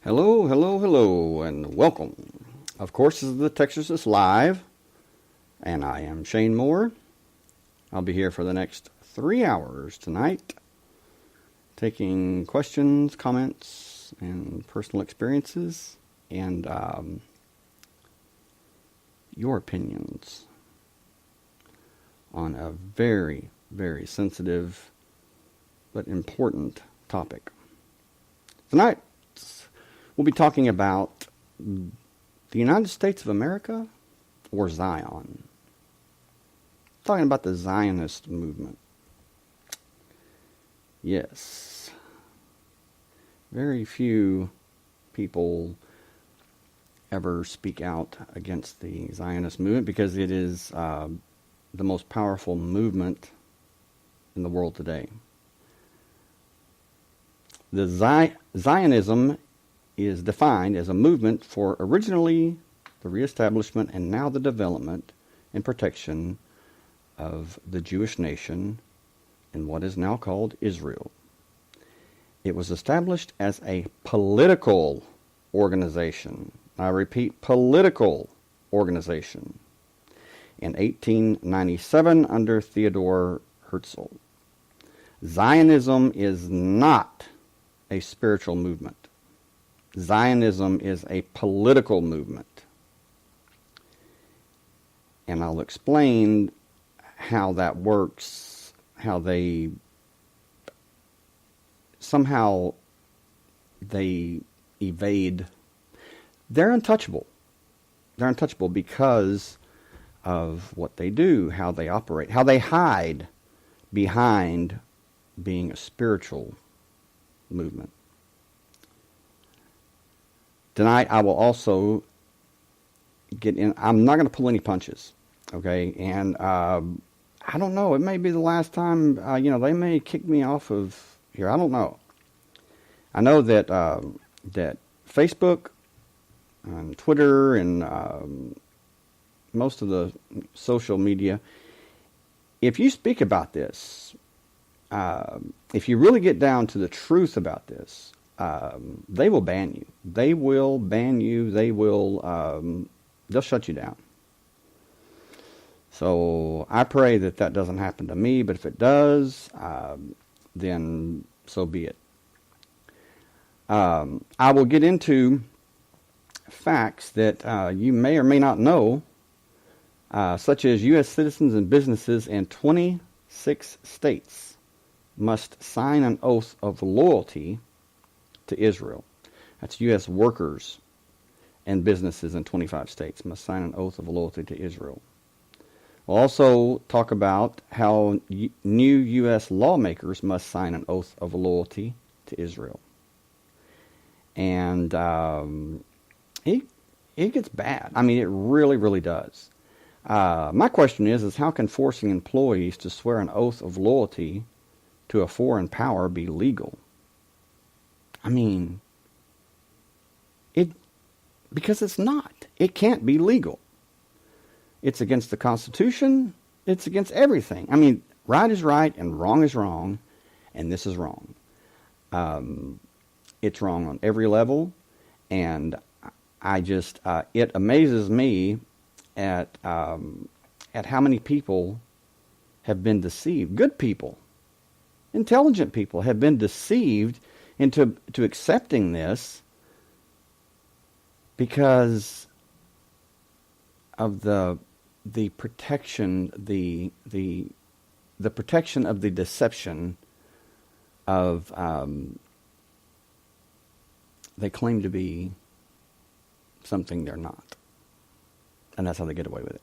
Hello, hello, hello, and welcome. Of course, this is the Texas is Live, and I am Shane Moore. I'll be here for the next 3 hours tonight, taking questions, comments, and personal experiences, and your opinions on a very, very sensitive but important topic. Tonight, we'll be talking about the United States of America or Zion. Talking about the Zionist movement. Yes. Very few people ever speak out against the Zionist movement because it is the most powerful movement in the world today. The Zionism is defined as a movement for originally the reestablishment and now the development and protection of the Jewish nation in what is now called Israel. It was established as a political organization. I repeat, political organization in 1897 under Theodor Herzl. Zionism is not a spiritual movement. Zionism is a political movement. And I'll explain how that works, how they somehow they evade. They're untouchable. They're untouchable because of what they do, how they operate, how they hide behind being a spiritual movement. Tonight I will also get in. I'm not going to pull any punches, okay? And I don't know. It may be the last time. They may kick me off of here. I don't know. I know that that Facebook and Twitter and most of the social media, if you speak about this, if you really get down to the truth about this, they will ban you. They will ban you. They will. They'll shut you down. So I pray that that doesn't happen to me. But if it does, then so be it. I will get into facts that you may or may not know, such as U.S. citizens and businesses in 26 states must sign an oath of loyalty to Israel. That's U.S. workers and businesses in 25 states must sign an oath of loyalty to Israel. We'll also talk about how new U.S. lawmakers must sign an oath of loyalty to Israel. And it gets bad. I mean, it really, really does. My question is how can forcing employees to swear an oath of loyalty to a foreign power be legal? I mean, because it's not. It can't be legal. It's against the Constitution. It's against everything. I mean, right is right and wrong is wrong, and this is wrong. It's wrong on every level, and I just it amazes me at how many people have been deceived. Good people, intelligent people have been deceived into accepting this because of the protection, the protection of the deception of they claim to be something they're not, and that's how they get away with it.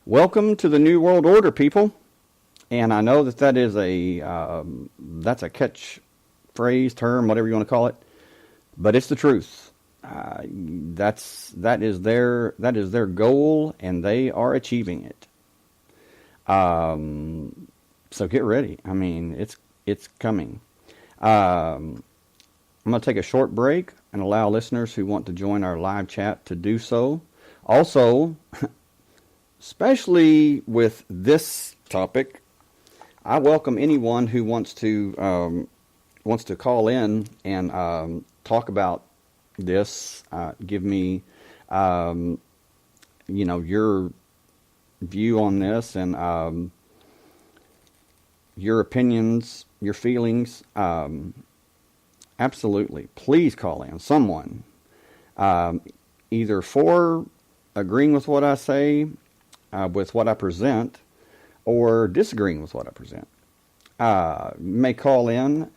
Welcome to the New World Order, people. And I know that is that's a catchphrase, term, whatever you want to call it, but it's the truth. That is their goal, and they are achieving it. So get ready. I mean, it's coming. I'm going to take a short break and allow listeners who want to join our live chat to do so. Also, especially with this topic, I welcome anyone who wants to wants to call in and talk about this, give me, your view on this and your opinions, your feelings, absolutely, please call in. Someone, either for agreeing with what I say, with what I present, or disagreeing with what I present. You may call in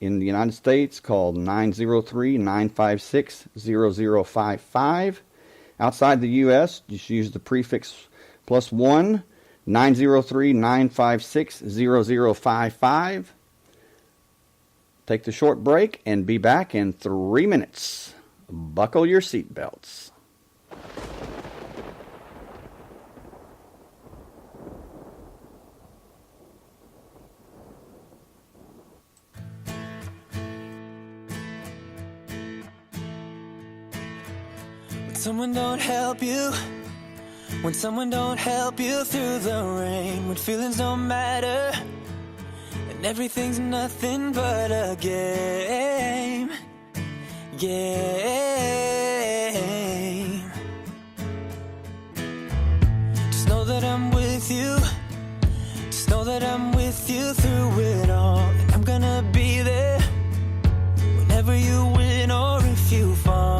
the United States, call 903-956-0055. Outside the U.S., just use the prefix +1, 903-956-0055. Take the short break and be back in 3 minutes. Buckle your seatbelts. Someone don't help you, when someone don't help you through the rain, when feelings don't matter, and everything's nothing but a game. Just know that I'm with you, just know that I'm with you through it all, and I'm gonna be there whenever you win or if you fall.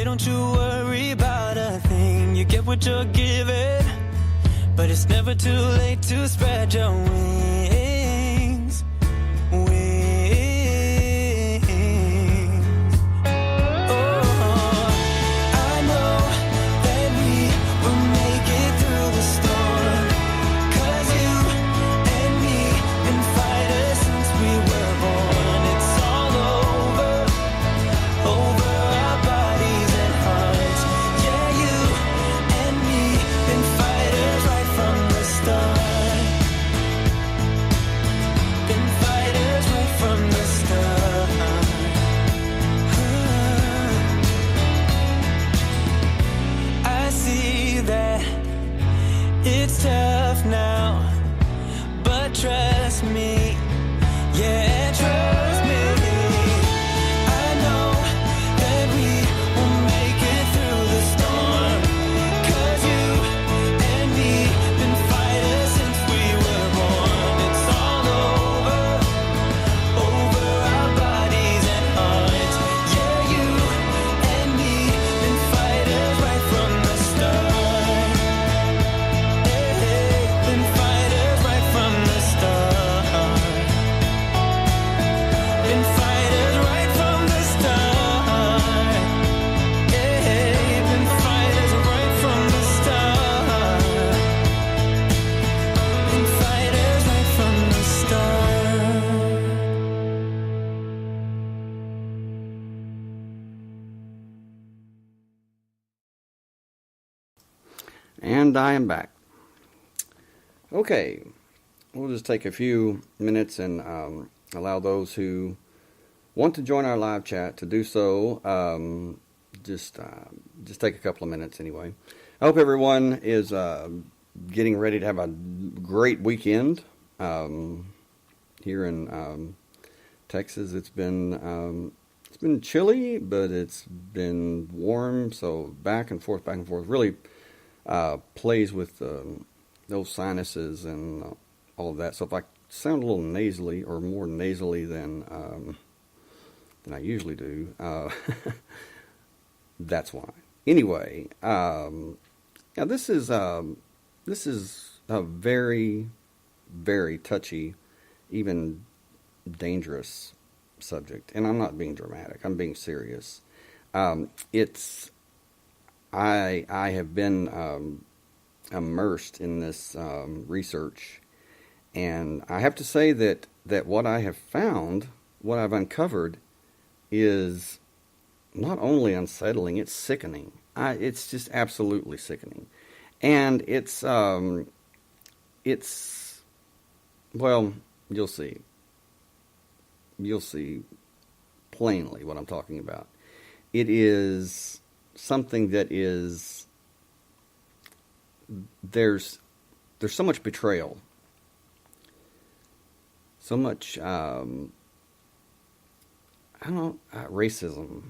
Don't you worry about a thing. You get what you're given, but it's never too late to spread your wings. It's tough now, but trust me, yeah, trust me. I know that we will make it through the storm, 'cause you and me been fighters since we were born. It's all over our bodies and hearts. Yeah, you and me been fighters right from the start. And I am back. Okay, we'll just take a few minutes and allow those who want to join our live chat to do so. Just take a couple of minutes anyway. I hope everyone is getting ready to have a great weekend. Here in Texas, it's been chilly, but it's been warm. So back and forth, really. Plays with those sinuses and all of that. So if I sound a little nasally or more nasally than I usually do, that's why. Anyway, now this is a very, very touchy, even dangerous subject, and I'm not being dramatic. I'm being serious. I have been immersed in this research, And I have to say that what I have found, what I've uncovered, is not only unsettling, it's sickening. It's just absolutely sickening. And well, you'll see. You'll see plainly what I'm talking about. It is something that is, there's so much betrayal, so much, racism,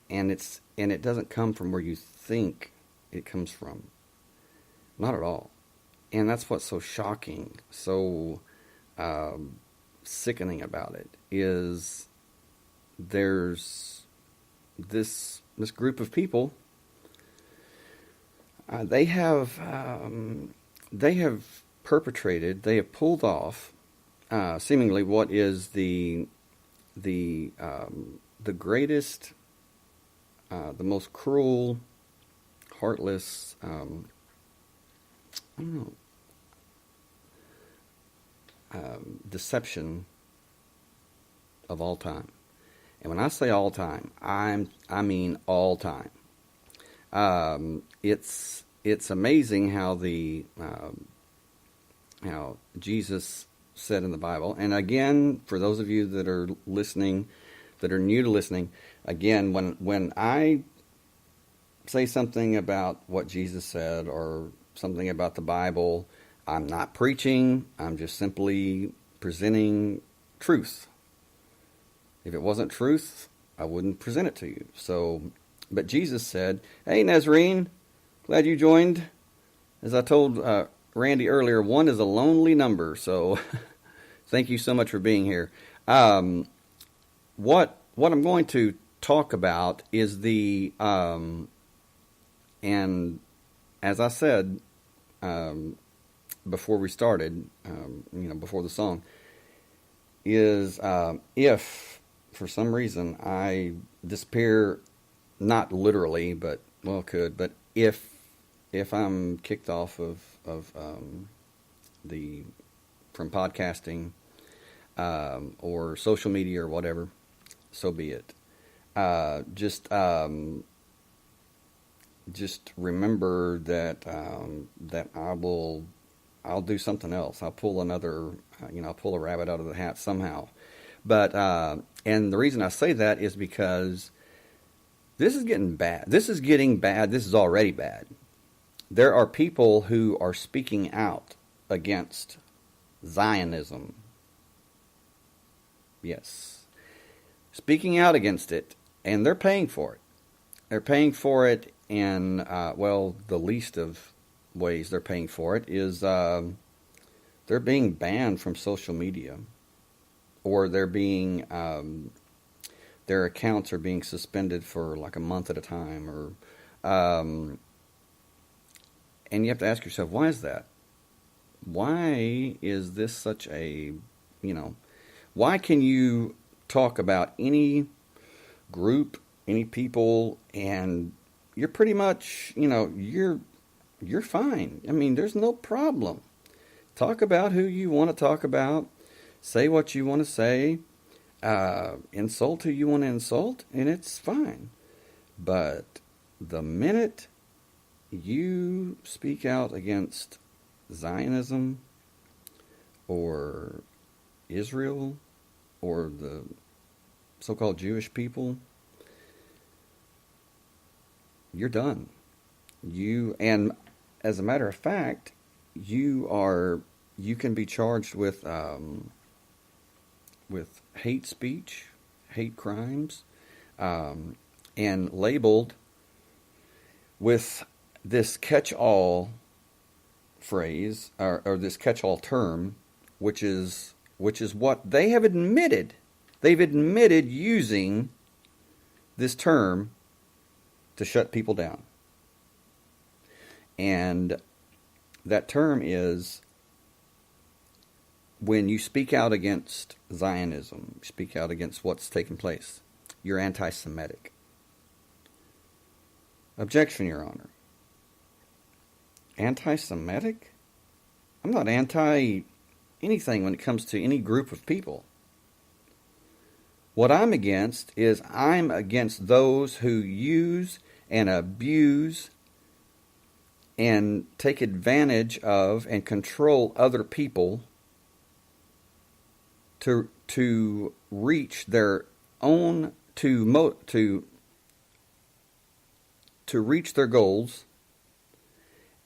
and it doesn't come from where you think it comes from. Not at all. And that's what's so shocking, so sickening about it, is there's this group of people. They have perpetrated, they have pulled off, seemingly what is the greatest, the most cruel, heartless, deception of all time. And when I say all time, I mean all time. It's amazing how how Jesus said in the Bible. And again, for those of you that are listening, that are new to listening, again, when I say something about what Jesus said or something about the Bible, I'm not preaching. I'm just simply presenting truth. If it wasn't truth, I wouldn't present it to you. So, but Jesus said, "Hey, Nazarene, glad you joined." As I told Randy earlier, one is a lonely number. So, thank you so much for being here. What I'm going to talk about is and as I said before we started, before the song, is if for some reason I disappear, not literally, but well, could, but if I'm kicked off of from podcasting or social media or whatever, so be it. Just remember that I'll do something else. I'll pull another, I'll pull a rabbit out of the hat somehow. But and the reason I say that is because this is getting bad. This is getting bad. This is already bad. There are people who are speaking out against Zionism. Yes. Speaking out against it, and they're paying for it. They're paying for it in, the least of ways they're paying for it is they're being banned from social media, or they're being, their accounts are being suspended for like a month at a time, or, and you have to ask yourself, why is that? Why is this such a, why can you talk about any group, any people, and you're pretty much, you're fine. I mean, there's no problem. Talk about who you want to talk about. Say what you want to say. Insult who you want to insult, and it's fine. But the minute you speak out against Zionism or Israel or the so-called Jewish people, you're done. And as a matter of fact, you can be charged with hate speech, hate crimes, and labeled with this catch-all phrase or this catch-all term, which is what they have admitted. They've admitted using this term to shut people down. And that term is when you speak out against Zionism, speak out against what's taking place, you're anti-Semitic. Objection, Your Honor. Anti-Semitic? I'm not anti anything when it comes to any group of people. What I'm against is I'm against those who use and abuse and take advantage of and control other people to reach their own to reach their goals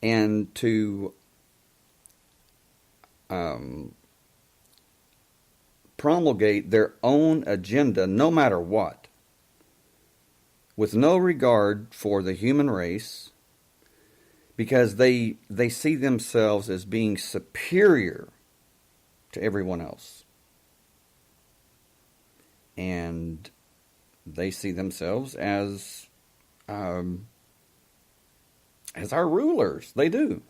and to promulgate their own agenda no matter what, with no regard for the human race, because they see themselves as being superior to everyone else. And they see themselves as our rulers. They do.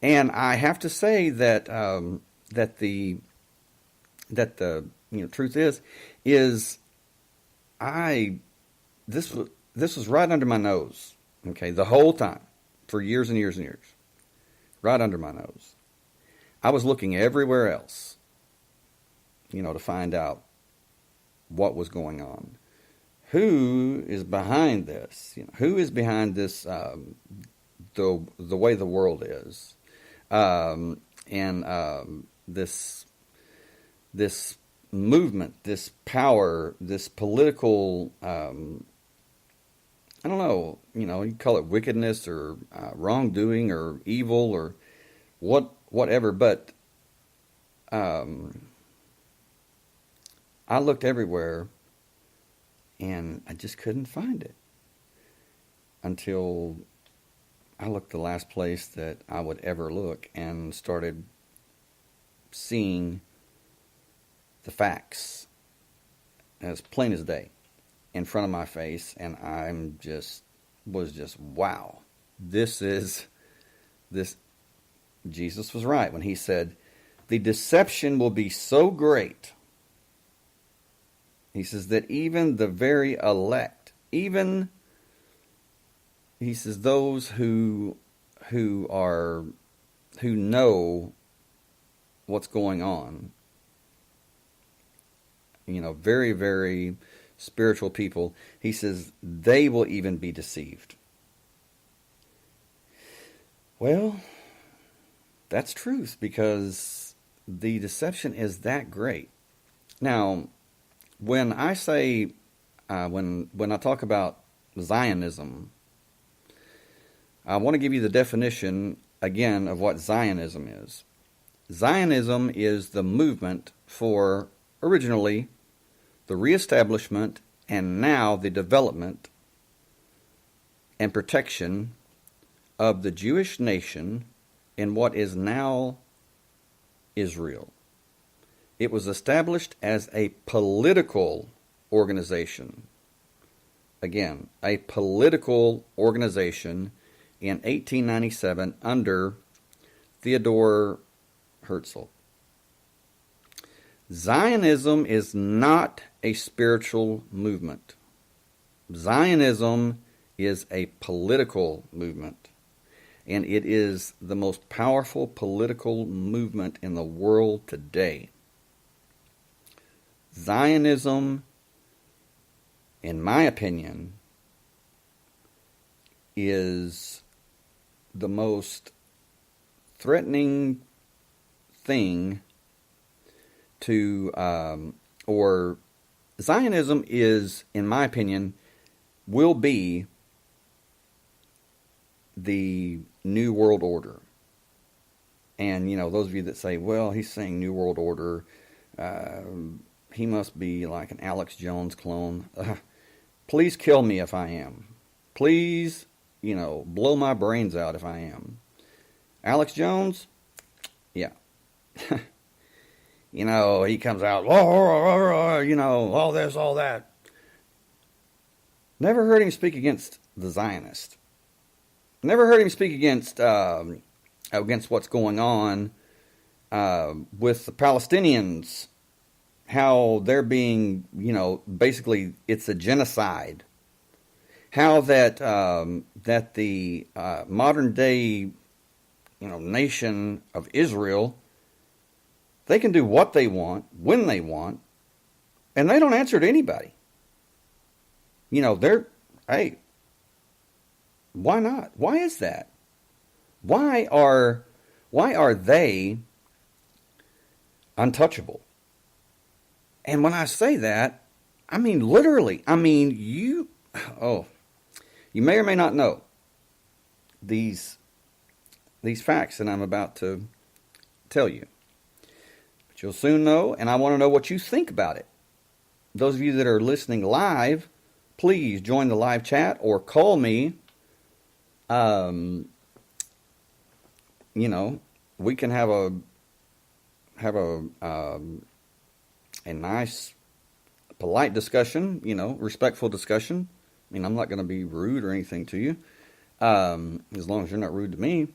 And I have to say that the truth is this was right under my nose, okay, the whole time, for years and years and years, right under my nose. I was looking everywhere else, to find out what was going on. Who is behind this? Who is behind this? The way the world is, this movement, this power, this political, I don't know, you call it wickedness or wrongdoing or evil or whatever, but I looked everywhere and I just couldn't find it until I looked the last place that I would ever look and started seeing the facts as plain as day in front of my face, and was just wow. Jesus was right when he said, the deception will be so great. He says that even the very elect, he says those who know what's going on, very, very spiritual people, he says they will even be deceived. Well, that's truth, because the deception is that great. Now, when I say, when I talk about Zionism, I want to give you the definition again of what Zionism is. Zionism is the movement for, originally, the reestablishment and now the development and protection of the Jewish nation in what is now Israel. It was established as a political organization. Again, a political organization in 1897 under Theodor Herzl. Zionism is not a spiritual movement. Zionism is a political movement, and it is the most powerful political movement in the world today. Zionism, in my opinion, is the most threatening thing or Zionism is, in my opinion, will be the New World Order. And, those of you that say, well, he's saying New World Order, he must be like an Alex Jones clone. Please kill me if I am. Please, blow my brains out if I am. Alex Jones? Yeah. He comes out, all this, all that. Never heard him speak against the Zionist. Never heard him speak against what's going on with the Palestinians, how they're being, basically it's a genocide. How that the modern day, nation of Israel, They can do what they want, when they want, and they don't answer to anybody. Hey, why not? Why is that? Why are they untouchable? And when I say that, I mean literally. I mean, you may or may not know these facts that I'm about to tell you. But you'll soon know, and I want to know what you think about it. Those of you that are listening live, please join the live chat or call me. We can have a nice, polite discussion, respectful discussion. I mean, I'm not going to be rude or anything to you, as long as you're not rude to me.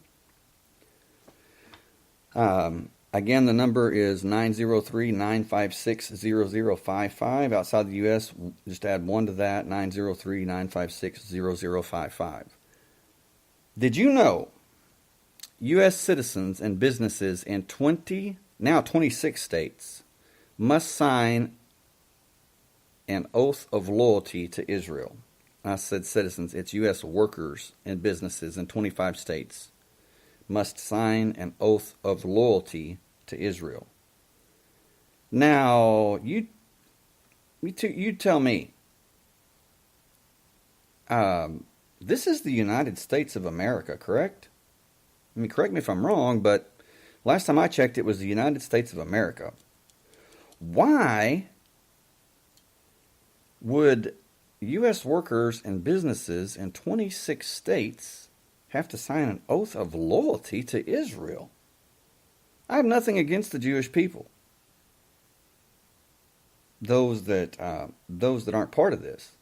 Again, the number is 903-956-0055. Outside the U.S., just add 1 to that, 903-956-0055. Did you know U.S. citizens and businesses in 26 states must sign an oath of loyalty to Israel? I said citizens, it's U.S. workers and businesses in 25 states must sign an oath of loyalty to Israel. Now, you tell me, this is the United States of America, correct? I mean, correct me if I'm wrong, but last time I checked, it was the United States of America. Why would U.S. workers and businesses in 26 states have to sign an oath of loyalty to Israel? I have nothing against the Jewish people. Those that aren't part of this,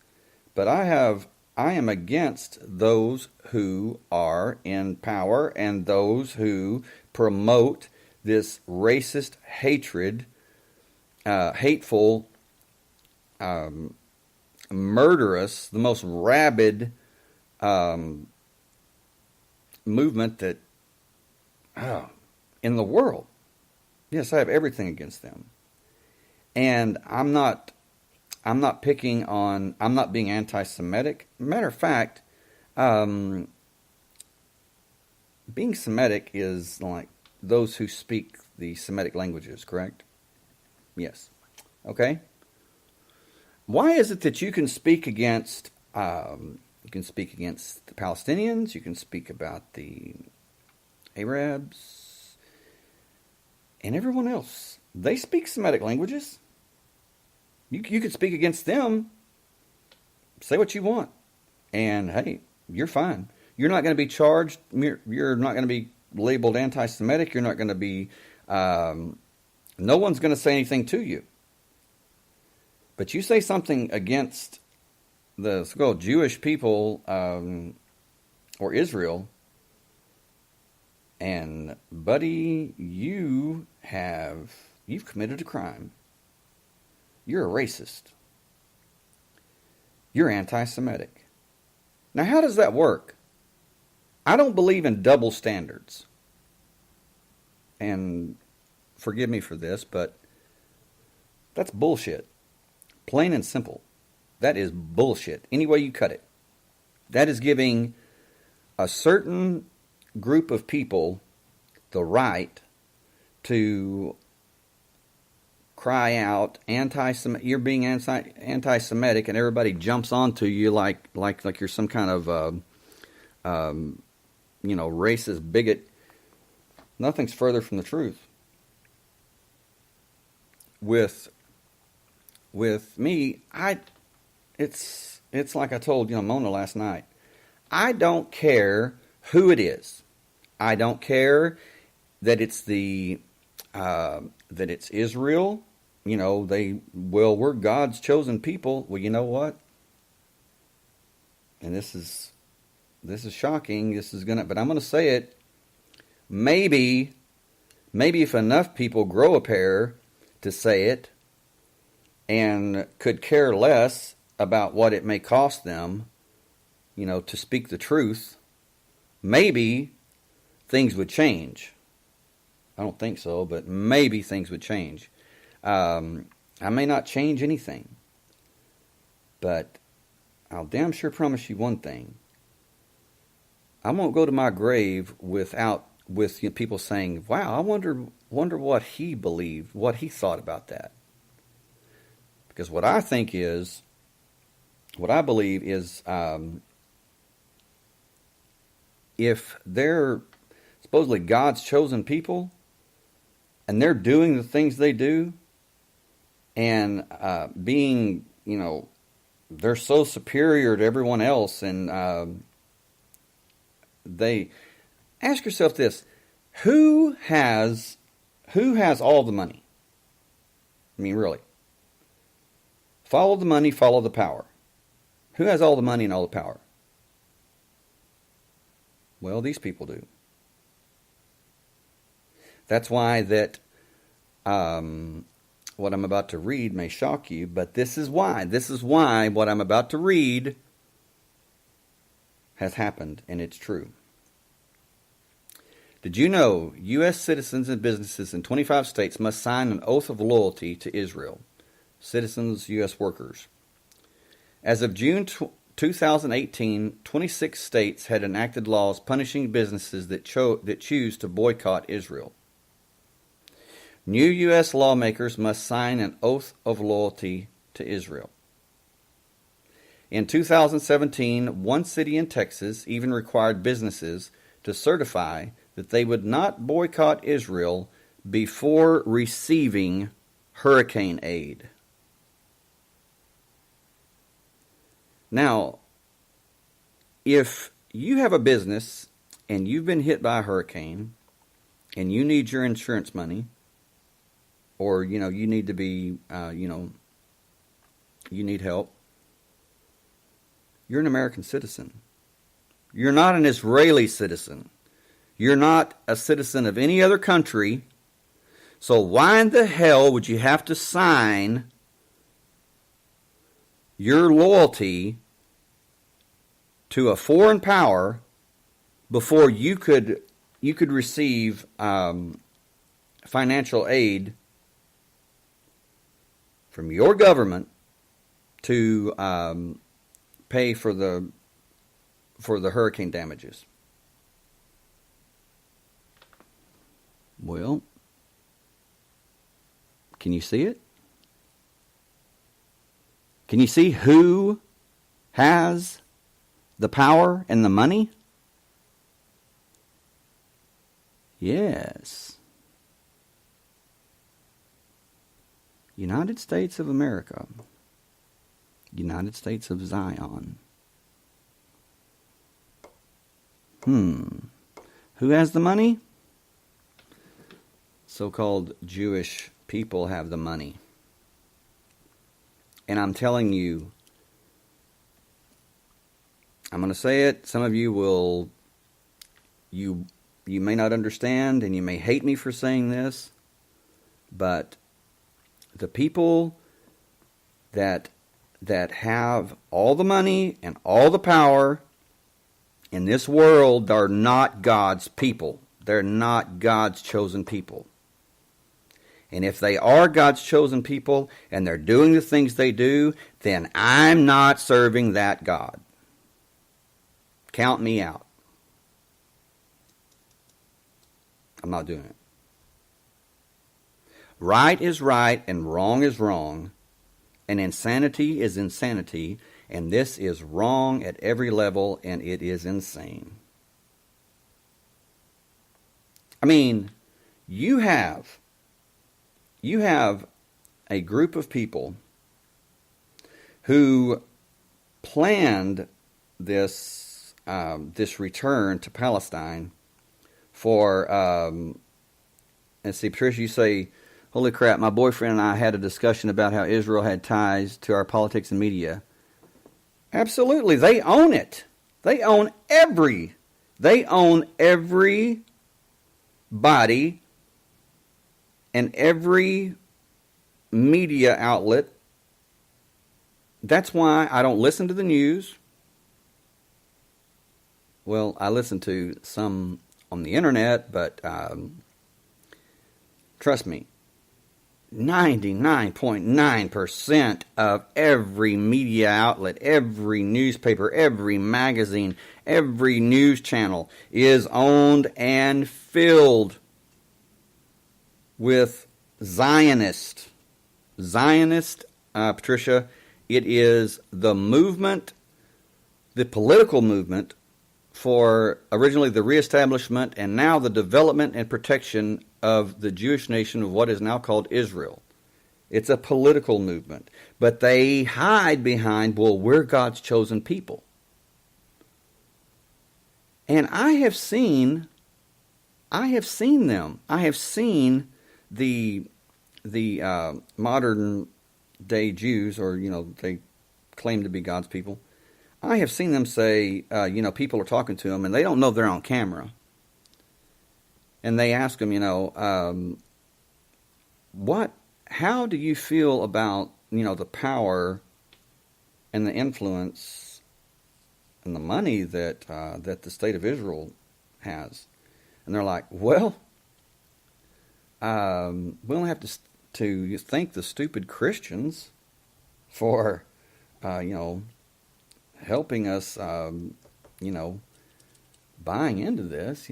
but I am against those who are in power and those who promote this racist hatred, hateful, murderous, the most rabid movement that in the world. Yes, I have everything against them. And I'm not being anti-Semitic. Matter of fact, being Semitic is like those who speak the Semitic languages, correct? Yes. Okay. Why is it that you can speak against the Palestinians, you can speak about the Arabs, and everyone else? They speak Semitic languages. You could speak against them, say what you want, and hey, you're fine. You're not going to be charged. You're not going to be labeled anti-Semitic. You're not going to be. No one's going to say anything to you. But you say something against the so-called Jewish people or Israel, and buddy, you've committed a crime. You're a racist. You're anti-Semitic. Now, how does that work? I don't believe in double standards. And forgive me for this, but that's bullshit. Plain and simple. That is bullshit. Any way you cut it. That is giving a certain group of people the right to cry out you're being anti-Semitic, and everybody jumps onto you like you're some kind of racist bigot. Nothing's further from the truth. With me, it's like I told Mona last night. I don't care who it is. I don't care that it's it's Israel. We're God's chosen people. Well, you know what? And this is shocking. But I'm gonna say it. Maybe if enough people grow a pair to say it, and could care less about what it may cost them, to speak the truth, maybe things would change. I don't think so, but maybe things would change. I may not change anything, but I'll damn sure promise you one thing. I won't go to my grave with people saying, "Wow, I wonder what he believed, what he thought about that." Because what I believe is, if they're supposedly God's chosen people, and they're doing the things they do, and being, they're so superior to everyone else, and they ask yourself this: who has all the money? I mean, really. Follow the money, follow the power. Who has all the money and all the power? Well, these people do. That's why that what I'm about to read may shock you, but this is why. This is why what I'm about to read has happened, and it's true. Did you know U.S. citizens and businesses in 25 states must sign an oath of loyalty to Israel? Citizens, U.S. workers. As of June 2018, 26 states had enacted laws punishing businesses that choose to boycott Israel. New U.S. lawmakers must sign an oath of loyalty to Israel. In 2017, one city in Texas even required businesses to certify that they would not boycott Israel before receiving hurricane aid. Now, if you have a business and you've been hit by a hurricane and you need your insurance money, or, you need to be, you need help, you're an American citizen. You're not an Israeli citizen. You're not a citizen of any other country. So why in the hell would you have to sign your loyalty to a foreign power before you could receive financial aid from your government to pay for the hurricane damages? Well, can you see it? Can you see who has the power and the money? Yes. United States of America. United States of Zion. Who has the money? So-called Jewish people have the money. And I'm telling you, I'm going to say it. Some of you will, you may not understand, and you may hate me for saying this, but the people that have all the money and all the power in this world are not God's people. They're not God's chosen people. And if they are God's chosen people and they're doing the things they do, then I'm not serving that God. Count me out. I'm not doing it. Right is right and wrong is wrong, and insanity is insanity, and this is wrong at every level, and it is insane. I mean, you have a group of people who planned this return to Palestine for, and see, Patricia, you say, holy crap, my boyfriend and I had a discussion about how Israel had ties to our politics and media. Absolutely, they own it. They own everybody and every media outlet. That's why I don't listen to the news. Well, I listen to some on the internet, but Trust me, 99.9% of every media outlet, every newspaper, every magazine, every news channel is owned and filled with Zionist. Patricia, it is the movement, the political movement for originally the reestablishment and now the development and protection of the Jewish nation of what is now called Israel. It's a political movement. But they hide behind, well, we're God's chosen people. And I have seen them. I have seen the modern day Jews, or, they claim to be God's people. I have seen them say, people are talking to them and they don't know they're on camera. And they ask them, how do you feel about, the power and the influence and the money that the state of Israel has? And they're like, well, we don't have to thank the stupid Christians for, helping us, buying into this,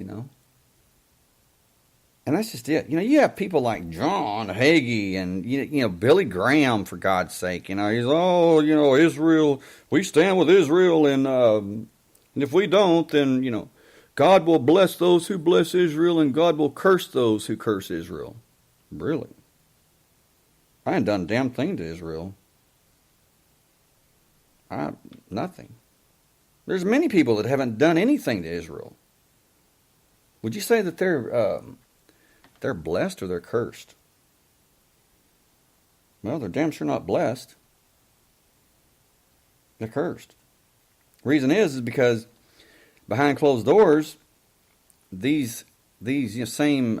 And that's just it. You have people like John Hagee and, Billy Graham, for God's sake. He's, Israel, we stand with Israel, and if we don't, then, God will bless those who bless Israel, and God will curse those who curse Israel. Really? I ain't done a damn thing to Israel. Nothing. There's many people that haven't done anything to Israel. Would you say that they're blessed or they're cursed? Well, they're damn sure not blessed. They're cursed. Reason is because behind closed doors, these same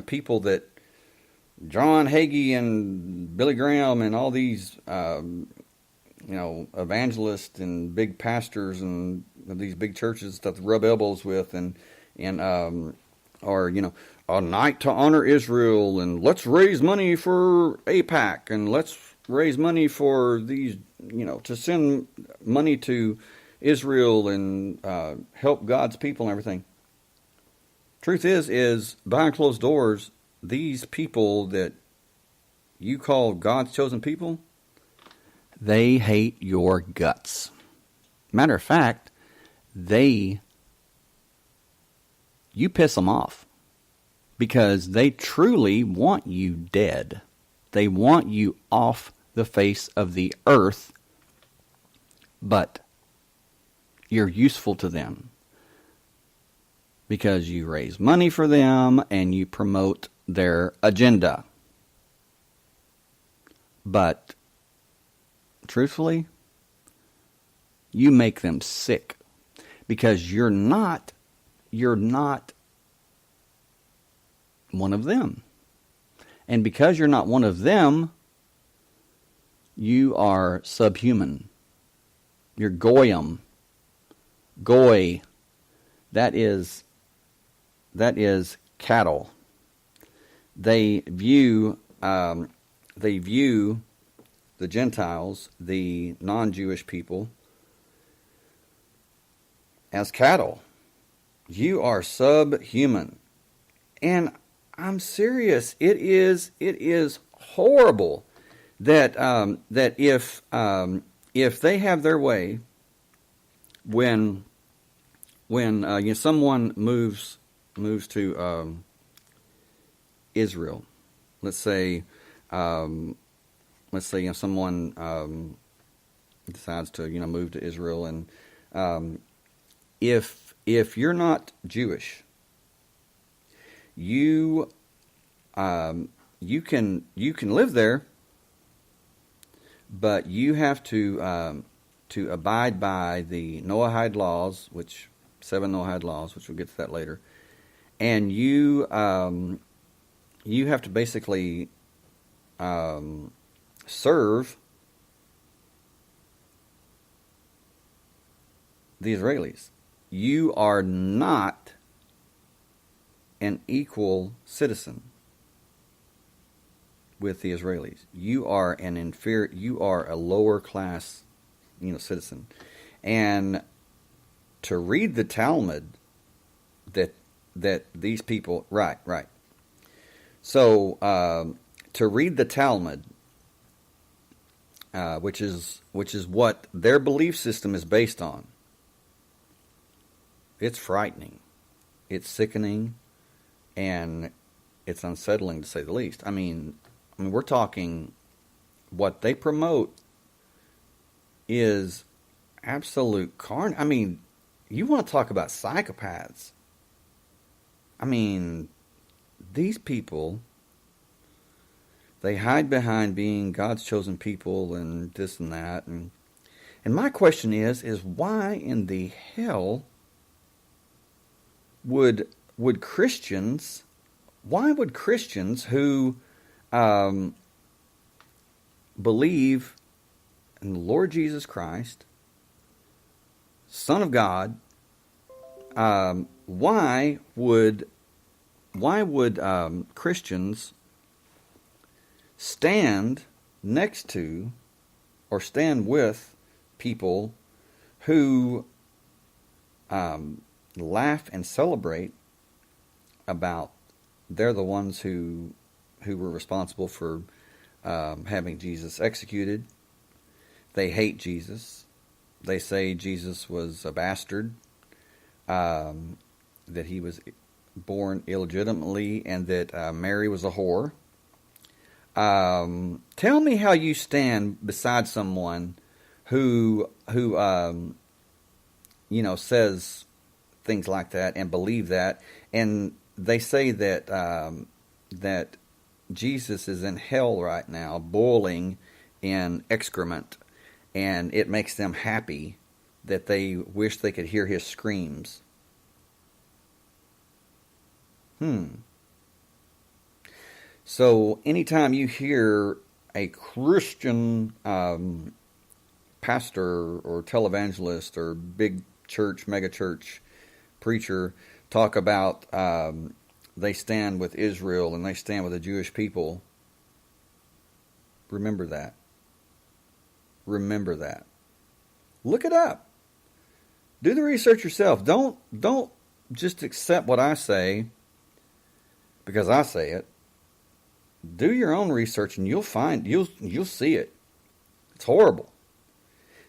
people that John Hagee and Billy Graham and all these evangelists and big pastors and these big churches stuff to rub elbows with and a night to honor Israel, and let's raise money for AIPAC, and let's raise money for these, to send money to Israel and help God's people and everything. Truth is behind closed doors, these people that you call God's chosen people, they hate your guts. Matter of fact, you piss them off because they truly want you dead. They want you off the face of the earth, but you're useful to them because you raise money for them and you promote their agenda. But truthfully, you make them sick because you're not one of them. And because you're not one of them, you are subhuman. You're goyim. Goy. That is cattle. They view the Gentiles, the non-Jewish people, as cattle. You are subhuman. And I'm serious. It is horrible that if they have their way, when someone moves to Israel, let's say someone decides to move to Israel, and if you're not Jewish, you can live there, but you have to abide by the Noahide laws, 7 Noahide laws, which we'll get to that later, and you have to basically serve the Israelis. You are not an equal citizen. with the Israelis. You are an inferior. You are a lower class, citizen, and to read the Talmud, that these people, right. So to read the Talmud, which is what their belief system is based on, it's frightening, it's sickening, and it's unsettling to say the least. I mean, we're talking, what they promote is absolute carnage. I mean, you want to talk about psychopaths. I mean, these people, they hide behind being God's chosen people and this and that. And my question is why in the hell would Christians, who believe in the Lord Jesus Christ, Son of God, why would Christians stand next to or stand with people who laugh and celebrate about they're the ones who were responsible for having Jesus executed? They hate Jesus. They say Jesus was a bastard, that he was born illegitimately, and that Mary was a whore. Tell me how you stand beside someone who says things like that and believe that, and they say that that Jesus is in hell right now, boiling in excrement, and it makes them happy that they wish they could hear his screams. So anytime you hear a Christian pastor or televangelist or big church, mega church preacher talk about they stand with Israel and they stand with the Jewish people, remember that. Remember that. Look it up. Do the research yourself. Don't just accept what I say because I say it. Do your own research and you'll see it. It's horrible.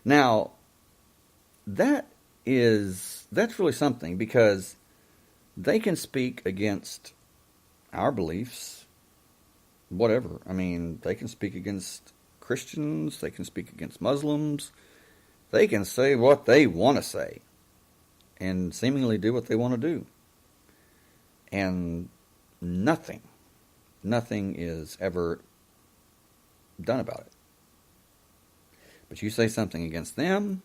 Now, that's really something, because they can speak against our beliefs, whatever. I mean, they can speak against Christians, they can speak against Muslims, they can say what they want to say and seemingly do what they want to do. And nothing is ever done about it. But you say something against them,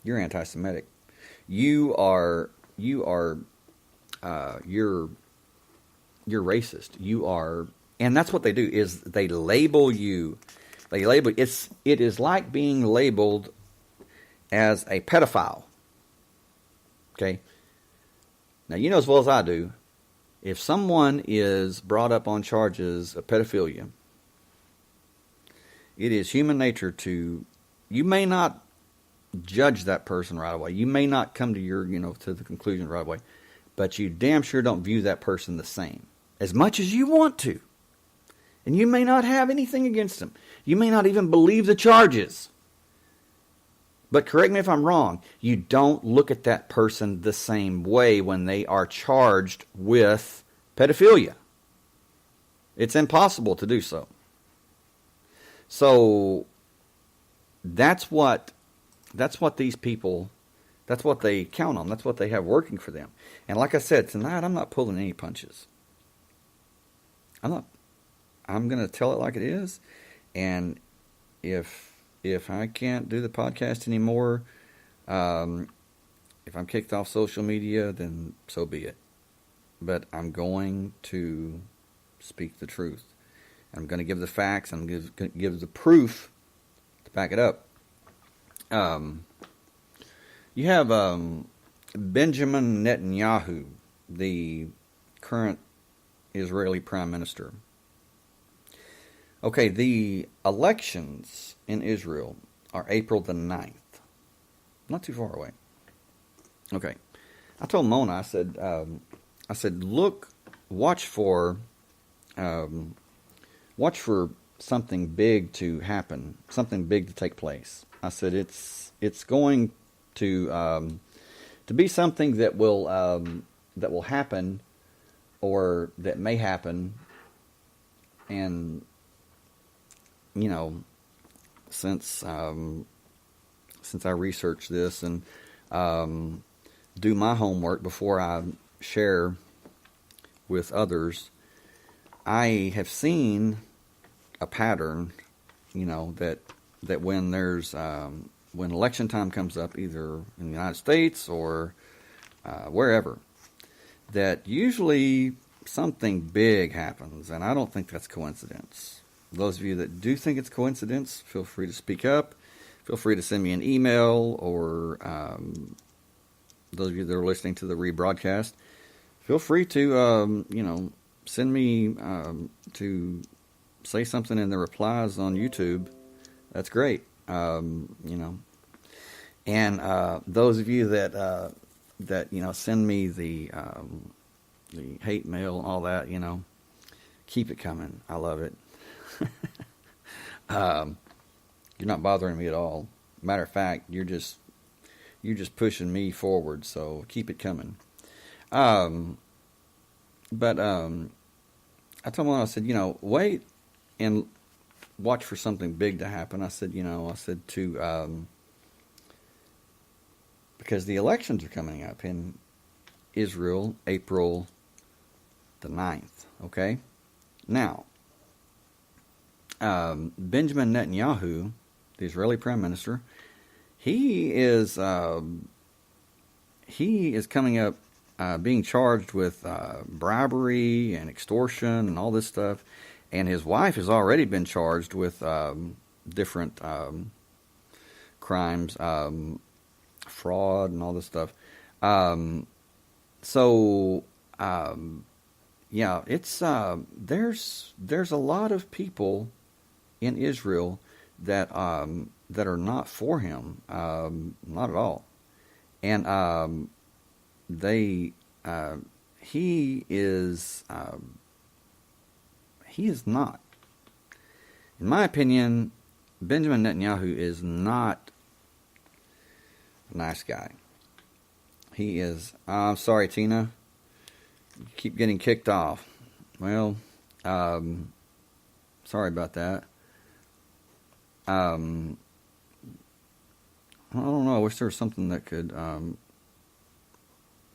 you're anti-Semitic. You're racist. And that's what they do, is they label you. It is like being labeled as a pedophile. Okay? Now, you know as well as I do, if someone is brought up on charges of pedophilia, it is human nature you may not judge that person right away. You may not come to to the conclusion right away, but you damn sure don't view that person the same, as much as you want to. And you may not have anything against them. You may not even believe the charges. But correct me if I'm wrong, you don't look at that person the same way when they are charged with pedophilia. It's impossible to do so. So that's what these people, that's what they count on. That's what they have working for them. And like I said, tonight I'm not pulling any punches. I'm going to tell it like it is. And if I can't do the podcast anymore, if I'm kicked off social media, then so be it. But I'm going to speak the truth. I'm going to give the facts. I'm going to give the proof to back it up. You have Benjamin Netanyahu, the current Israeli prime minister. Okay, the elections in Israel are April the 9th. Not too far away. Okay. I told Mona, I said, look, watch for something big to happen, something big to take place. I said, it's going to be something that will happen, or that may happen. And since I research this and do my homework before I share with others, I have seen a pattern, that when there's when election time comes up, either in the United States or wherever, that usually something big happens, and I don't think that's coincidence. Those of you that do think it's coincidence, feel free to speak up. Feel free to send me an email, or those of you that are listening to the rebroadcast, feel free to send me to say something in the replies on YouTube. That's great. And those of you that send me the hate mail and all that, keep it coming. I love it. You're not bothering me at all. Matter of fact, you're just pushing me forward. So keep it coming. But I told him, I said, wait and watch for something big to happen. I said, because the elections are coming up in Israel, April the 9th. Okay, now. Benjamin Netanyahu, the Israeli Prime Minister, he is coming up being charged with bribery and extortion and all this stuff, and his wife has already been charged with different crimes, fraud and all this stuff. Yeah, it's there's a lot of people in Israel that are not for him, not at all, and he is not. In my opinion, Benjamin Netanyahu is not a nice guy. He is. I'm sorry, Tina. You keep getting kicked off. Well, sorry about that. I don't know. I wish there was something that could. I don't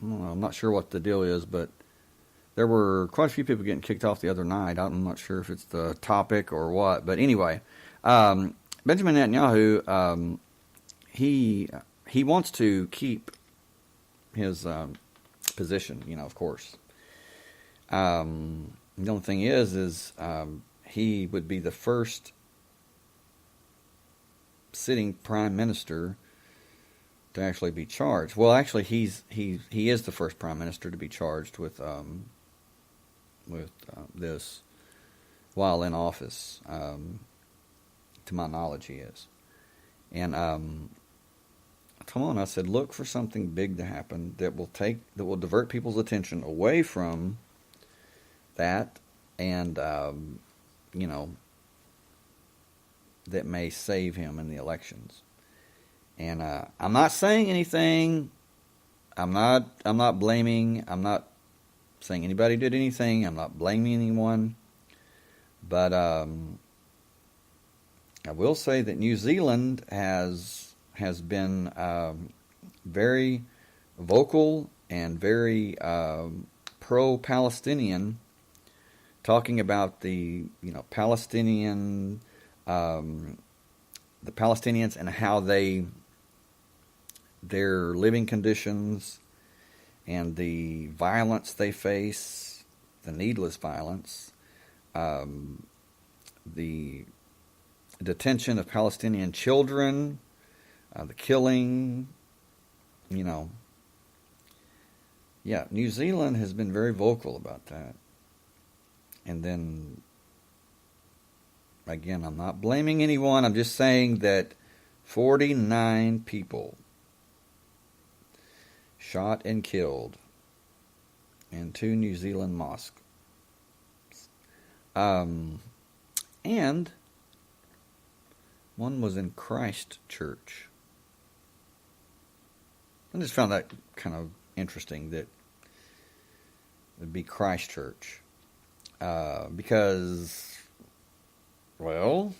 know. I'm not sure what the deal is, but there were quite a few people getting kicked off the other night. I'm not sure if it's the topic or what, but anyway, Benjamin Netanyahu, he wants to keep his position. Of course. The only thing is he would be the first sitting prime minister to actually be charged. Well, actually, he is the first prime minister to be charged with this while in office. To my knowledge, he is. And I told him, I said, look for something big to happen that will divert people's attention away from that, and that may save him in the elections. And I'm not saying anything. I'm not blaming. I'm not saying anybody did anything. I'm not blaming anyone. But I will say that New Zealand has been very vocal and very pro-Palestinian, talking about the Palestinian, the Palestinians and how their living conditions and the violence they face, the needless violence, the detention of Palestinian children, the killing, Yeah, New Zealand has been very vocal about that. And then Again, I'm not blaming anyone. I'm just saying that 49 people shot and killed in 2 New Zealand mosques. And one was in Christchurch. I just found that kind of interesting that it would be Christchurch. Because, well,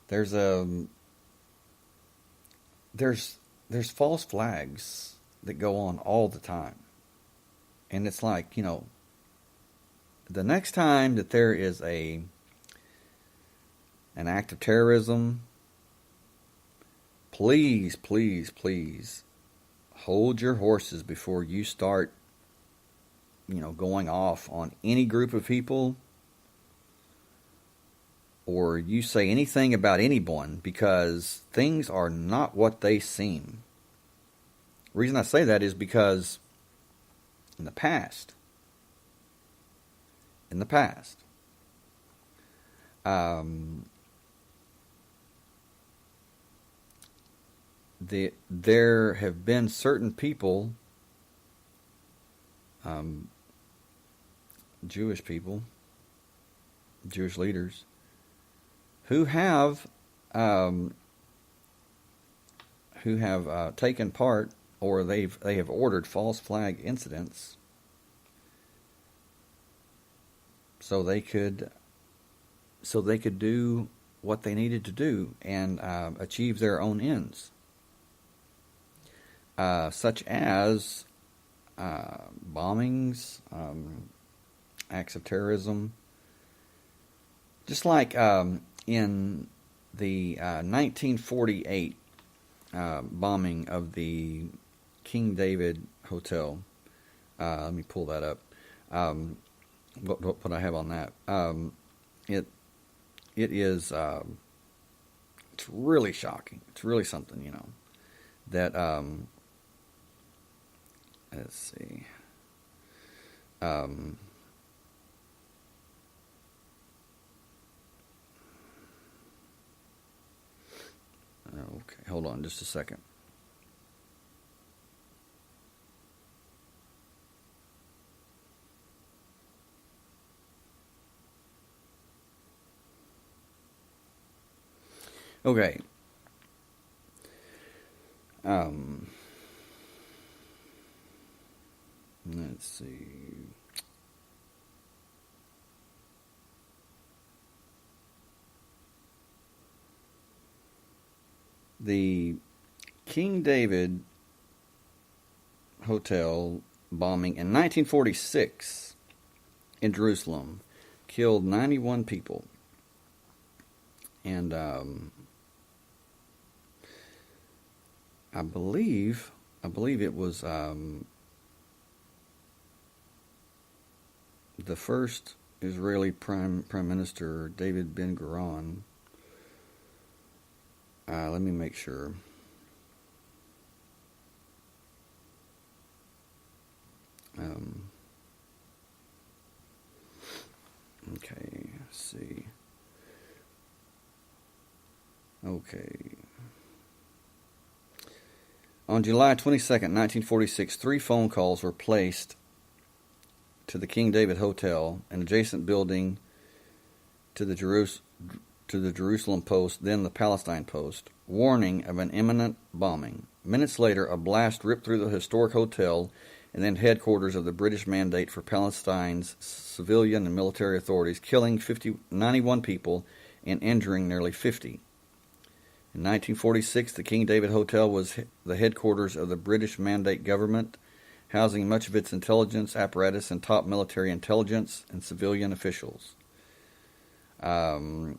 there's false flags that go on all the time. And it's like, the next time that there is an act of terrorism, please, please, please hold your horses before you start, going off on any group of people, or you say anything about anyone, because things are not what they seem. The reason I say that is because in the past, there have been certain people, Jewish people, Jewish leaders, who have taken part, or they have ordered false flag incidents so they could do what they needed to do and achieve their own ends, such as bombings, acts of terrorism. Just like in the 1948 bombing of the King David Hotel. Let me pull that up. What I have on that. It is it's really shocking. It's really something, that let's see. Okay, hold on just a second. Okay. Let's see. The King David Hotel bombing in 1946 in Jerusalem killed 91 people. And I believe it was the first Israeli Prime Minister, David Ben-Gurion. Let me make sure. Okay, let's see. Okay. On July 22nd, 1946, 3 phone calls were placed to the King David Hotel, an adjacent building to the Jerusalem Post, then the Palestine Post, warning of an imminent bombing. Minutes later, a blast ripped through the historic hotel and then headquarters of the British Mandate for Palestine's civilian and military authorities, killing 91 people and injuring nearly 50. In 1946, the King David Hotel was the headquarters of the British Mandate government, housing much of its intelligence apparatus and top military intelligence and civilian officials. It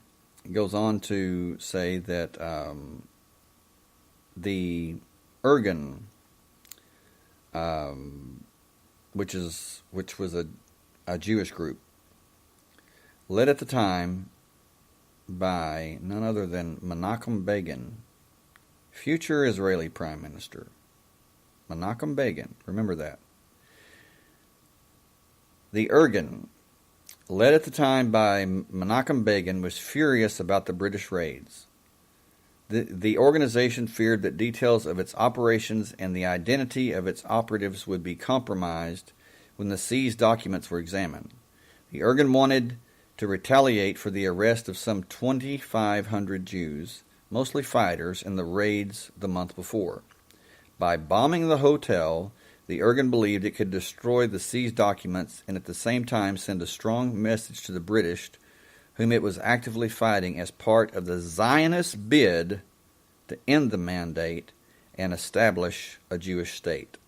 goes on to say that the Irgun, which was a Jewish group, led at the time by none other than Menachem Begin, future Israeli Prime Minister. Menachem Begin, remember that. The Irgun led at the time by Menachem Begin, was furious about the British raids. The organization feared that details of its operations and the identity of its operatives would be compromised when the seized documents were examined. The Irgun wanted to retaliate for the arrest of some 2,500 Jews, mostly fighters, in the raids the month before. By bombing the hotel, the Irgun believed it could destroy the seized documents and at the same time send a strong message to the British, whom it was actively fighting as part of the Zionist bid to end the mandate and establish a Jewish state.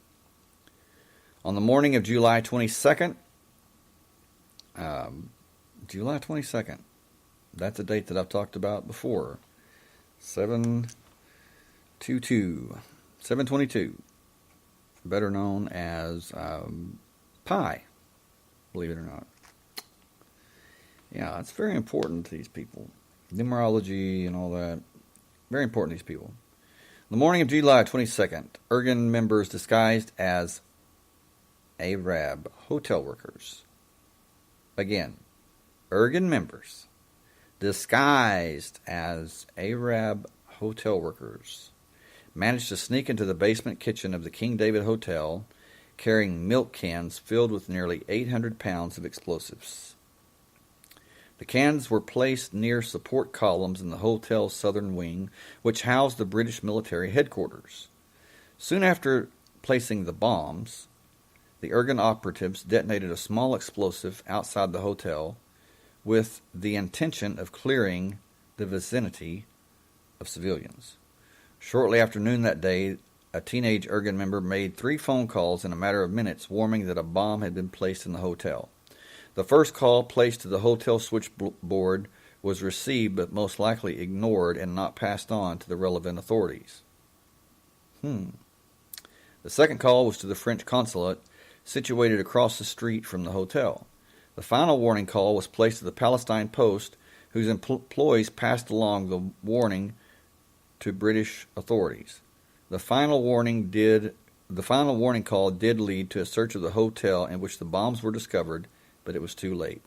On the morning of July 22nd, that's a date that I've talked about before, 722, better known as Pi, believe it or not. Yeah, it's very important to these people. Numerology and all that. Very important to these people. The morning of July 22nd, Irgun members disguised as Arab hotel workers. Again, Irgun members disguised as Arab hotel workers managed to sneak into the basement kitchen of the King David Hotel, carrying milk cans filled with nearly 800 pounds of explosives. The cans were placed near support columns in the hotel's southern wing, which housed the British military headquarters. Soon after placing the bombs, the Irgun operatives detonated a small explosive outside the hotel with the intention of clearing the vicinity of civilians. Shortly after noon that day, a teenage Irgun member made 3 phone calls in a matter of minutes warning that a bomb had been placed in the hotel. The first call placed to the hotel switchboard was received but most likely ignored and not passed on to the relevant authorities. The second call was to the French consulate, situated across the street from the hotel. The final warning call was placed to the Palestine Post, whose employees passed along the warning to British authorities. The final warning call did lead to a search of the hotel in which the bombs were discovered, but it was too late.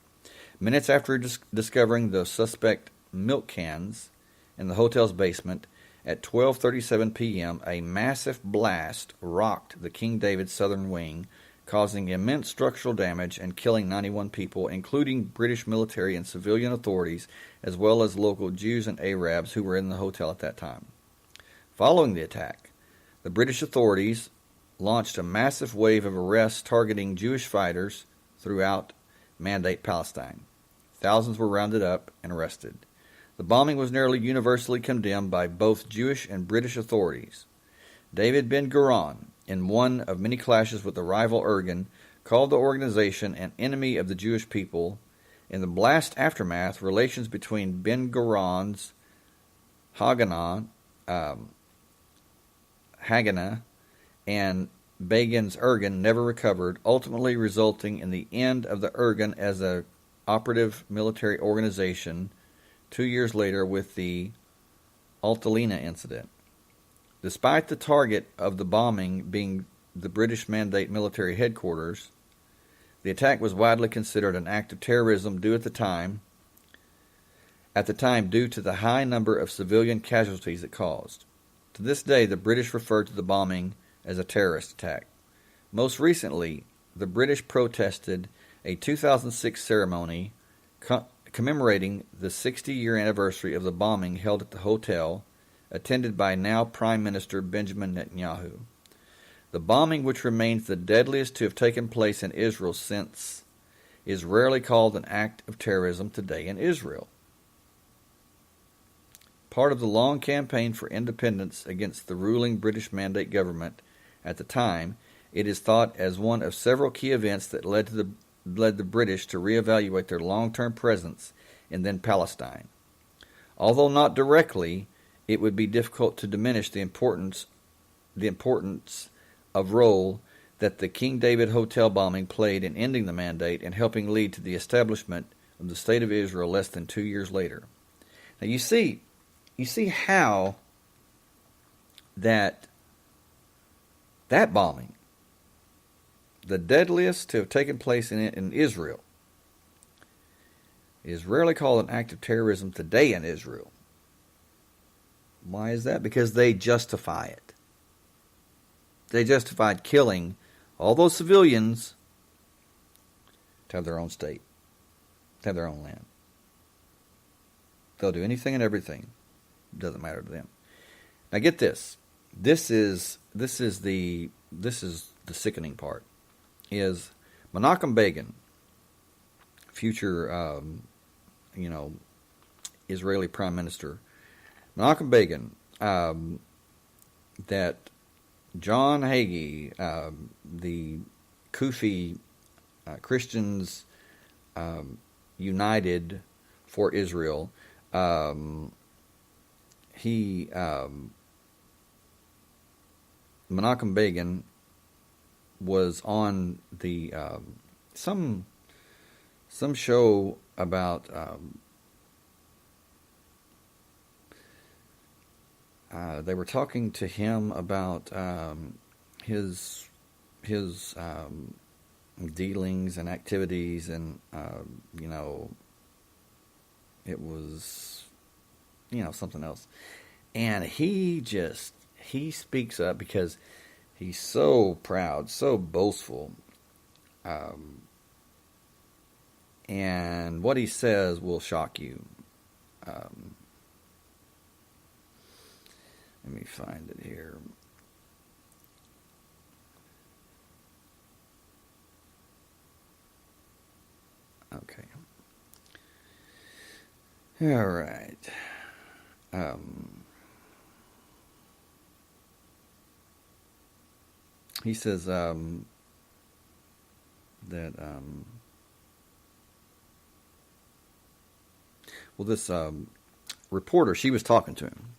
Minutes after discovering the suspect milk cans in the hotel's basement, at 12:37 p.m., a massive blast rocked the King David southern wing, causing immense structural damage and killing 91 people, including British military and civilian authorities, as well as local Jews and Arabs who were in the hotel at that time. Following the attack, the British authorities launched a massive wave of arrests targeting Jewish fighters throughout Mandate Palestine. Thousands were rounded up and arrested. The bombing was nearly universally condemned by both Jewish and British authorities. David Ben-Gurion, in one of many clashes with the rival Irgun, called the organization an enemy of the Jewish people. In the blast aftermath, relations between Ben-Gurion's Haganah and Begin's Irgun never recovered, ultimately resulting in the end of the Irgun as an operative military organization 2 years later with the Altalena incident. Despite the target of the bombing being the British Mandate military headquarters, the attack was widely considered an act of terrorism due to the time due to the high number of civilian casualties it caused. To this day, the British refer to the bombing as a terrorist attack. Most recently, the British protested a 2006 ceremony commemorating the 60-year anniversary of the bombing held at the hotel, attended by now Prime Minister Benjamin Netanyahu. The bombing, which remains the deadliest to have taken place in Israel since, is rarely called an act of terrorism today in Israel. Part of the long campaign for independence against the ruling British Mandate government at the time, it is thought as one of several key events that led the British to reevaluate their long-term presence in then Palestine. Although not directly, it would be difficult to diminish the importance of role that the King David Hotel bombing played in ending the Mandate and helping lead to the establishment of the State of Israel less than 2 years later. Now you see how that bombing, the deadliest to have taken place in Israel, is rarely called an act of terrorism today in Israel. Why is that? Because they justify it. They justified killing all those civilians to have their own state, to have their own land. They'll do anything and everything. Doesn't matter to them. Now get this. This is the sickening part. Is Menachem Begin, future Israeli Prime Minister, Menachem Begin, that John Hagee, the Kufi Christians United for Israel, Menachem Begin was on the some show about they were talking to him about his dealings and activities, and it was something else, and he speaks up because he's so proud, so boastful, and what he says will shock you. Let me find it here. Okay. All right. He says that this reporter, she was talking to him,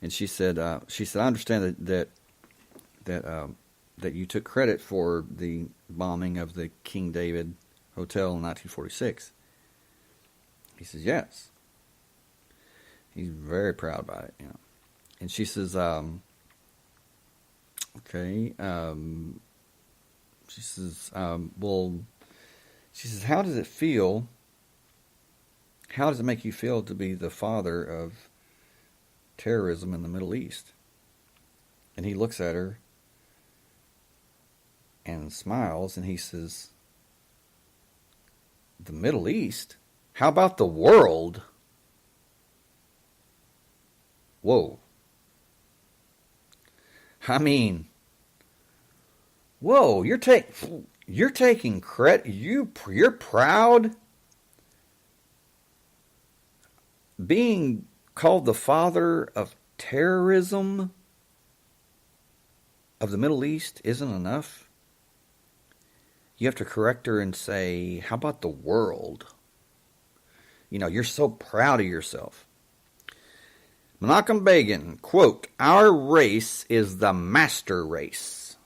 and she said, I understand that you took credit for the bombing of the King David Hotel in 1946. He says, yes. He's very proud about it, And she says, okay. She says, how does it feel? How does it make you feel to be the father of terrorism in the Middle East? And he looks at her and smiles, and he says, the Middle East? How about the world? Whoa. I mean, whoa, you're taking credit. You're proud being called the father of terrorism of the Middle East isn't enough. You have to correct her and say, how about the world? You're so proud of yourself. Menachem Begin, quote, our race is the master race.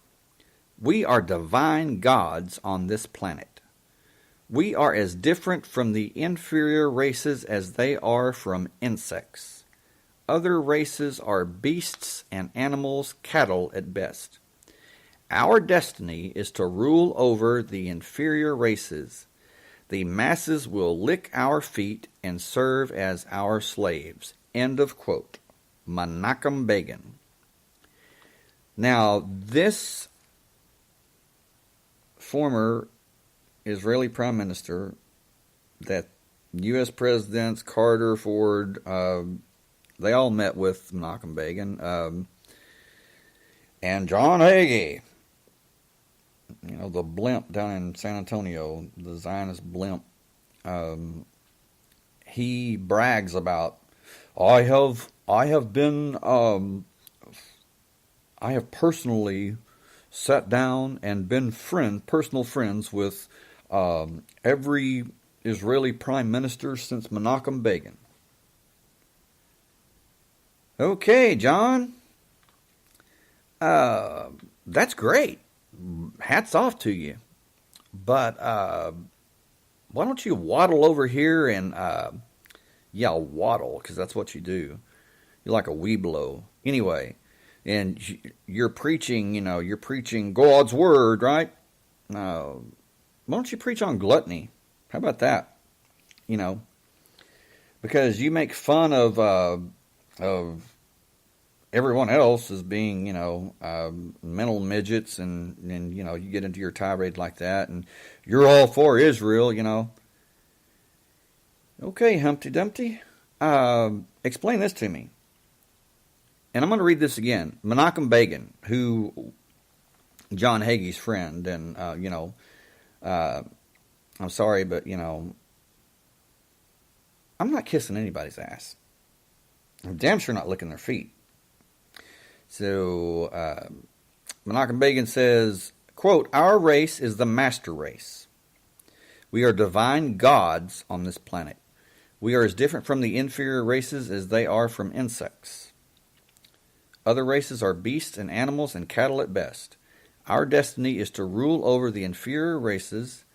We are divine gods on this planet. We are as different from the inferior races as they are from insects. Other races are beasts and animals, cattle at best. Our destiny is to rule over the inferior races. The masses will lick our feet and serve as our slaves. End of quote. Menachem Begin. Now, this former Israeli Prime Minister that U.S. Presidents Carter, Ford, they all met with Menachem Begin, and John Hagee, the blimp down in San Antonio, the Zionist blimp. He brags about, I have personally sat down and been personal friends with every Israeli prime minister since Menachem Begin. Okay, John. That's great. Hats off to you. But why don't you waddle over here and waddle, because that's what you do. You're like a weeblo. Anyway, and you're preaching, you're preaching God's word, right? Why don't you preach on gluttony? How about that? you know, because you make fun of everyone else as being, mental midgets, and you get into your tirade like that, and you're all for Israel. Okay, Humpty Dumpty, explain this to me. And I'm going to read this again. Menachem Begin, who John Hagee's friend, and I'm sorry, but I'm not kissing anybody's ass. I'm damn sure not licking their feet. So, Menachem Begin says, quote, "Our race is the master race. We are divine gods on this planet. We are as different from the inferior races as they are from insects. Other races are beasts and animals and cattle at best. Our destiny is to rule over the inferior races,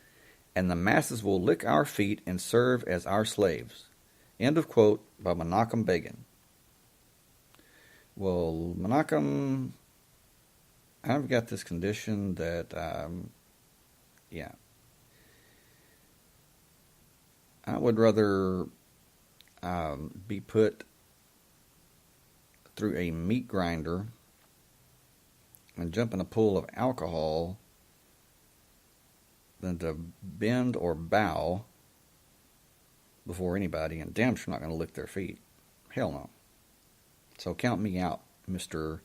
and the masses will lick our feet and serve as our slaves." End of quote by Menachem Begin. Well, Menachem, I've got this condition that, I would rather be put through a meat grinder and jump in a pool of alcohol than to bend or bow before anybody, and damn sure not going to lick their feet. Hell no. So count me out, Mr.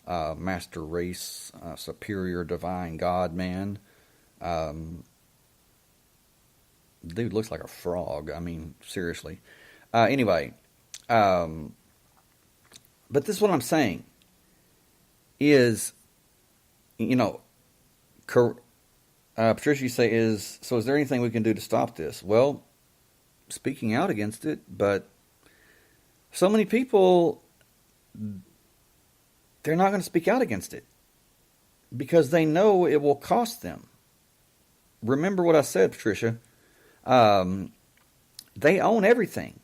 Master Race, Superior Divine God Man. Dude looks like a frog. I mean, seriously. Anyway, but this is what I'm saying is, Patricia, you say, is there anything we can do to stop this? Well, speaking out against it, but so many people, they're not going to speak out against it because they know it will cost them. Remember what I said, Patricia. They own everything.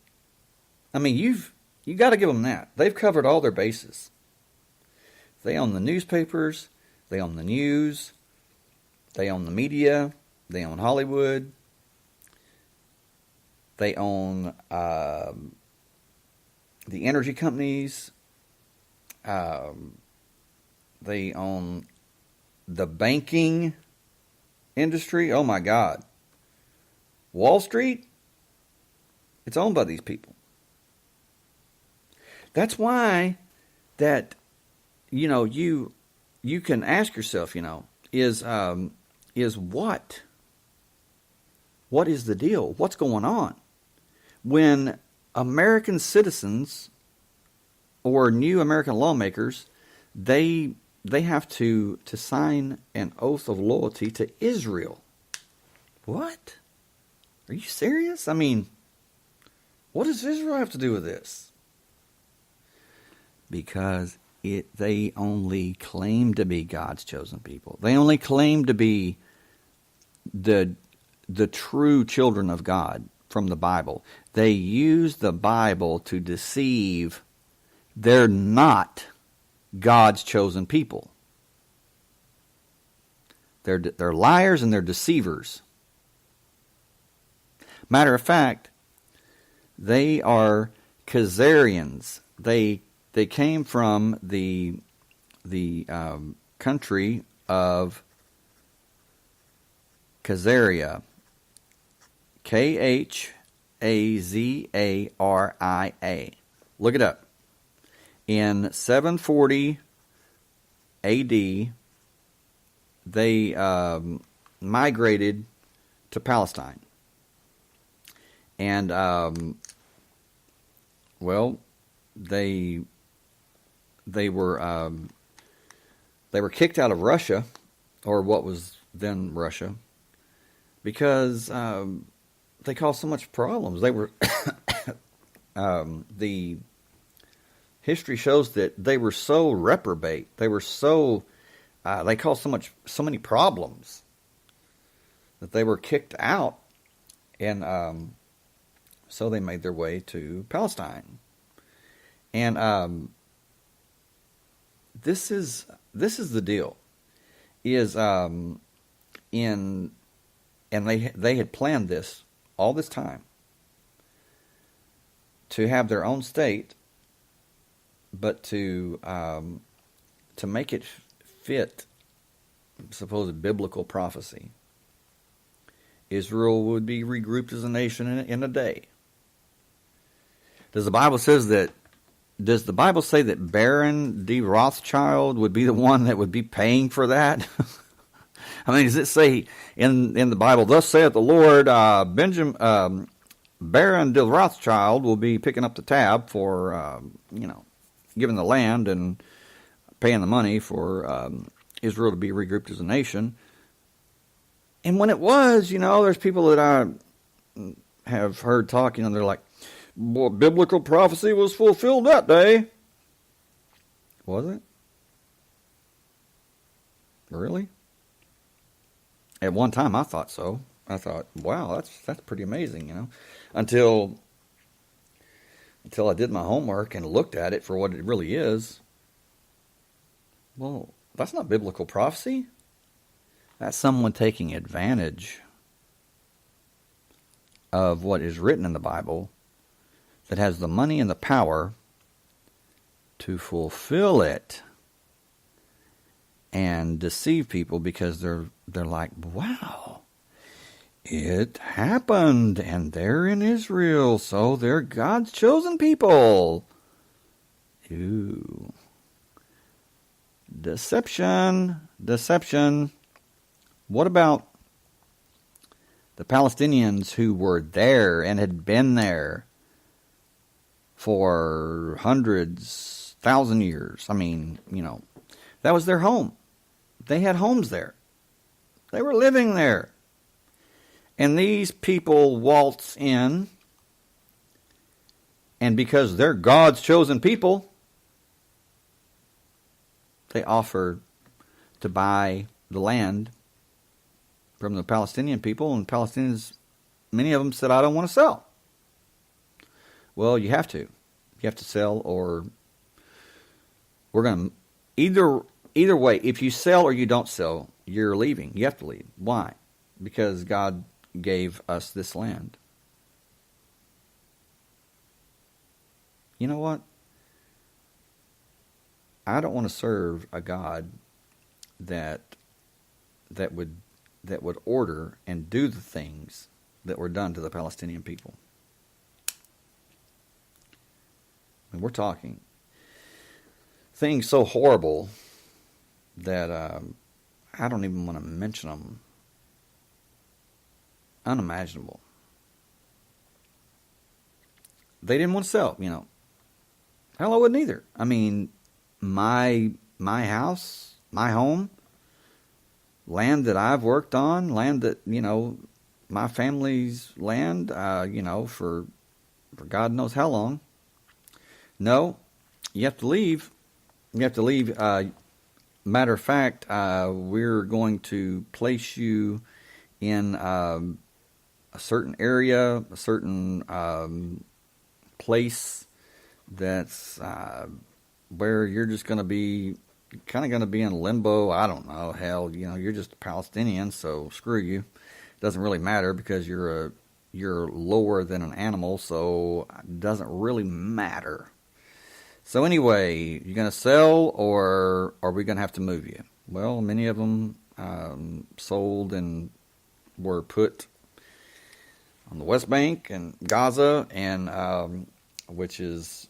I mean, you got to give them that. They've covered all their bases. They own the newspapers. They own the news. They own the media. They own Hollywood. They own the energy companies. They own the banking industry. Oh my God. Wall Street, it's owned by these people. That's why that, you can ask yourself, is what is the deal? What's going on? When American citizens or new American lawmakers, they have to sign an oath of loyalty to Israel. What? Are you serious? I mean, what does Israel have to do with this? Because they only claim to be God's chosen people. They only claim to be the true children of God from the Bible. They use the Bible to deceive. They're not God's chosen people. They're liars and they're deceivers. Matter of fact, they are Khazarians. They came from the country of Khazaria. Khazaria. Look it up. In 740 AD, they migrated to Palestine. And, they were kicked out of Russia, or what was then Russia, because they caused so much problems. They were the history shows that they were so reprobate. They were so they caused so many problems that they were kicked out, and so they made their way to Palestine. And this is the deal. And they had planned this all this time. to have their own state, but to make it fit supposed biblical prophecy, Israel would be regrouped as a nation in a day. Does the Bible say that Baron de Rothschild would be the one that would be paying for that? I mean, does it say in the Bible, "Thus saith the Lord, Baron de Rothschild will be picking up the tab for giving the land and paying the money for Israel to be regrouped as a nation"? And when it was, there's people that I have heard talk, they're like, "Boy, biblical prophecy was fulfilled that day." Was it? Really? At one time I thought so. I thought, wow, that's pretty amazing, Until I did my homework and looked at it for what it really is. Well, that's not biblical prophecy. That's someone taking advantage of what is written in the Bible, that has the money and the power to fulfill it and deceive people, because they're like, wow, it happened and they're in Israel, so they're God's chosen people. Ooh. Deception. What about the Palestinians who were there and had been there for hundreds, 1,000 years? I mean, that was their home. They had homes there. They were living there. And these people waltz in, and because they're God's chosen people, they offer to buy the land from the Palestinian people, and Palestinians, many of them said, "I don't want to sell." Well, you have to. You have to sell, or we're going to either way. If you sell or you don't sell, you're leaving. You have to leave. Why? Because God gave us this land. You know what? I don't want to serve a God that would order and do the things that were done to the Palestinian people. And we're talking things so horrible that I don't even want to mention them. Unimaginable. They didn't want to sell, Hell, I wouldn't either. I mean, my house, my home, land that I've worked on, land that, my family's land, for God knows how long. No, you have to leave. You have to leave. Matter of fact, we're going to place you in a certain area, a certain place that's where you're just going to be, kind of going to be in limbo. I don't know. Hell, you're just a Palestinian, so screw you. It doesn't really matter because you're lower than an animal, so it doesn't really matter. So anyway, you going to sell, or are we going to have to move you? Well, many of them sold and were put on the West Bank and Gaza, and which is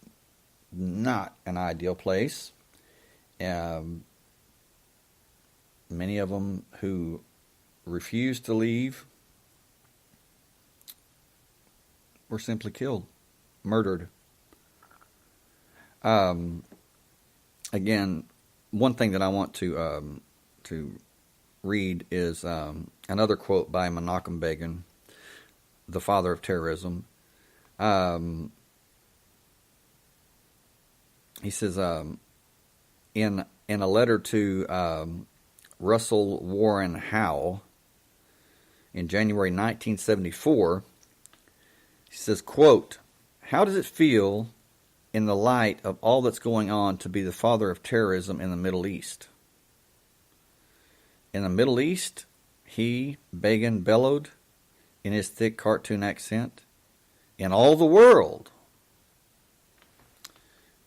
not an ideal place. Many of them who refused to leave were simply killed, murdered. Again, one thing that I want to read is another quote by Menachem Begin, the father of terrorism. He says, in a letter to Russell Warren Howe in January 1974, he says, quote, "How does it feel in the light of all that's going on to be the father of terrorism in the Middle East?" In the Middle East, he, Begin, bellowed in his thick cartoon accent, "in all the world,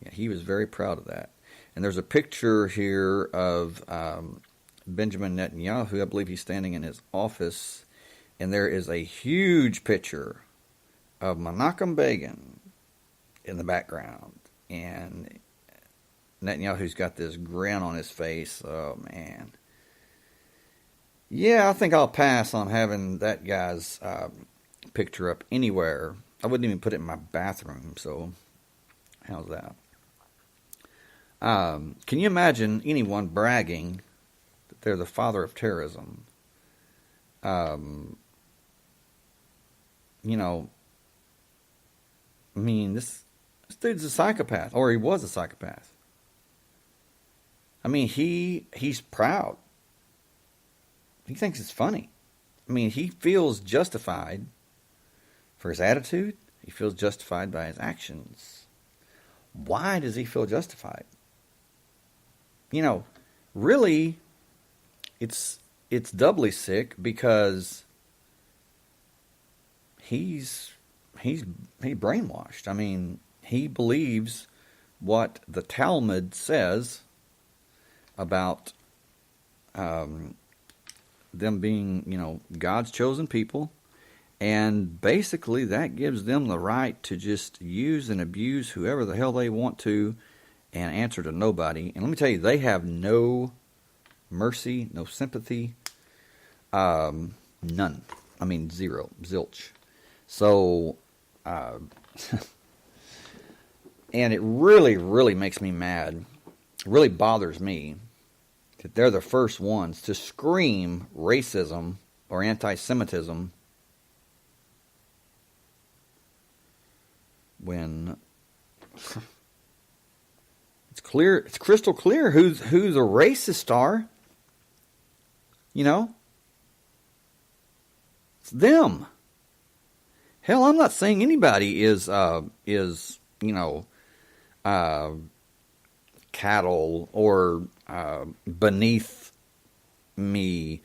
Yeah, he was very proud of that. And there's a picture here of Benjamin Netanyahu. I believe he's standing in his office, and there is a huge picture of Menachem Begin in the background. And Netanyahu's got this grin on his face. Oh, man. Yeah, I think I'll pass on having that guy's picture up anywhere. I wouldn't even put it in my bathroom, so how's that? Can you imagine anyone bragging that they're the father of terrorism? You know, I mean, this dude's a psychopath, or he was a psychopath. I mean, he's proud. He thinks it's funny. I mean, he feels justified for his attitude. He feels justified by his actions. Why does he feel justified? You know, really, it's doubly sick because he's brainwashed. I mean, he believes what the Talmud says about them being, you know, God's chosen people, and basically that gives them the right to just use and abuse whoever the hell they want to and answer to nobody. And let me tell you, they have no mercy, no sympathy, none. I mean, zero, zilch. So, and it really, really makes me mad. It really bothers me that they're the first ones to scream racism or anti-Semitism when it's clear, it's crystal clear who the racists are. You know? It's them. Hell, I'm not saying anybody is you know, cattle or beneath me.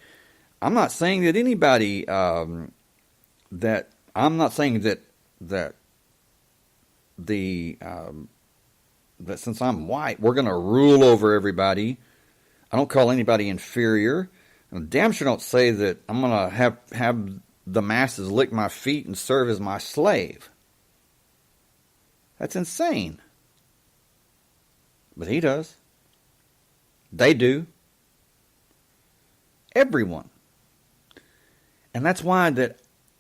I'm not saying that anybody that I'm not saying that the that since I'm white, we're going to rule over everybody. I don't call anybody inferior. And damn sure don't say that I'm going to have the masses lick my feet and serve as my slave. That's insane. But he does. They do. Everyone. And that's why that,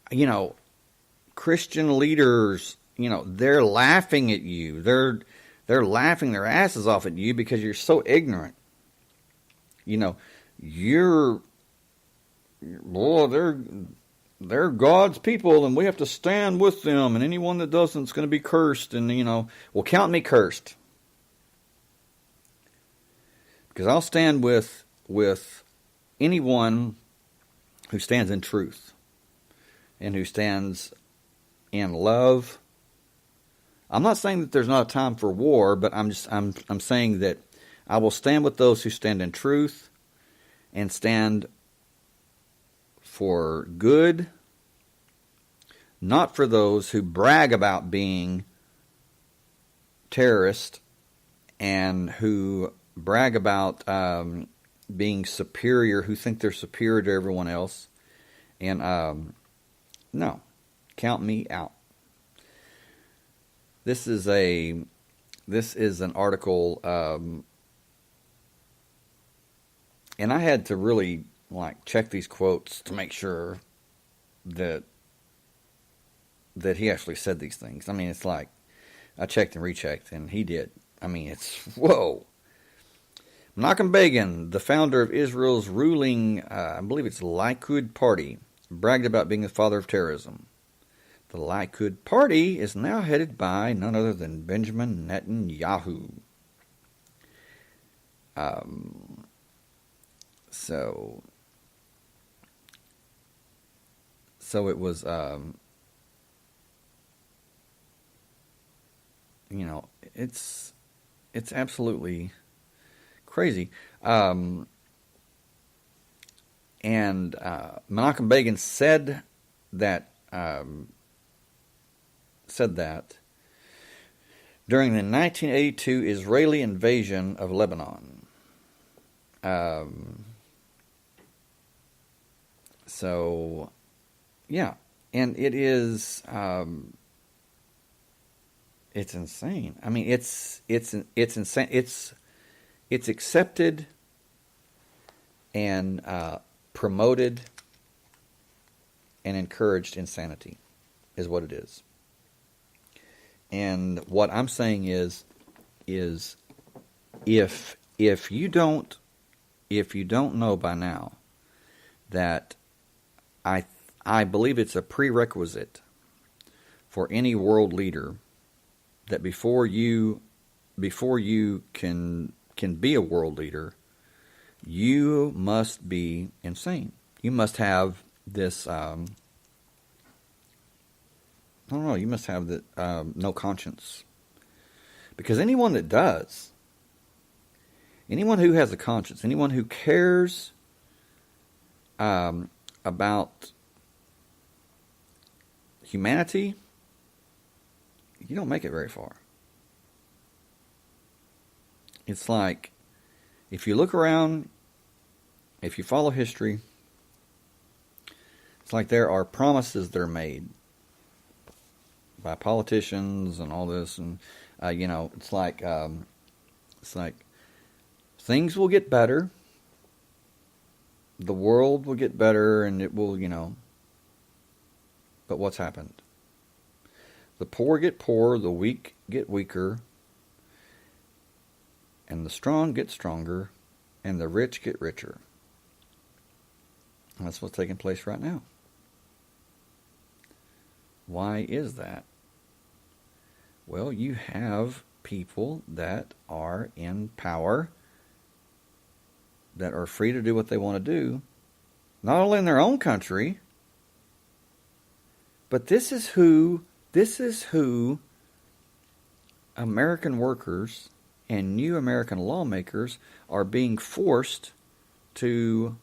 you know, Christian leaders, you know, they're laughing at you. They're laughing their asses off at you because you're so ignorant. You know, they're God's people and we have to stand with them, and anyone that doesn't is going to be cursed. And, you know, well, count me cursed. Because I'll stand with anyone who stands in truth and who stands in love. I'm not saying that there's not a time for war, but I'm saying that I will stand with those who stand in truth and stand for good, not for those who brag about being terrorists and who brag about being superior, who think they're superior to everyone else. And no, count me out. This is an article, and I had to really check these quotes to make sure that he actually said these things. I mean, it's like I checked and rechecked, and he did. I mean, it's whoa. Menachem Begin, the founder of Israel's ruling, I believe it's Likud party, bragged about being the father of terrorism. The Likud party is now headed by none other than Benjamin Netanyahu. So it was, you know, it's absolutely crazy. And Menachem Begin said that during the 1982 Israeli invasion of Lebanon. So, yeah, and it is, it's insane. I mean, it's insane. It's accepted and promoted and encouraged insanity, is what it is. And what I'm saying is if you don't know by now that I believe it's a prerequisite for any world leader that before you can be a world leader, you must be insane. You must have this you must have the no conscience. Because anyone that does, anyone who has a conscience, anyone who cares about humanity, you don't make it very far. It's like, if you look around, if you follow history, it's like there are promises that are made by politicians and all this, and it's like things will get better, the world will get better, and it will, but what's happened? The poor get poorer, the weak get weaker, and the strong get stronger, and the rich get richer. And that's what's taking place right now. Why is that? Well, you have people that are in power, that are free to do what they want to do, not only in their own country, but this is who American workers and new American lawmakers are being forced to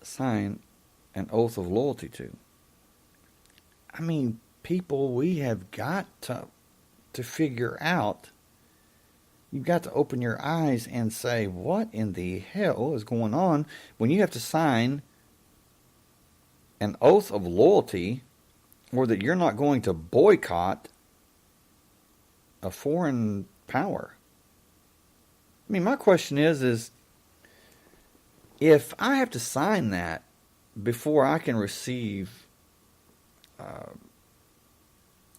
sign an oath of loyalty to. I mean, people, we have got to figure out, you've got to open your eyes and say, what in the hell is going on when you have to sign an oath of loyalty, or that you're not going to boycott a foreign power? I mean, my question is if I have to sign that before I can receive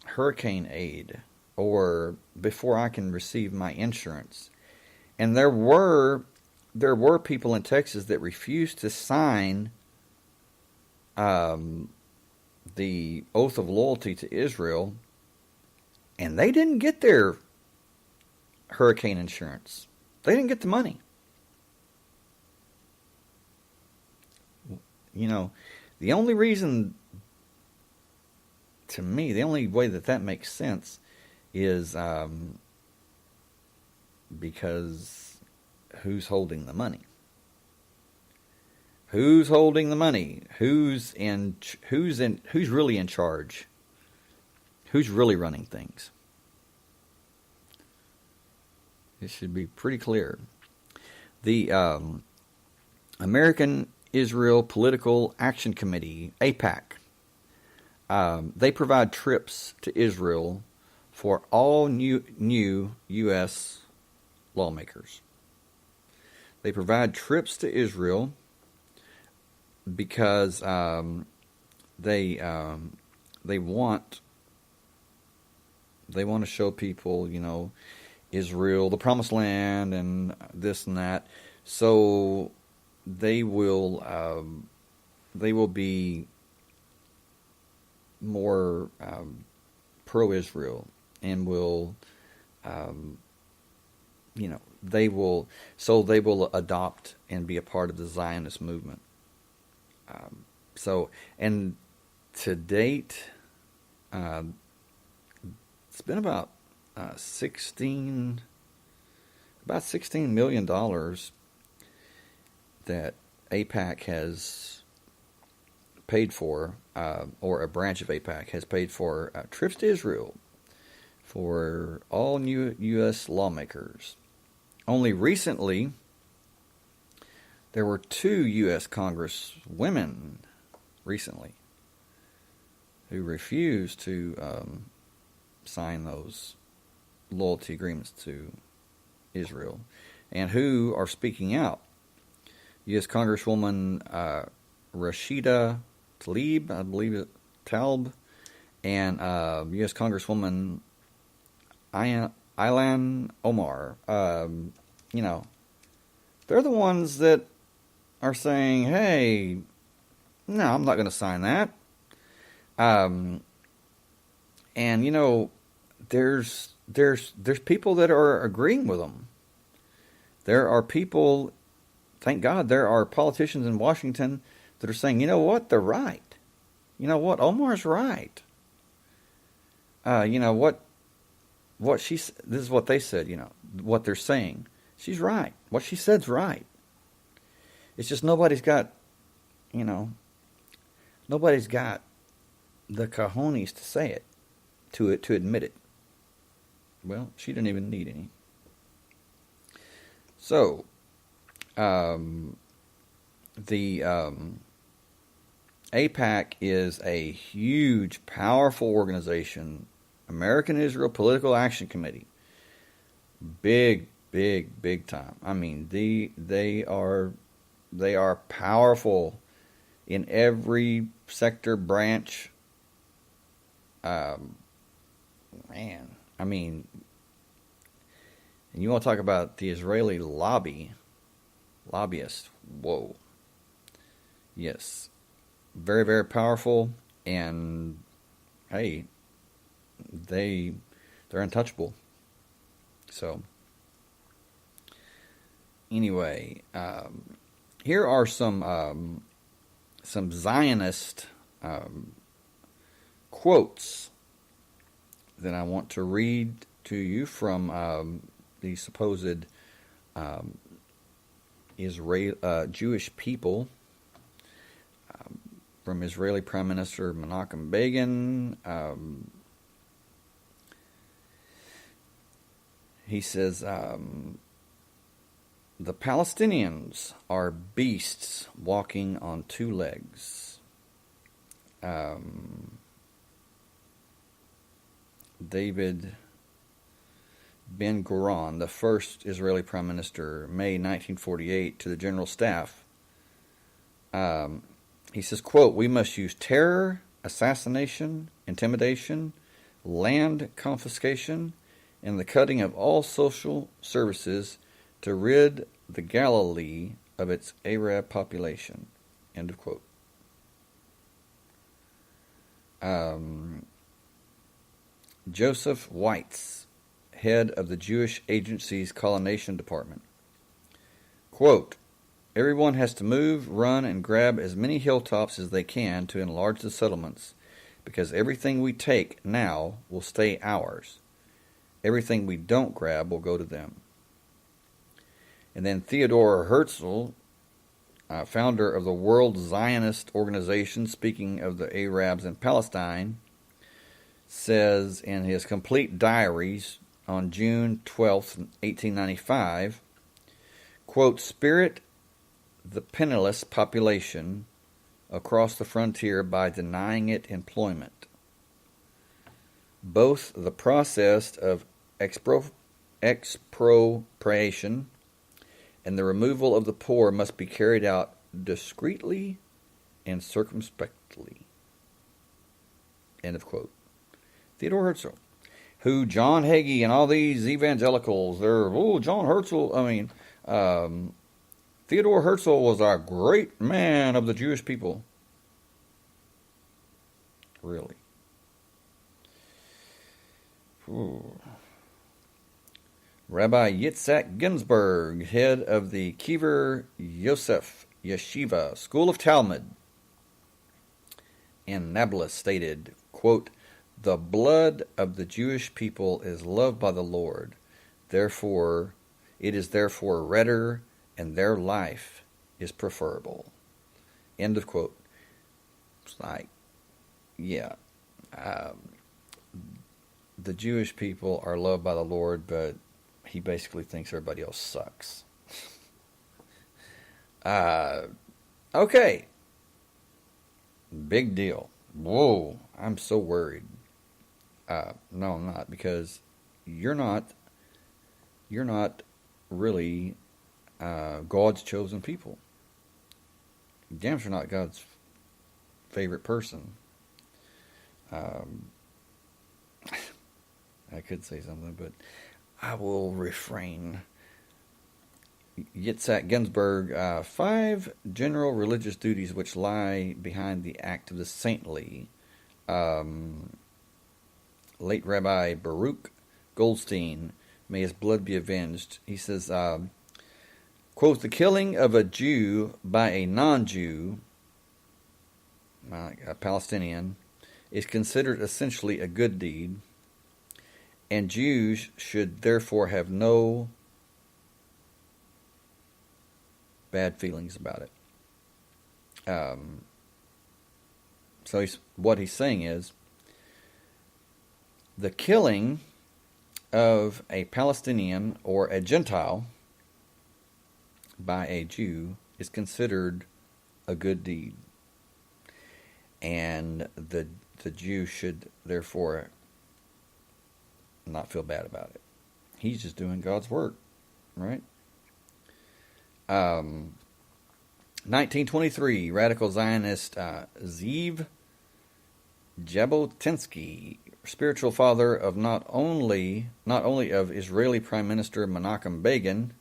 hurricane aid, or before I can receive my insurance, and there were people in Texas that refused to sign the oath of loyalty to Israel, and they didn't get their hurricane insurance. They didn't get the money. The only reason, to me, the only way that makes sense is because who's holding the money? Who's holding the money? Who's really in charge? Who's really running things? It should be pretty clear. The American Israel Political Action Committee, AIPAC, they provide trips to Israel for all new U.S. lawmakers. They provide trips to Israel because they want to show people, Israel, the Promised Land, and this and that. So they will be more pro-Israel, and will they will adopt and be a part of the Zionist movement. And to date, it's been about $16 million that AIPAC has paid for, or a branch of AIPAC has paid for trips to Israel. for all new U.S. lawmakers. Only recently, there were 2 U.S. Congresswomen recently who refused to sign those loyalty agreements to Israel, and who are speaking out. U.S. Congresswoman Rashida Tlaib, I believe it, Talb, and U.S. Congresswoman Ilan Omar. They're the ones that are saying, "Hey, no, I'm not going to sign that." And there's people that are agreeing with them. There are people, thank God, there are politicians in Washington that are saying, you know what, they're right. You know what, Omar's right. This is what they said, what they're saying. She's right. What she said's right. It's just nobody's got the cojones to say it, to admit it. Well, she didn't even need any. So, the AIPAC is a huge, powerful organization. American Israel Political Action Committee. Big time. I mean, they are powerful in every sector, branch. And you want to talk about the Israeli lobbyist. Whoa. Yes. Very, very powerful. And, hey, they're untouchable. So, anyway, here are some Zionist quotes that I want to read to you from the supposed Jewish people, from Israeli Prime Minister Menachem Begin. He says, the Palestinians are beasts walking on 2 legs. David Ben-Gurion, the first Israeli Prime Minister, May 1948, to the General Staff. He says, quote, "We must use terror, assassination, intimidation, land confiscation, and the cutting of all social services to rid the Galilee of its Arab population." End of quote. Joseph Weitz, head of the Jewish Agency's Colonization Department. Quote, "Everyone has to move, run, and grab as many hilltops as they can to enlarge the settlements, because everything we take now will stay ours. Everything we don't grab will go to them." And then Theodor Herzl, founder of the World Zionist Organization, speaking of the Arabs in Palestine, says in his complete diaries on June 12th, 1895, quote, "Spirit the penniless population across the frontier by denying it employment. Both the process of expropriation and the removal of the poor must be carried out discreetly and circumspectly." End of quote. Theodor Herzl, who John Hagee and all these evangelicals, John Herzl, Theodor Herzl was a great man of the Jewish people. Really. Ooh. Rabbi Yitzhak Ginsburg, head of the Kiver Yosef Yeshiva School of Talmud in Nablus, stated, quote, "The blood of the Jewish people is loved by the Lord. Therefore, it is therefore redder, and their life is preferable." End of quote. It's like, yeah. the Jewish people are loved by the Lord, but he basically thinks everybody else sucks. Okay. Big deal. Whoa, I'm so worried. No, I'm not, because you're not really God's chosen people. Damn sure not God's favorite person. I could say something, but I will refrain. Yitzhak Ginsburg, 5 general religious duties which lie behind the act of the saintly. Late Rabbi Baruch Goldstein, may his blood be avenged. He says, quote, the killing of a Jew by a non-Jew, a Palestinian, is considered essentially a good deed, and Jews should therefore have no bad feelings about it. So what he's saying is, the killing of a Palestinian or a Gentile by a Jew is considered a good deed, and the Jew should therefore not feel bad about it. He's just doing God's work, right? 1923, radical Zionist Zeev Jabotinsky, spiritual father of not only of Israeli Prime Minister Menachem Begin,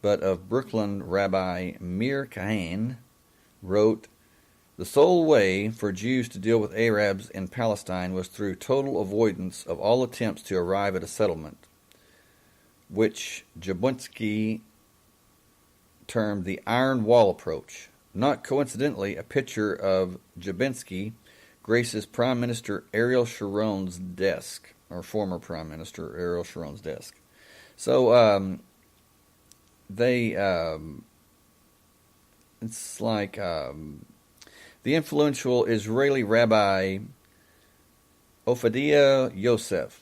but of Brooklyn Rabbi Meir Kahane, wrote, the sole way for Jews to deal with Arabs in Palestine was through total avoidance of all attempts to arrive at a settlement, which Jabotinsky termed the Iron Wall approach. Not coincidentally, a picture of Jabotinsky graces Prime Minister Ariel Sharon's desk, or former Prime Minister Ariel Sharon's desk. So, it's like, the influential Israeli Rabbi Ofadia Yosef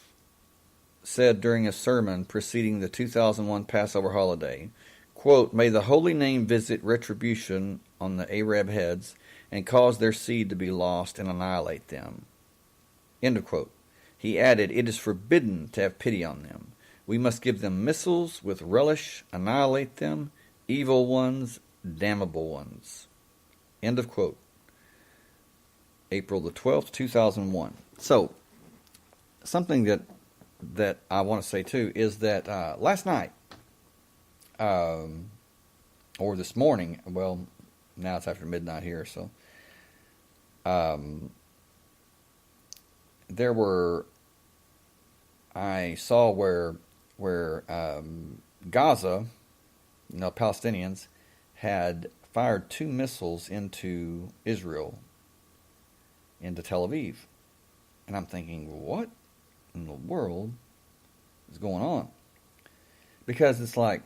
said during a sermon preceding the 2001 Passover holiday, quote, may the holy name visit retribution on the Arab heads and cause their seed to be lost and annihilate them. End of quote. He added, it is forbidden to have pity on them. We must give them missiles with relish, annihilate them, evil ones, damnable ones. End of quote. April the 12th, 2001. So, something that I want to say too is that last night, or this morning, well, now it's after midnight here, so I saw where Gaza, Palestinians, had fired 2 missiles into Israel, into Tel Aviv. And I'm thinking, what in the world is going on? Because it's like,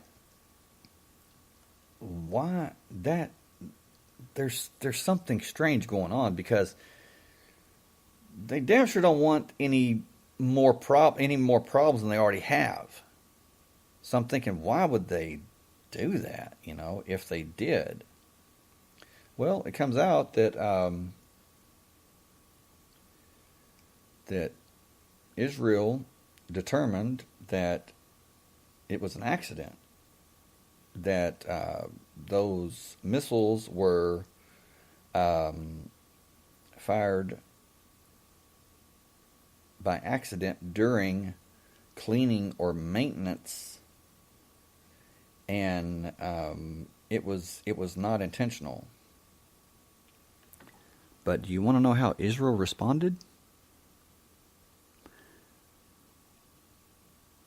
why that there's something strange going on, because they damn sure don't want any more problems than they already have. So I'm thinking, why would they do that, if they did? Well, it comes out that that Israel determined that it was an accident, that those missiles were fired by accident during cleaning or maintenance, and it was not intentional. But do you want to know how Israel responded?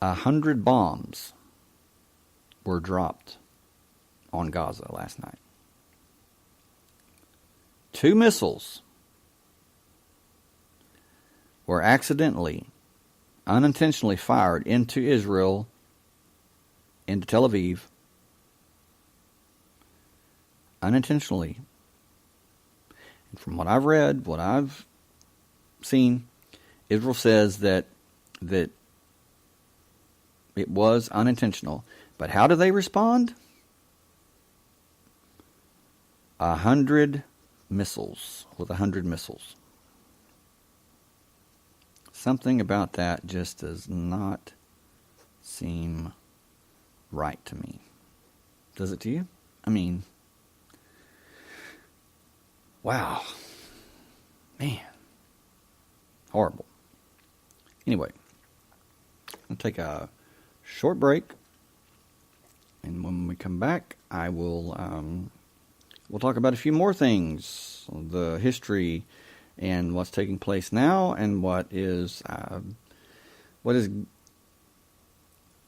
100 bombs were dropped on Gaza last night. 2 missiles were unintentionally fired into Israel, into Tel Aviv, unintentionally. And from what I've read, what I've seen, Israel says that that it was unintentional. But how do they respond? 100 missiles, with 100 missiles. Something about that just does not seem right to me. Does it to you? I mean, wow. Man. Horrible. Anyway, I'll take a short break, and when we come back, I will we'll talk about a few more things, the history and what's taking place now, and what is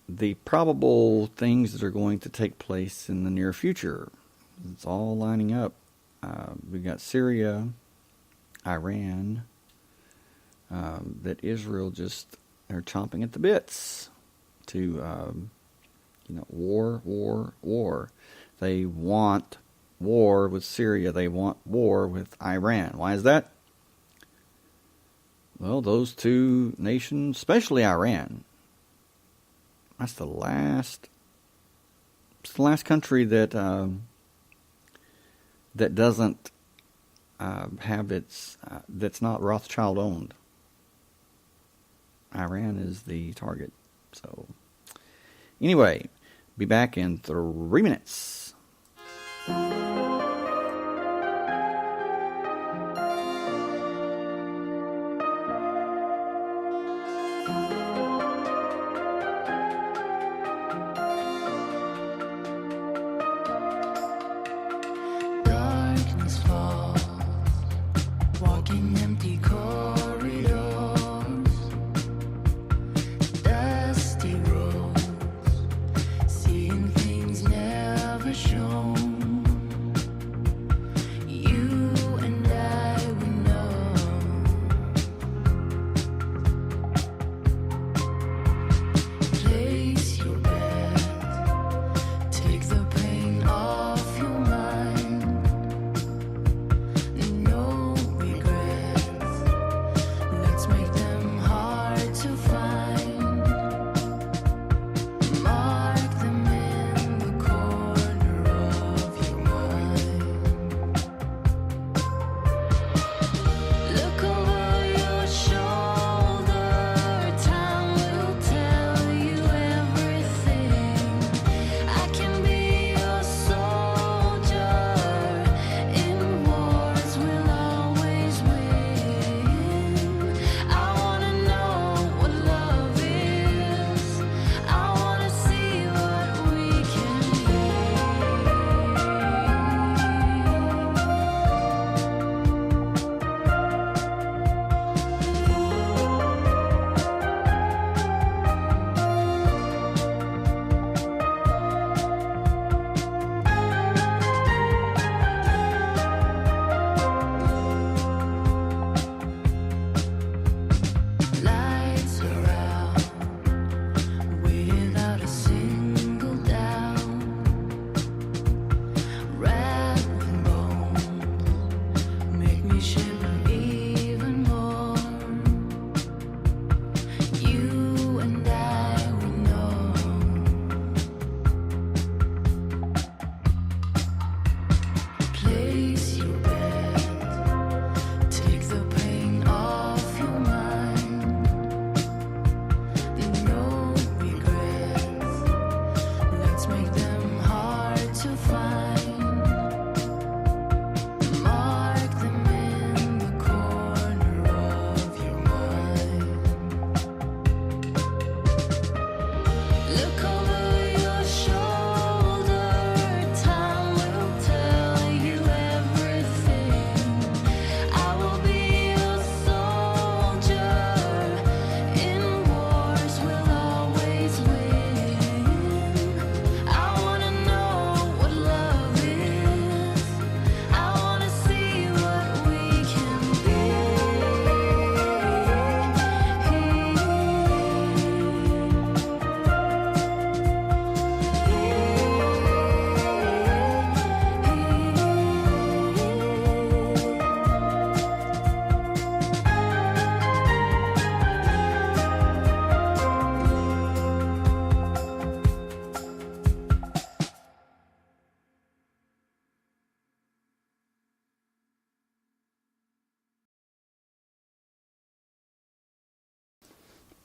the probable things that are going to take place in the near future. It's all lining up. We've got Syria, Iran, that Israel just are chomping at the bits to, war. They want war with Syria. They want war with Iran. Why is that? Well, those two nations, especially Iran, that's the last country that that doesn't have its that's not Rothschild owned. Iran is the target. So anyway, be back in 3 minutes. Darkness falls, walking empty corridors, dusty roads, seeing things never shown.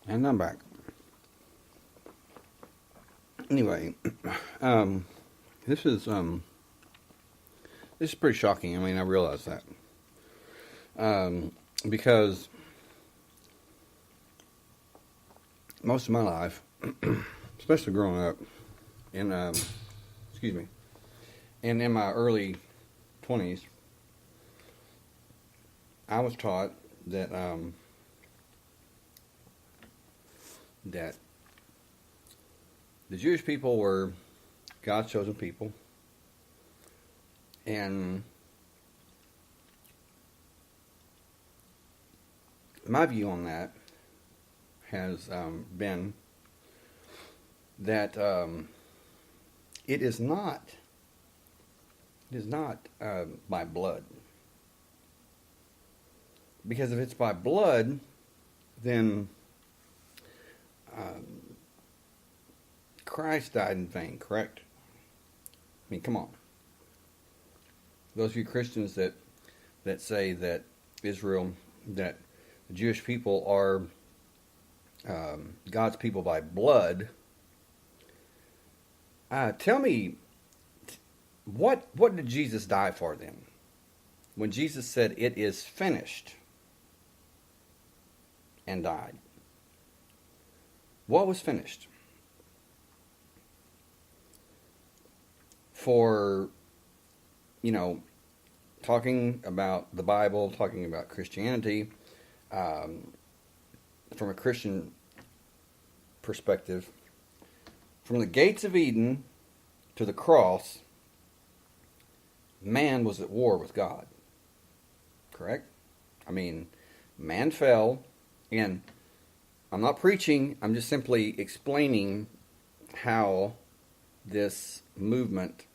And I'm back. Anyway, this is pretty shocking. I mean, I realize that because most of my life, especially growing up in excuse me, and in my early 20s, I was taught that that the Jewish people were God's chosen people, and my view on that has been that it is not by blood, because if it's by blood, then Christ died in vain, correct? I mean, come on. Those of you Christians that say that Israel, that the Jewish people are God's people by blood, tell me, what did Jesus die for then? When Jesus said, "It is finished," and died, what was finished? For, talking about the Bible, talking about Christianity, from a Christian perspective, from the gates of Eden to the cross, man was at war with God. Correct? I mean, man fell, and I'm not preaching, I'm just simply explaining how this movement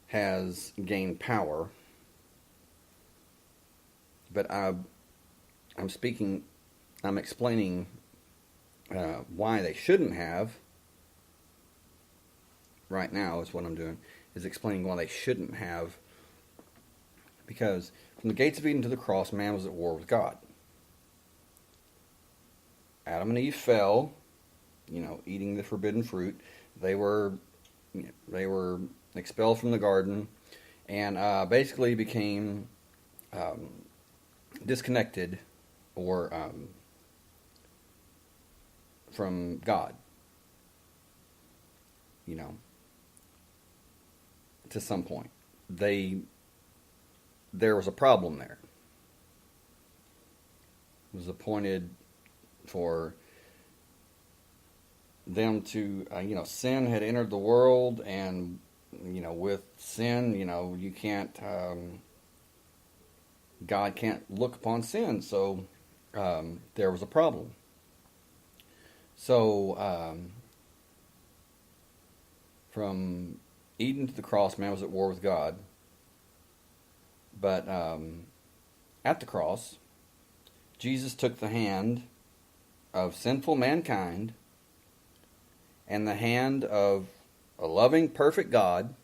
has gained power. But I'm explaining why they shouldn't have. Right now is what I'm doing, is explaining why they shouldn't have. Because from the gates of Eden to the cross, man was at war with God. Adam and Eve fell, eating the forbidden fruit. They were expelled from the garden, and basically became disconnected or from God. To some point, there was a problem there. It was appointed for them to, sin had entered the world, and, with sin, you can't, God can't look upon sin, so there was a problem. So, from Eden to the cross, man was at war with God. But at the cross, Jesus took the hand of sinful mankind and the hand of a loving, perfect God,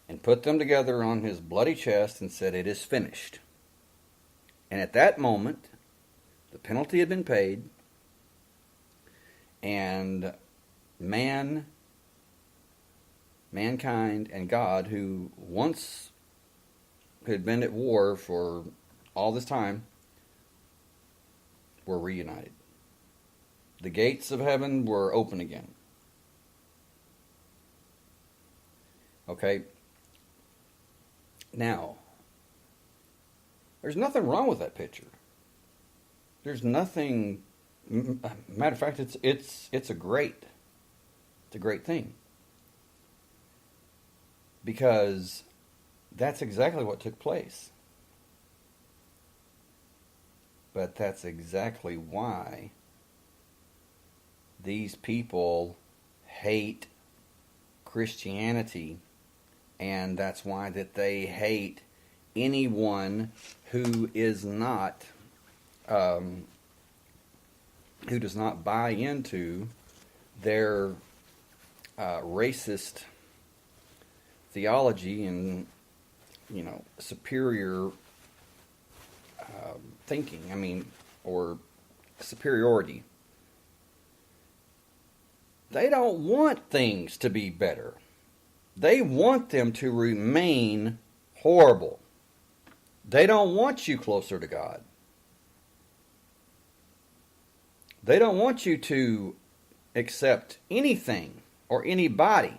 and put them together on his bloody chest and said, "It is finished." And at that moment, the penalty had been paid, and mankind and God, who once had been at war for all this time, were reunited. The gates of heaven were open again. Okay? Now, there's nothing wrong with that picture. There's nothing. Matter of fact, it's a great thing, because that's exactly what took place. But that's exactly why these people hate Christianity, and that's why that they hate anyone who is not, who does not buy into their racist theology and, superior thinking. I mean, or superiority. They don't want things to be better. They want them to remain horrible. They don't want you closer to God. They don't want you to accept anything or anybody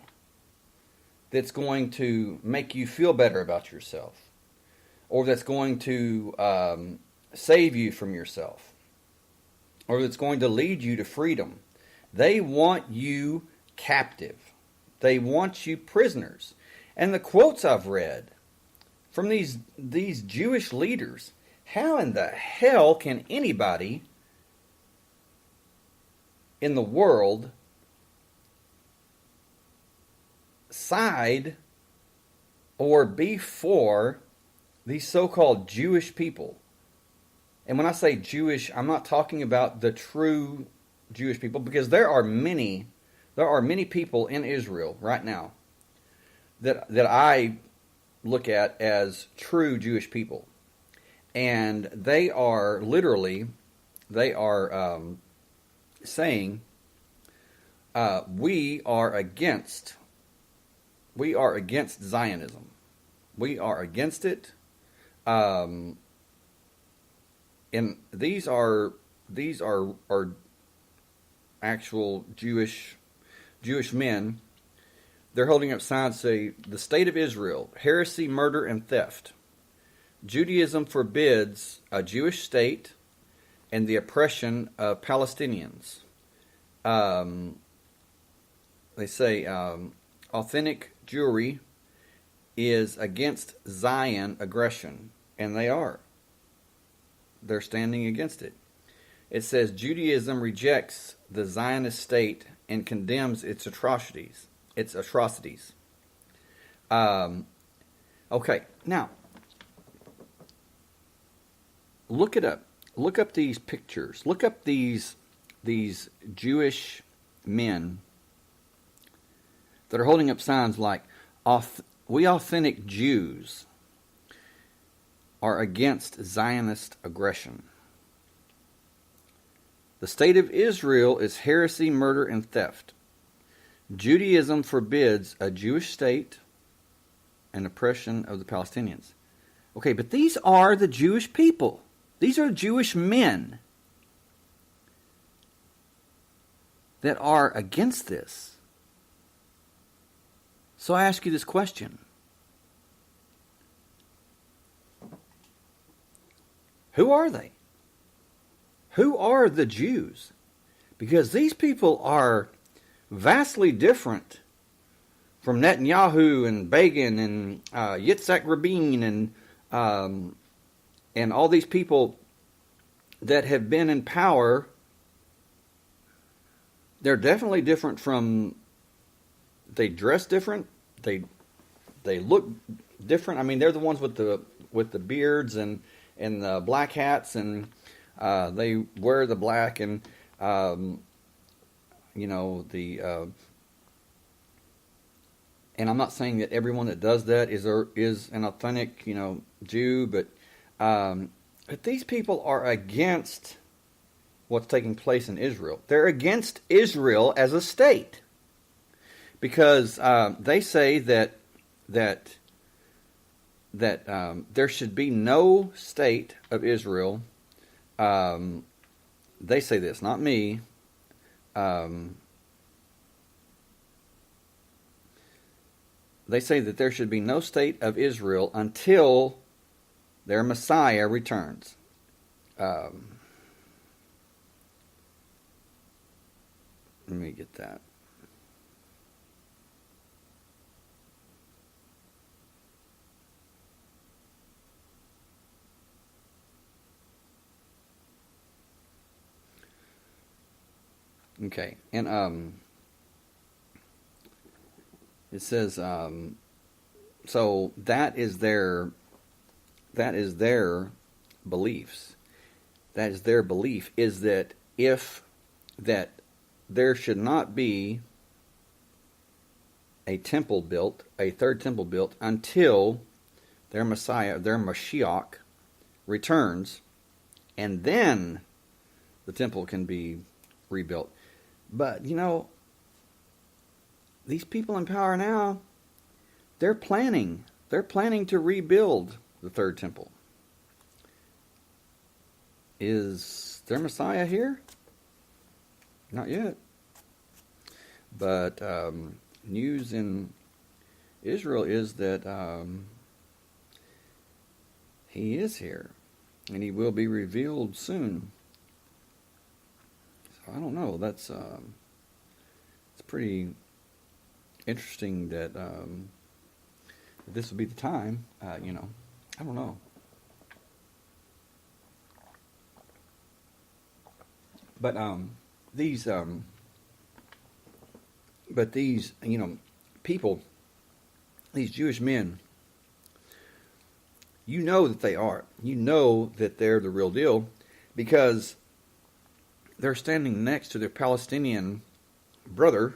that's going to make you feel better about yourself, or that's going to save you from yourself, or that's going to lead you to freedom. They want you captive. They want you prisoners. And the quotes I've read from these Jewish leaders, how in the hell can anybody in the world side or be for these so-called Jewish people? And when I say Jewish, I'm not talking about the true Jewish people, because there are many people in Israel right now that I look at as true Jewish people, and they are saying we are against Zionism. We are against it. And these are actual Jewish men. They're holding up signs say, "The state of Israel, heresy, murder, and theft. Judaism forbids a Jewish state and the oppression of Palestinians." They say authentic Jewry is against Zion aggression, and they are. They're standing against it. It says Judaism rejects the Zionist state and condemns its atrocities. Okay, now look it up. Look up these pictures. Look up these Jewish men that are holding up signs like, "We authentic Jews are against Zionist aggression. The state of Israel is heresy, murder, and theft. Judaism forbids a Jewish state and oppression of the Palestinians." Okay, but these are the Jewish people. These are Jewish men that are against this. So I ask you this question. Who are they? Who are the Jews? Because these people are vastly different from Netanyahu and Begin and Yitzhak Rabin and all these people that have been in power. They're definitely different from. They dress different. They look different. I mean, they're the ones with the beards and the black hats, and they wear the black, and and I'm not saying that everyone that does that is an authentic Jew, but these people are against what's taking place in Israel. They're against Israel as a state, because they say that there should be no state of Israel. They say this, not me. They say that there should be no state of Israel until their Messiah returns. Let me get that. Okay, and it says so that is their beliefs. That is their belief, is that there should not be a temple built, a third temple built, until their Messiah, their Mashiach, returns, and then the temple can be rebuilt. But, these people in power now, they're planning to rebuild the third temple. Is their Messiah here? Not yet. But news in Israel is that he is here, and he will be revealed soon. So I don't know. That's it's pretty interesting that this would be the time. I don't know. But these people, these Jewish men, you know that they are. You know that they're the real deal because they're standing next to their Palestinian brother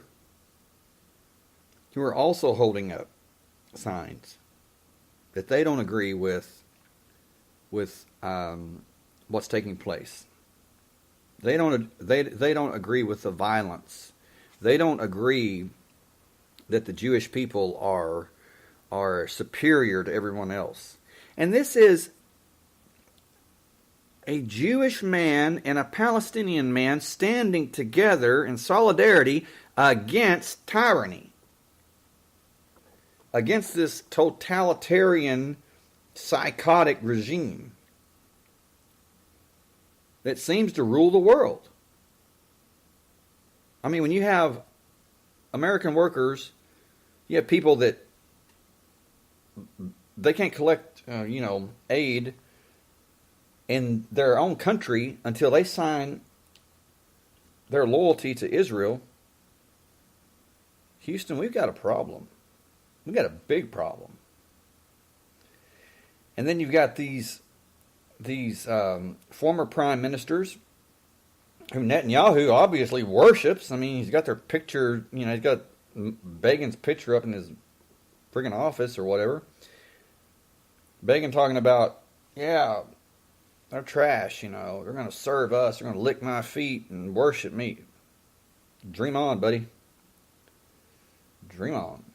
who are also holding up signs that they don't agree with what's taking place. They don't agree with the violence. They don't agree that the Jewish people are superior to everyone else. And this is a Jewish man and a Palestinian man standing together in solidarity against tyranny, against this totalitarian, psychotic regime that seems to rule the world. I mean, when you have American workers, you have people that they can't collect, aid in their own country until they sign their loyalty to Israel. Houston, we've got a problem. We've got a big problem. And then you've got these former prime ministers who Netanyahu obviously worships. I mean, he's got their picture, he's got Begin's picture up in his friggin' office or whatever. Begin talking about, they're trash, they're going to serve us, they're going to lick my feet and worship me. Dream on, buddy. Dream on.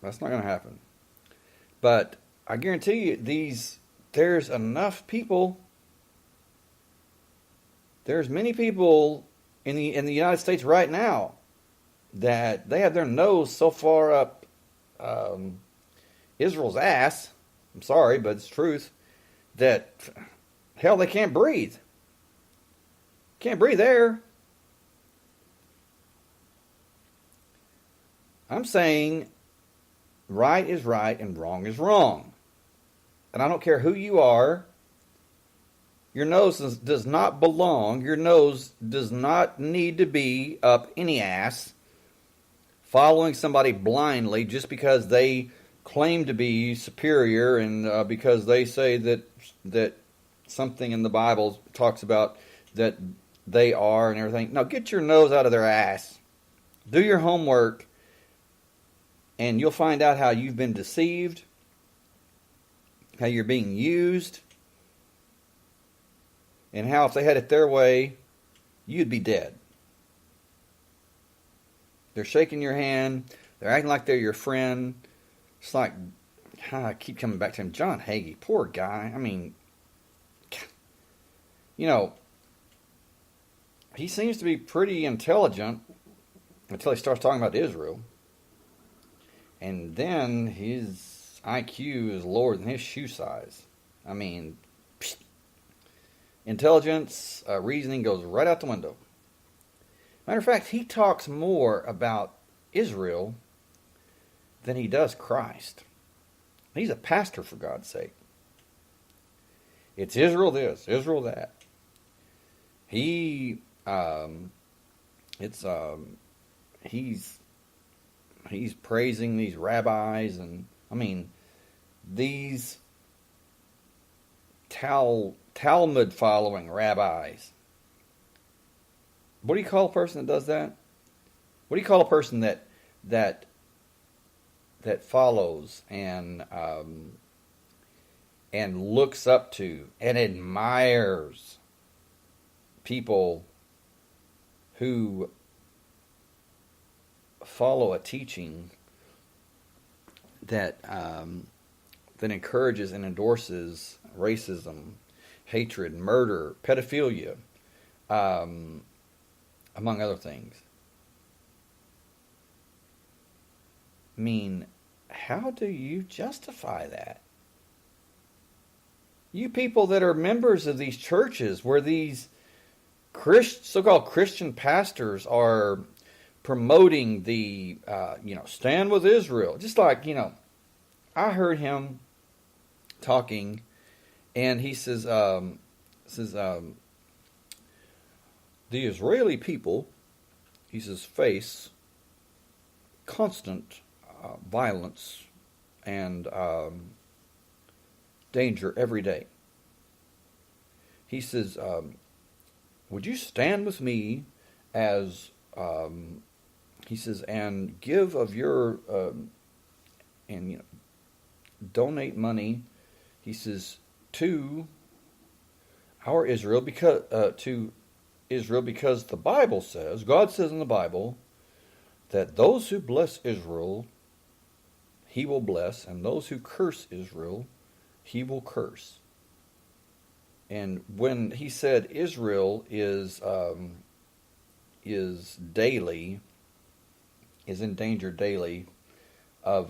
That's not going to happen. But I guarantee you, there's enough people, there's many people in the United States right now that they have their nose so far up Israel's ass, I'm sorry, but it's truth, that hell, they can't breathe. Can't breathe there. I'm saying right is right and wrong is wrong. And I don't care who you are. Your nose does not belong. Your nose does not need to be up any ass following somebody blindly just because they claim to be superior and because they say that something in the Bible talks about that they are and everything. No, get your nose out of their ass. Do your homework. And you'll find out how you've been deceived, how you're being used, and how if they had it their way, you'd be dead. They're shaking your hand. They're acting like they're your friend. It's like, I keep coming back to him. John Hagee, poor guy. I mean, he seems to be pretty intelligent until he starts talking about Israel. And then his IQ is lower than his shoe size. I mean, intelligence, reasoning goes right out the window. Matter of fact, he talks more about Israel than he does Christ. He's a pastor, for God's sake. It's Israel this, Israel that. He's praising these rabbis and, these Talmud following rabbis. What do you call a person that does that? What do you call a person that follows and and looks up to and admires people who follow a teaching that that encourages and endorses racism, hatred, murder, pedophilia, among other things. I mean, how do you justify that? You people that are members of these churches where these so-called Christian pastors are promoting the, stand with Israel. Just like, I heard him talking, and he says, the Israeli people, he says, face constant violence and danger every day. He says, would you stand with me as, he says, and give of your, donate money, he says, to our Israel, because the Bible says, God says in the Bible, that those who bless Israel, he will bless, and those who curse Israel, he will curse. And when he said Israel is in danger daily of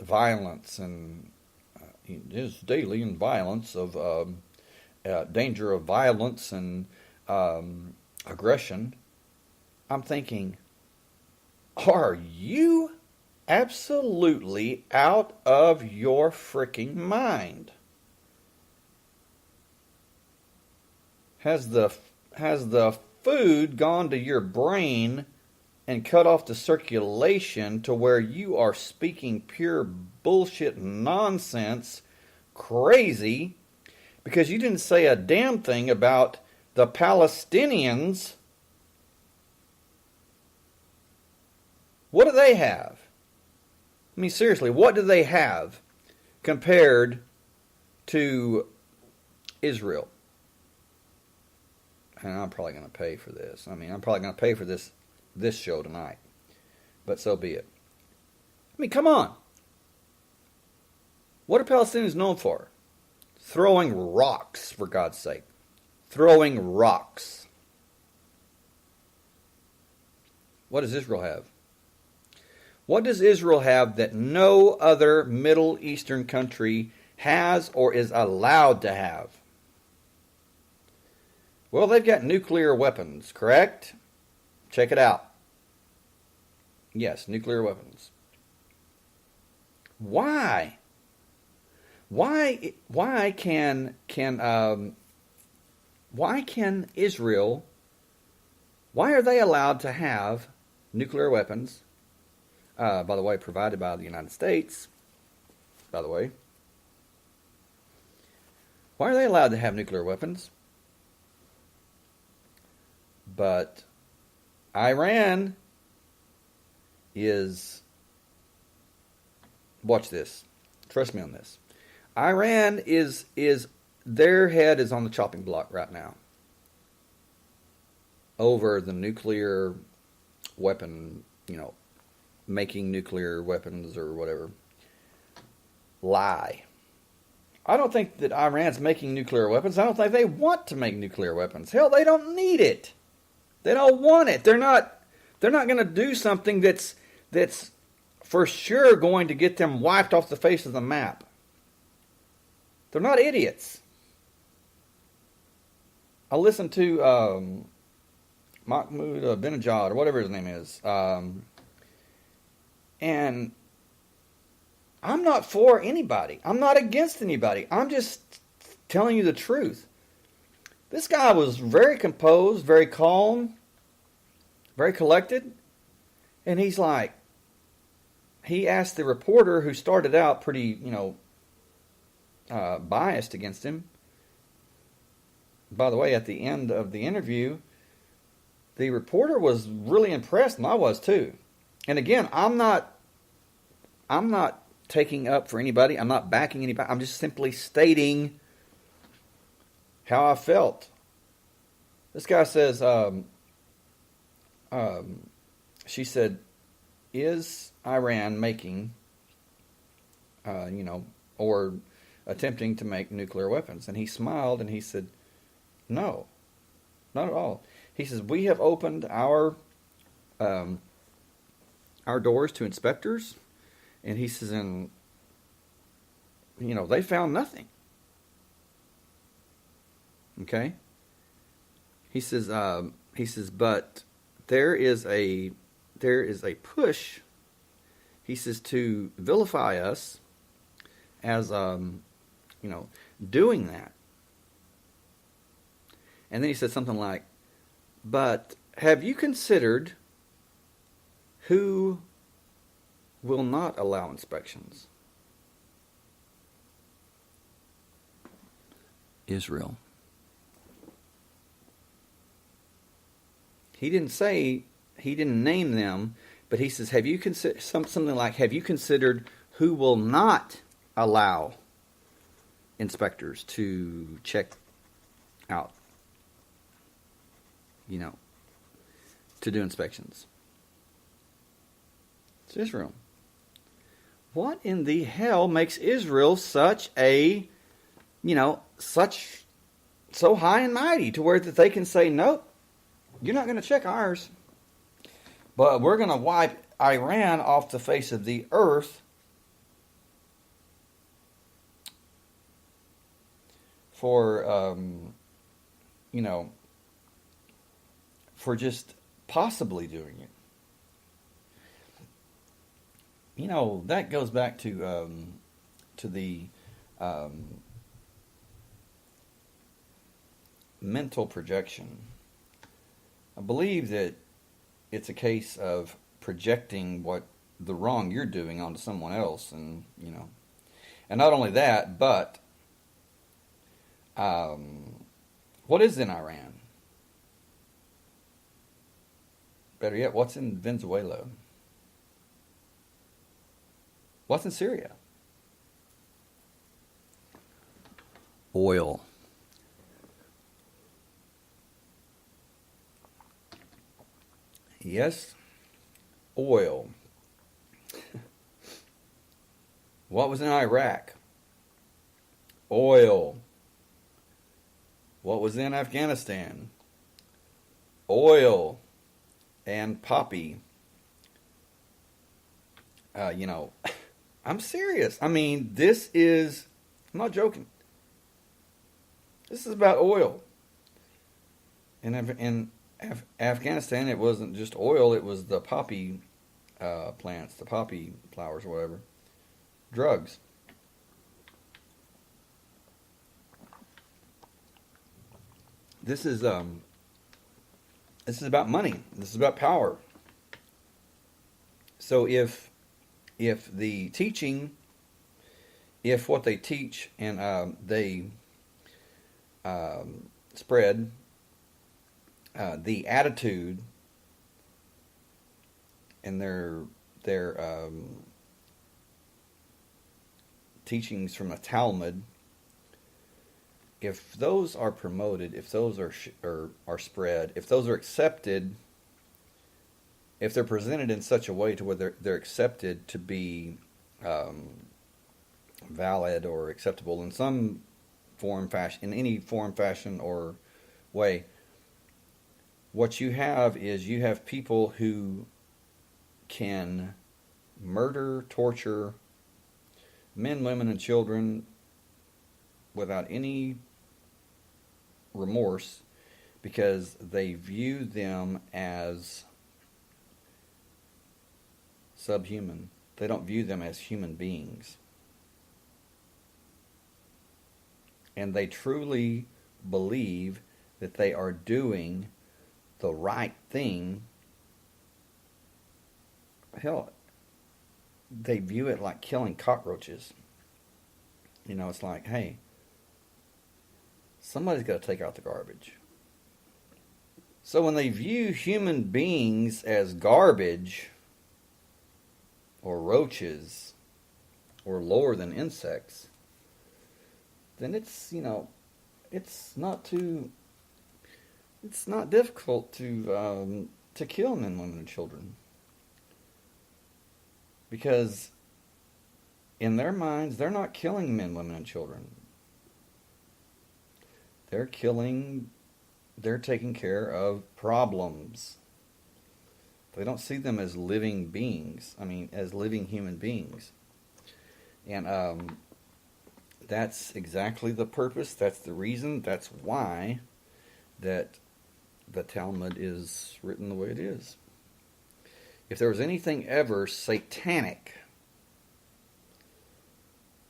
violence, and is daily in violence of danger of violence and aggression, I'm thinking, are you absolutely out of your freaking mind? Has the food gone to your brain and cut off the circulation to where you are speaking pure bullshit nonsense, crazy, because you didn't say a damn thing about the Palestinians? What do they have? I mean, seriously, what do they have compared to Israel? And I'm probably going to pay for this. I mean, I'm probably going to pay for this show tonight. But so be it. I mean, come on. What are Palestinians known for? Throwing rocks, for God's sake. Throwing rocks. What does Israel have? What does Israel have that no other Middle Eastern country has or is allowed to have? Well, they've got nuclear weapons, correct? Check it out. Yes, nuclear weapons. Why? Why can Israel, why are they allowed to have nuclear weapons? By the way, provided by the United States, by the way. Why are they allowed to have nuclear weapons? But Iran is, watch this, trust me on this. Iran is their head is on the chopping block right now over the nuclear weapon, making nuclear weapons or whatever. Lie. I don't think that Iran's making nuclear weapons. I don't think they want to make nuclear weapons. Hell, they don't need it. They don't want it. They're not going to do something that's for sure going to get them wiped off the face of the map. They're not idiots. I listened to Mahmoud Ahmadinejad, or whatever his name is, and I'm not for anybody. I'm not against anybody. I'm just telling you the truth. This guy was very composed, very calm, very collected, and he's like, he asked the reporter who started out pretty, biased against him. By the way, at the end of the interview, the reporter was really impressed, and I was too. And again, I'm not I'm not taking up for anybody. I'm not backing anybody. I'm just simply stating how I felt. This guy says, she said, is Iran making, or attempting to make nuclear weapons? And he smiled and he said, no, not at all. He says, we have opened our doors to inspectors. And he says, and, they found nothing. Okay? He says, but there is a push, he says, to vilify us as, doing that. And then he said something like, but have you considered who will not allow inspections? Israel. He didn't name them, but he says, have you considered something like, have you considered who will not allow inspectors to check out, to do inspections? It's Israel. What in the hell makes Israel such a, so high and mighty to where that they can say, nope, you're not going to check ours, but we're going to wipe Iran off the face of the earth for, for just possibly doing it. That goes back to the mental projection. I believe that it's a case of projecting what the wrong you're doing onto someone else, and and not only that, but what is in Iran? Better yet, what's in Venezuela? What's in Syria? Oil. Yes, oil. What was in Iraq? Oil. What was in Afghanistan? Oil and poppy. I'm serious. I mean, I'm not joking. This is about oil. In Afghanistan, it wasn't just oil, it was the poppy plants, the poppy flowers or whatever. Drugs. This is about money. This is about power. So if the teaching, if what they teach and they spread, the attitude and their teachings from the Talmud, if those are promoted, if those are spread, if those are accepted, if they're presented in such a way to where they're accepted to be valid or acceptable in some form, fashion, in any form, fashion, or way, what you have is you have people who can murder, torture men, women, and children without any remorse because they view them as subhuman. They don't view them as human beings. And they truly believe that they are doing the right thing. Hell, they view it like killing cockroaches. It's like, hey, somebody's got to take out the garbage. So when they view human beings as garbage or roaches, or lower than insects, then it's, it's not difficult to kill men, women, and children. Because in their minds, they're not killing men, women, and children. They're taking care of problems. They don't see them as living beings. As living human beings. And that's exactly the purpose. That's the reason. That's why that the Talmud is written the way it is. If there was anything ever satanic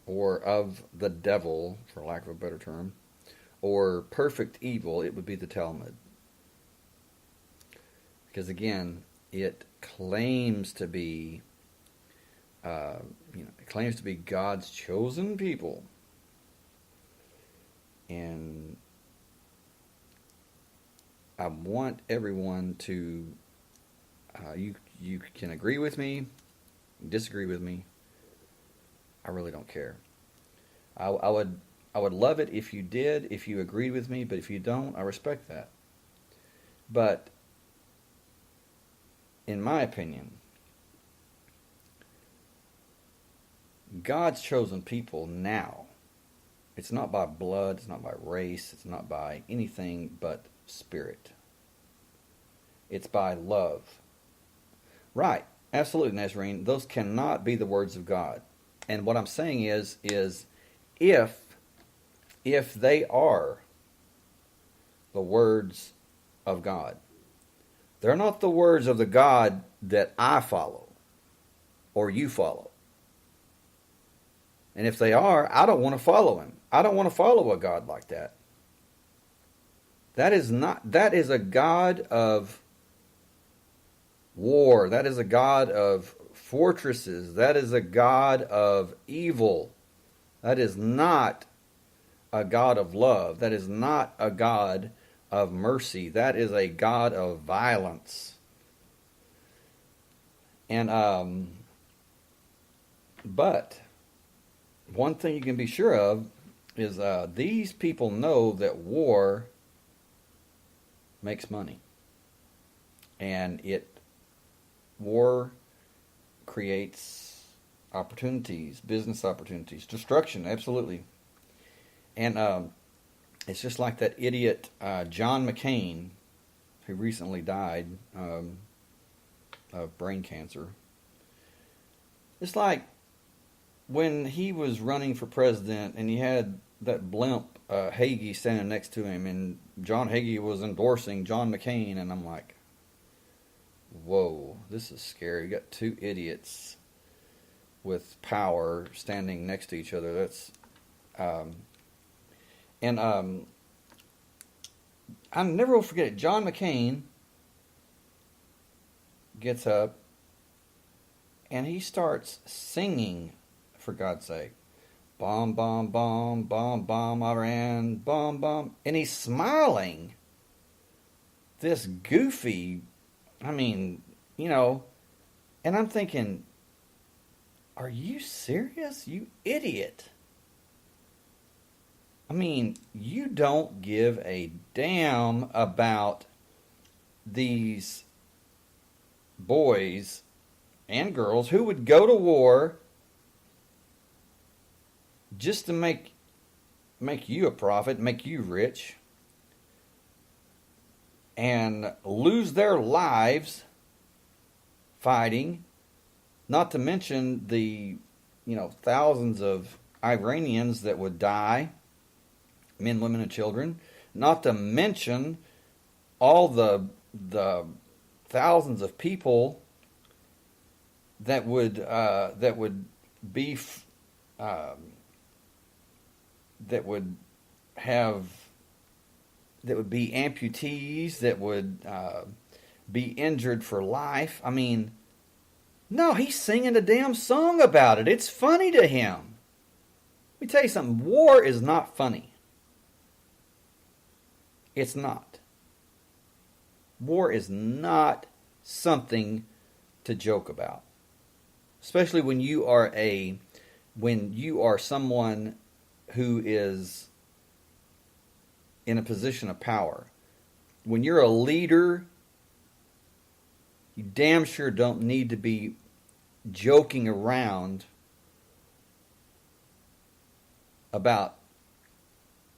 or of the devil, for lack of a better term, or perfect evil, it would be the Talmud. Because again, it claims to be, God's chosen people, and I want everyone to. You can agree with me, disagree with me. I really don't care. I would love it if you did, if you agreed with me, but if you don't, I respect that. But in my opinion, God's chosen people now, it's not by blood, it's not by race, it's not by anything but spirit. It's by love. Right, absolutely, Nazarene. Those cannot be the words of God. And what I'm saying is if they are the words of God, they're not the words of the God that I follow or you follow. And if they are, I don't want to follow him. I don't want to follow a God like that. That is a God of war. That is a God of fortresses. That is a God of evil. That is not a God of love. That is not a God of mercy. That is a God of violence. And but one thing you can be sure of is these people know that war makes money, and war creates opportunities, business opportunities, destruction, absolutely. And it's just like that idiot John McCain, who recently died of brain cancer. It's like when he was running for president and he had that blimp Hagee standing next to him, and John Hagee was endorsing John McCain, and I'm like, whoa, this is scary. You got two idiots with power standing next to each other. That's I never will forget it. John McCain gets up and he starts singing, for God's sake. Bomb, bomb, bomb, bomb, bomb, Iran, bomb, bomb. And he's smiling. This goofy, and I'm thinking, are you serious? You idiot. You don't give a damn about these boys and girls who would go to war just to make you a profit, make you rich, and lose their lives fighting, not to mention the thousands of Iranians that would die, men, women, and children, not to mention all the thousands of people that would be amputees, that would be injured for life. No, he's singing a damn song about it. It's funny to him. Let me tell you something. War is not funny. It's not. War is not something to joke about. Especially when you are a when you are someone who is in a position of power, when you're a leader, you damn sure don't need to be joking around about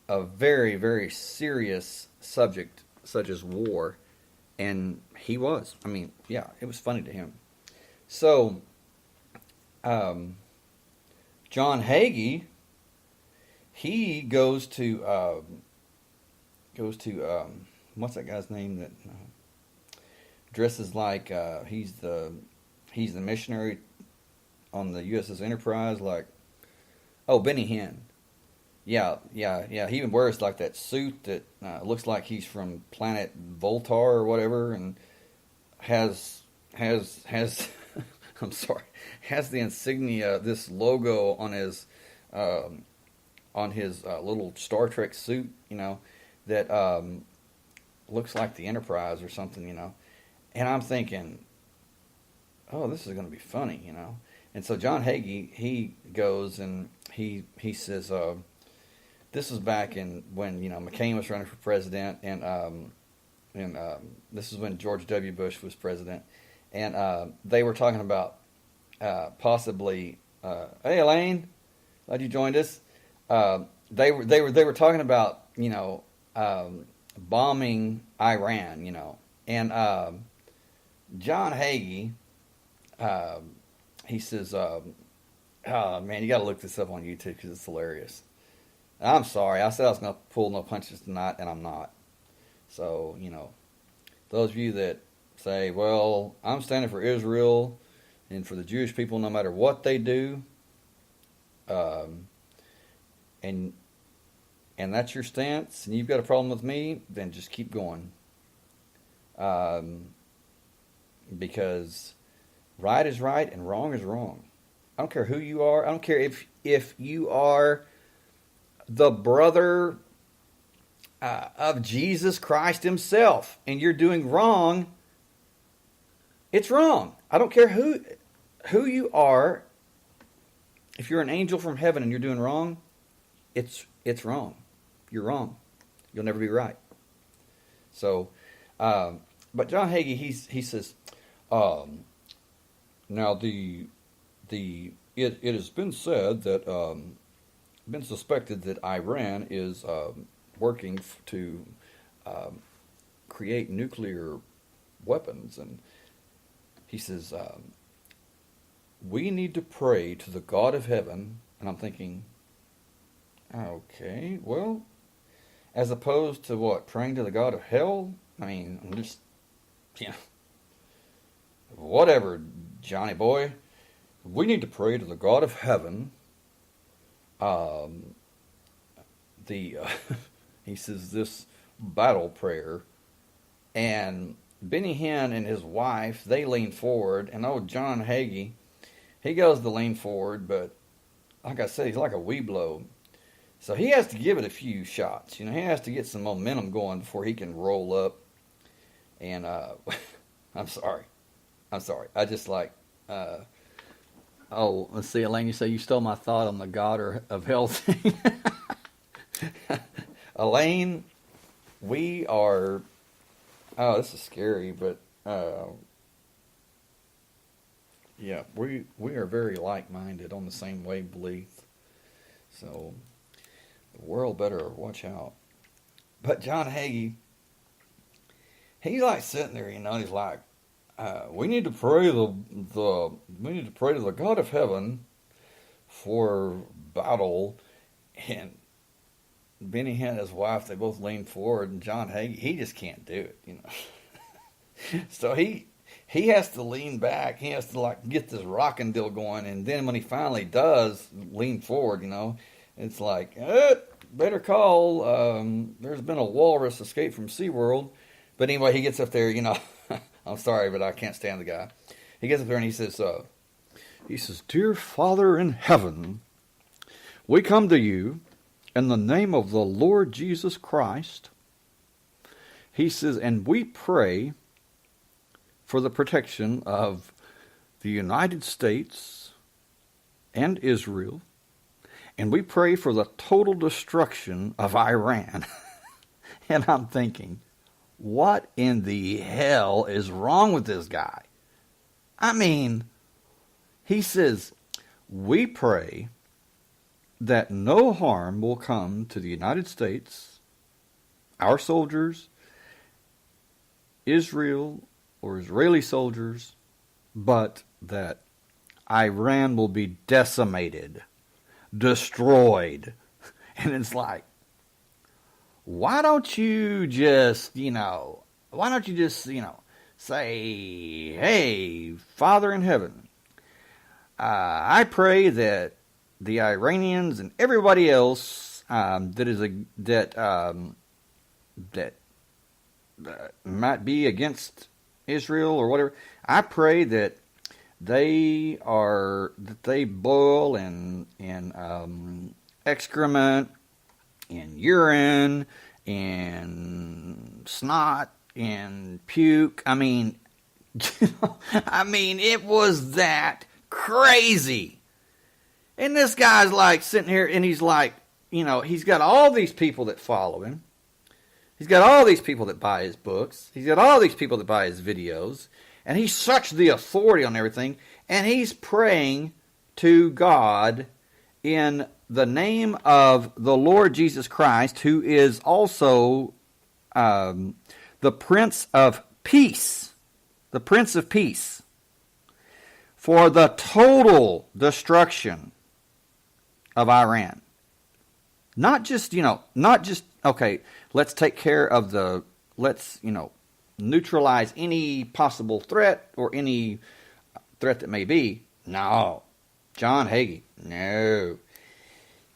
a very, very serious subject such as war. And he was. I mean, yeah, it was funny to him. So, John Hagee, he goes to what's that guy's name that dresses like he's the missionary on the USS Enterprise, like, oh, Benny Hinn. Yeah. He even wears like that suit that looks like he's from planet Voltar or whatever, and has I'm sorry, has the insignia, this logo on his little Star Trek suit, that looks like the Enterprise or something, And I'm thinking, oh, this is going to be funny, And so John Hagee, he goes and he says, this was back in when McCain was running for president, and this is when George W. Bush was president, and they were talking about possibly, hey Elaine, glad you joined us. They were talking about bombing Iran, and John Hagee, he says, oh man, you got to look this up on YouTube because it's hilarious. I'm sorry, I said I was going to pull no punches tonight, and I'm not. So, those of you that say, well, I'm standing for Israel and for the Jewish people no matter what they do, and that's your stance, and you've got a problem with me, then just keep going. Because right is right and wrong is wrong. I don't care who you are. I don't care if you are the brother of Jesus Christ himself, and you're doing wrong. It's wrong. I don't care who you are. If you're an angel from heaven and you're doing wrong, it's wrong. You're wrong. You'll never be right. So, but John Hagee, he says, now it has been said that been suspected that Iran is working to create nuclear weapons, and he says we need to pray to the God of heaven. And I'm thinking, okay, well, as opposed to what, praying to the God of hell? I mean, I'm just, whatever, Johnny boy. We need to pray to the God of heaven. He says this battle prayer, and Benny Hinn and his wife, they lean forward, and John Hagee, he goes to lean forward, but like I said, he's like a weeblo. So he has to give it a few shots. He has to get some momentum going before he can roll up. And I'm sorry. I just like, let's see, Elaine, you say you stole my thought on the God of hell thing. Elaine, we are, this is scary, but yeah, we are very like-minded on the same wavelength. So the world better watch out. But John Hagee, he's like sitting there, he's like, we need to pray to the God of heaven for battle. And Benny Hinn and his wife, they both lean forward, and John Hagee, he just can't do it, So he has to lean back. He has to get this rocking deal going, and then when he finally does lean forward, it's like, better call. There's been a walrus escape from SeaWorld. But anyway, he gets up there, I'm sorry, but I can't stand the guy. He gets up there and he says, Dear Father in heaven, we come to you in the name of the Lord Jesus Christ. He says, and we pray for the protection of the United States and Israel and we pray for the total destruction of Iran. And I'm thinking, what in the hell is wrong with this guy? I mean, he says, we pray that no harm will come to the United States, our soldiers, Israel or Israeli soldiers, but that Iran will be decimated, destroyed. And it's like, why don't you just, say, hey, Father in heaven, I pray that the Iranians and everybody else that might be against Israel or whatever, I pray that they boil in excrement, in urine, in snot, in puke. I mean, it was that crazy. And this guy's like sitting here and he's like, he's got all these people that follow him. He's got all these people that buy his books. He's got all these people that buy his videos. And he's such the authority on everything. And he's praying to God in the name of the Lord Jesus Christ, who is also the Prince of Peace. The Prince of Peace. For the total destruction of Iran. Not just, okay, let's take care of let's neutralize any possible threat or any threat that may be. No. John Hagee, no.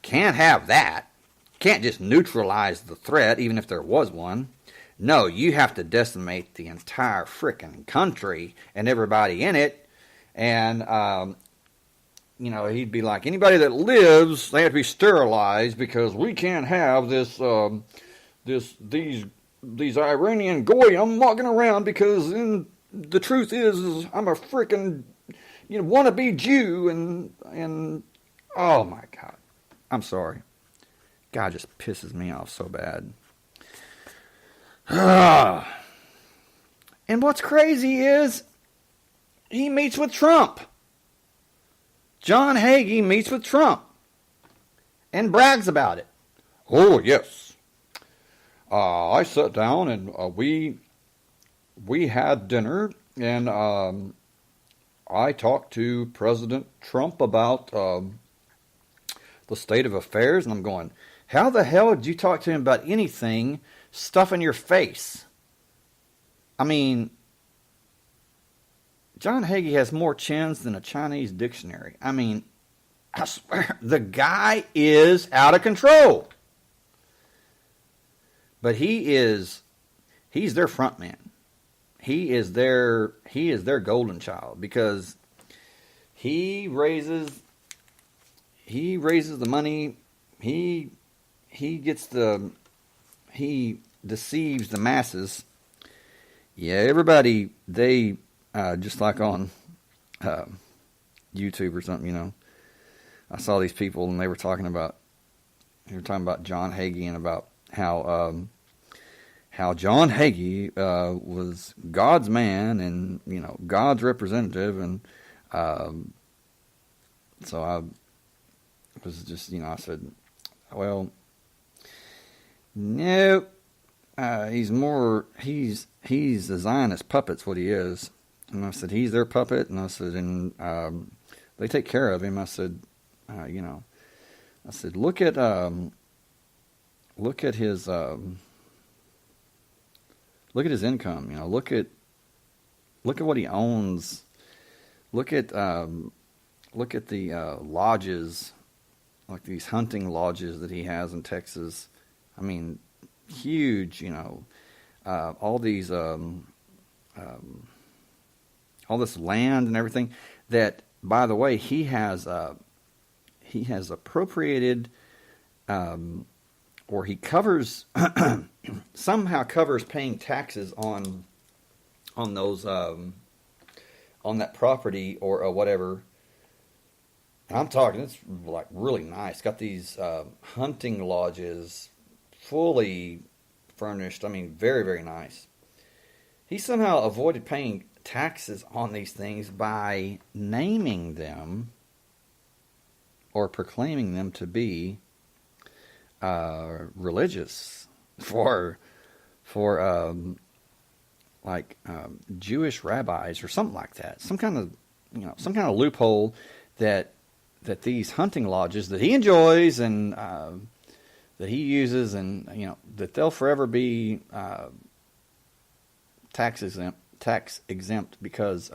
Can't have that. Can't just neutralize the threat, even if there was one. No, you have to decimate the entire frickin' country and everybody in it. And, he'd be like, anybody that lives, they have to be sterilized because we can't have these Iranian goyim walking around because the truth is I'm a frickin' wannabe Jew and oh my God. I'm sorry. God just pisses me off so bad. And what's crazy is he meets with Trump. John Hagee meets with Trump and brags about it. Oh, yes. I sat down and we had dinner and I talked to President Trump about the state of affairs, and I'm going, how the hell did you talk to him about anything stuffing your face? I mean, John Hagee has more chins than a Chinese dictionary. I mean, I swear, the guy is out of control. But he's their front man. He is their golden child because he raises the money. He deceives the masses. Yeah, everybody, they just like on YouTube or something, I saw these people and they were talking about John Hagee and about how John Hagee was God's man and God's representative, and so I was just I said, well, no, he's a Zionist puppet's what he is. And I said, he's their puppet. And I said, and they take care of him. I said, I said, look at his income. Look at what he owns. Look at the lodges, like these hunting lodges that he has in Texas. I mean, huge. All these all this land and everything that, by the way, he has appropriated, or he covers somehow covers paying taxes on those on that property or whatever I'm talking, it's like really nice. Got these hunting lodges fully furnished. I mean, very, very nice. He somehow avoided paying taxes on these things by naming them or proclaiming them to be religious for Jewish rabbis or something like that. Some kind of loophole that these hunting lodges that he enjoys and that he uses, and that they'll forever be tax exempt because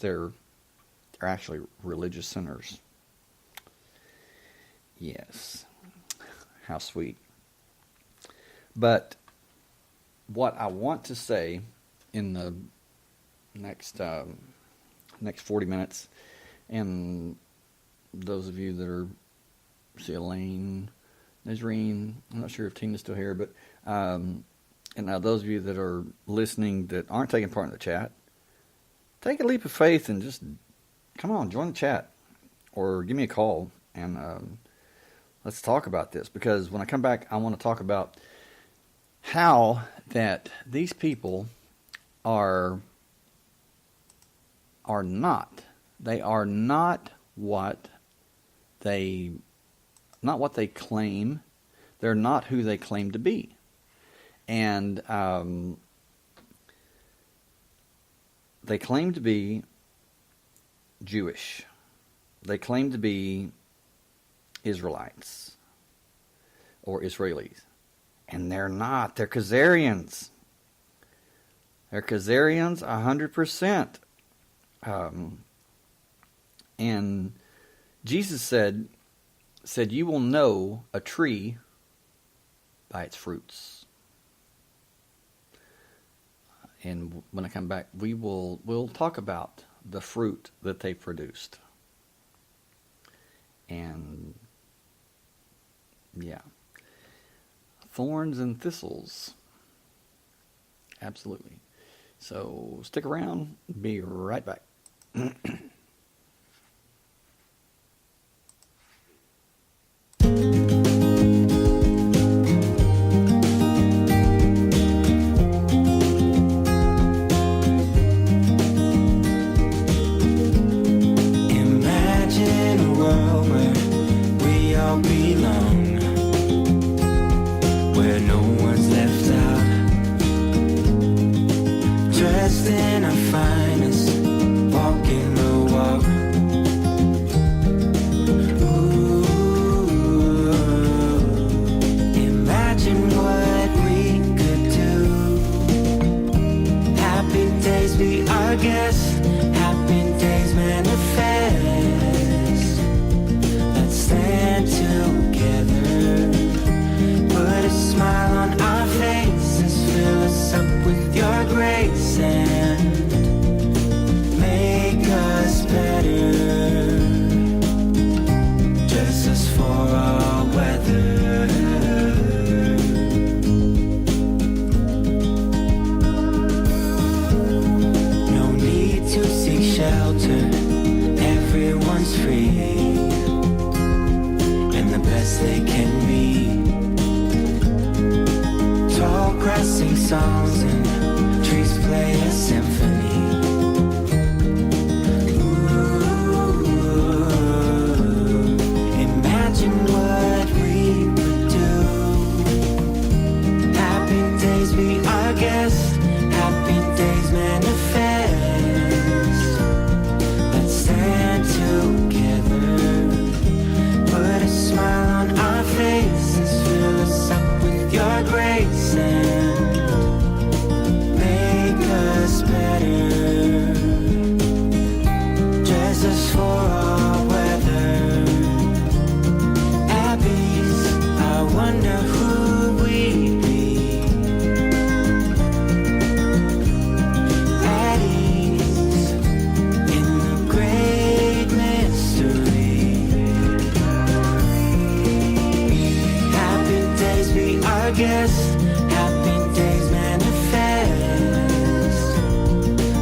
they're actually religious centers. Yes, how sweet. But what I want to say in the next 40 minutes, and those of you that are, see Elaine, Nazreen, I'm not sure if Tina's still here, but and now those of you that are listening that aren't taking part in the chat, take a leap of faith and just come on, join the chat or give me a call and let's talk about this, because when I come back, I want to talk about how that these people are not what they claim. They're not who they claim to be. And they claim to be Jewish. They claim to be Israelites or Israelis. And they're not. They're Khazarians. They're Khazarians 100%. And Jesus said, you will know a tree by its fruits. And when I come back, we'll talk about the fruit that they produced. And yeah, thorns and thistles. Absolutely. So stick around. Be right back.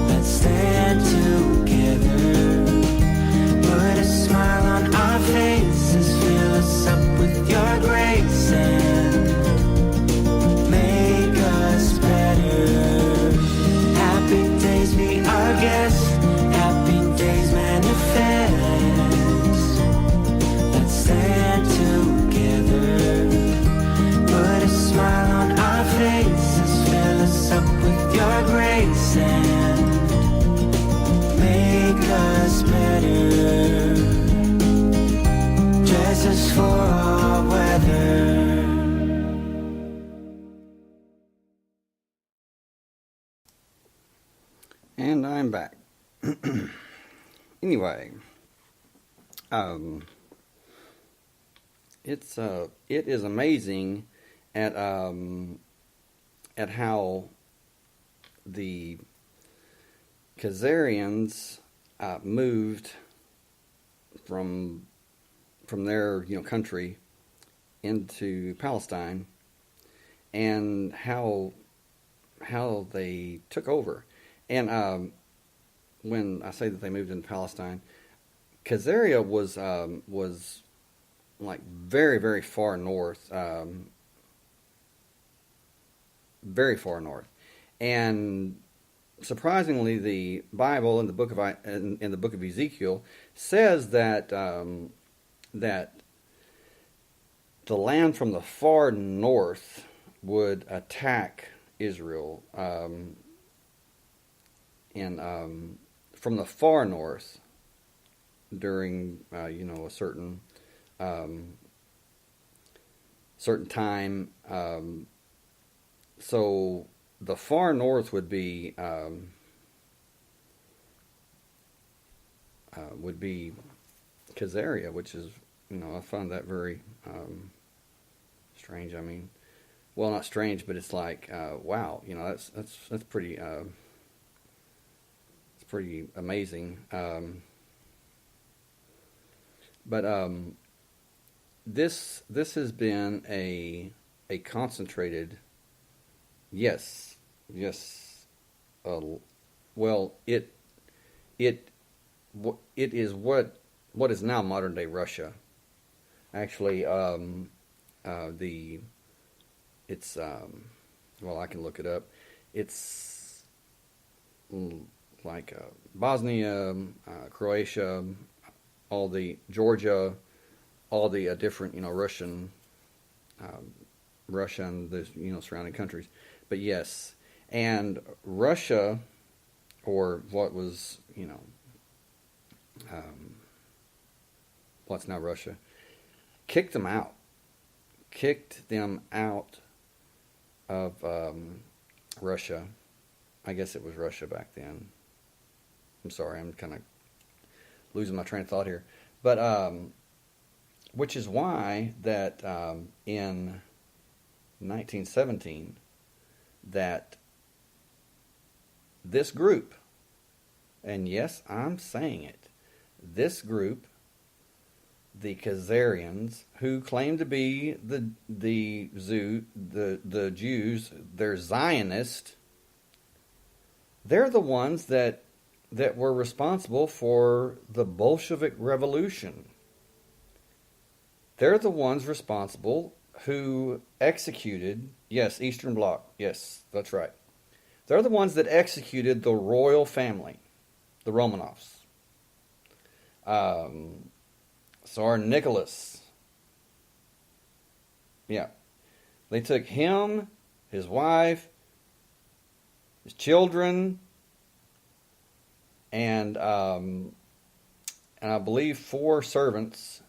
Let's stand together, put a smile on And I'm back. Anyway, it is amazing at how the Khazarians moved from their country into Palestine, and how they took over. And when I say that they moved into Palestine, Khazaria was like very, very far north, very far north, and surprisingly, the Bible in the book of Ezekiel says that that the land from the far north would attack Israel, from the far north during a certain time. So the far north would be Khazaria, which is, I find that very strange. I mean, well, not strange, but it's like, wow, that's pretty it's pretty amazing. But this has been a concentrated, yes, well, it is what is now modern day Russia. Actually, it's well, I can look it up. It's like Bosnia, Croatia, all the Georgia, all the different Russian, Russia and the surrounding countries. But yes, and Russia, or what was what's now Russia, kicked them out of Russia. I guess it was Russia back then. I'm sorry, I'm kind of losing my train of thought here. But which is why that in 1917 that this group, and yes, I'm saying it, this group, the Khazarians, who claim to be the Jews, they're Zionist. They're the ones that were responsible for the Bolshevik Revolution. They're the ones responsible who executed, yes, Eastern Bloc, yes, that's right. They're the ones that executed the royal family, the Romanovs. Tsar Nicholas. Yeah. They took him, his wife, his children, and I believe 4 servants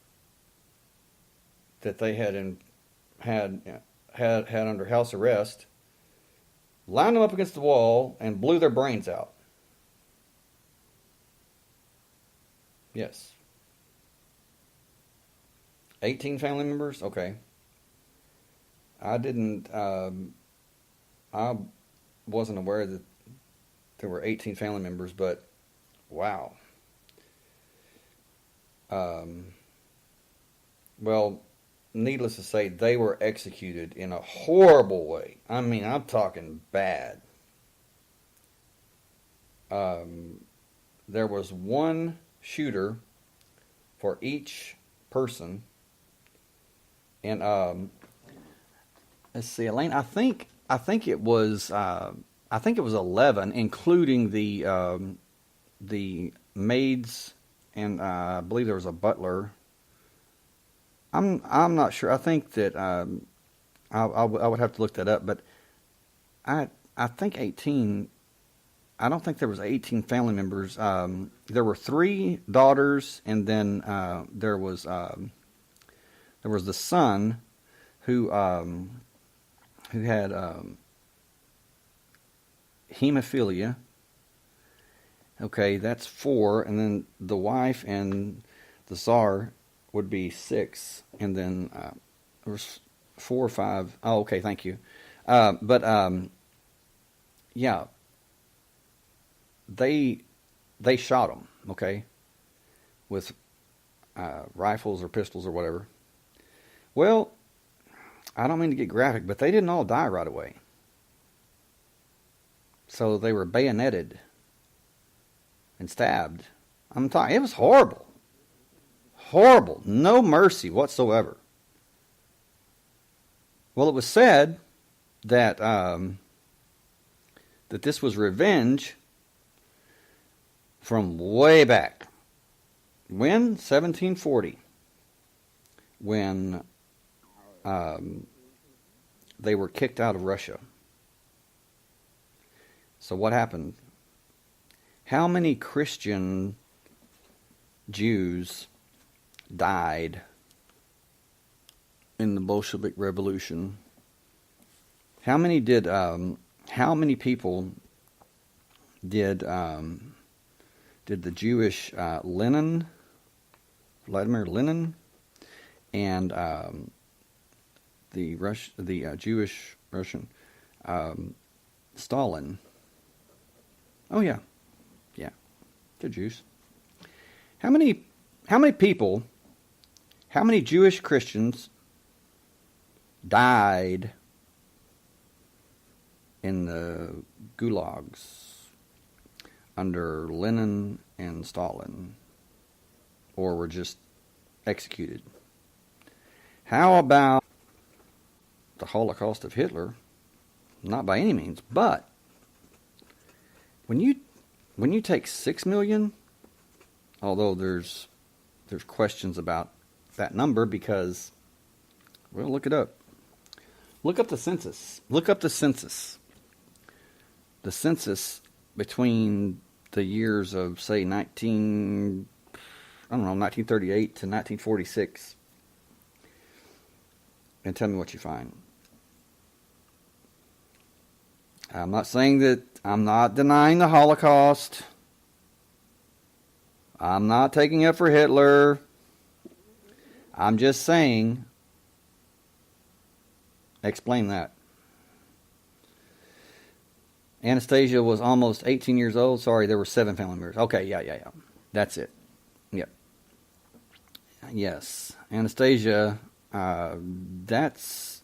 that they had under house arrest, lined them up against the wall and blew their brains out. Yes. 18 family members? Okay. I wasn't aware that there were 18 family members, but wow. Well, needless to say, they were executed in a horrible way. I mean, I'm talking bad. There was one shooter for each person. And let's see, Elaine. I think it was 11, including the maids, and I believe there was a butler. I'm not sure. I think that I would have to look that up, but I think 18. I don't think there was 18 family members. There were 3 daughters, and then there was the son who had hemophilia, Okay, that's 4, and then the wife and the Tsar would be 6, and then there was 4 or 5. Oh, okay, thank you. But yeah, they shot him, okay, with rifles or pistols or whatever. Well, I don't mean to get graphic, but they didn't all die right away. So they were bayoneted and stabbed. I'm talking, it was horrible. Horrible. No mercy whatsoever. Well, it was said that that this was revenge from way back. When? 1740. When they were kicked out of Russia. So what happened? How many Christian Jews died in the Bolshevik Revolution? How many people did the Jewish Vladimir Lenin, and the Jewish Russian Stalin? Oh yeah, they're Jews. How many people? How many Jewish Christians died in the gulags under Lenin and Stalin, or were just executed? How about the Holocaust of Hitler? Not by any means, but when you take 6 million, although there's questions about that number because, well, look it up. Look up the census. Look up the census. The census between the years of, say, 1938 to 1946, and tell me what you find. I'm not saying that, I'm not denying the Holocaust. I'm not taking up for Hitler. I'm just saying, explain that. Anastasia was almost 18 years old. Sorry, there were 7 family members. Okay, yeah. That's it. Yep. Yes. Anastasia, that's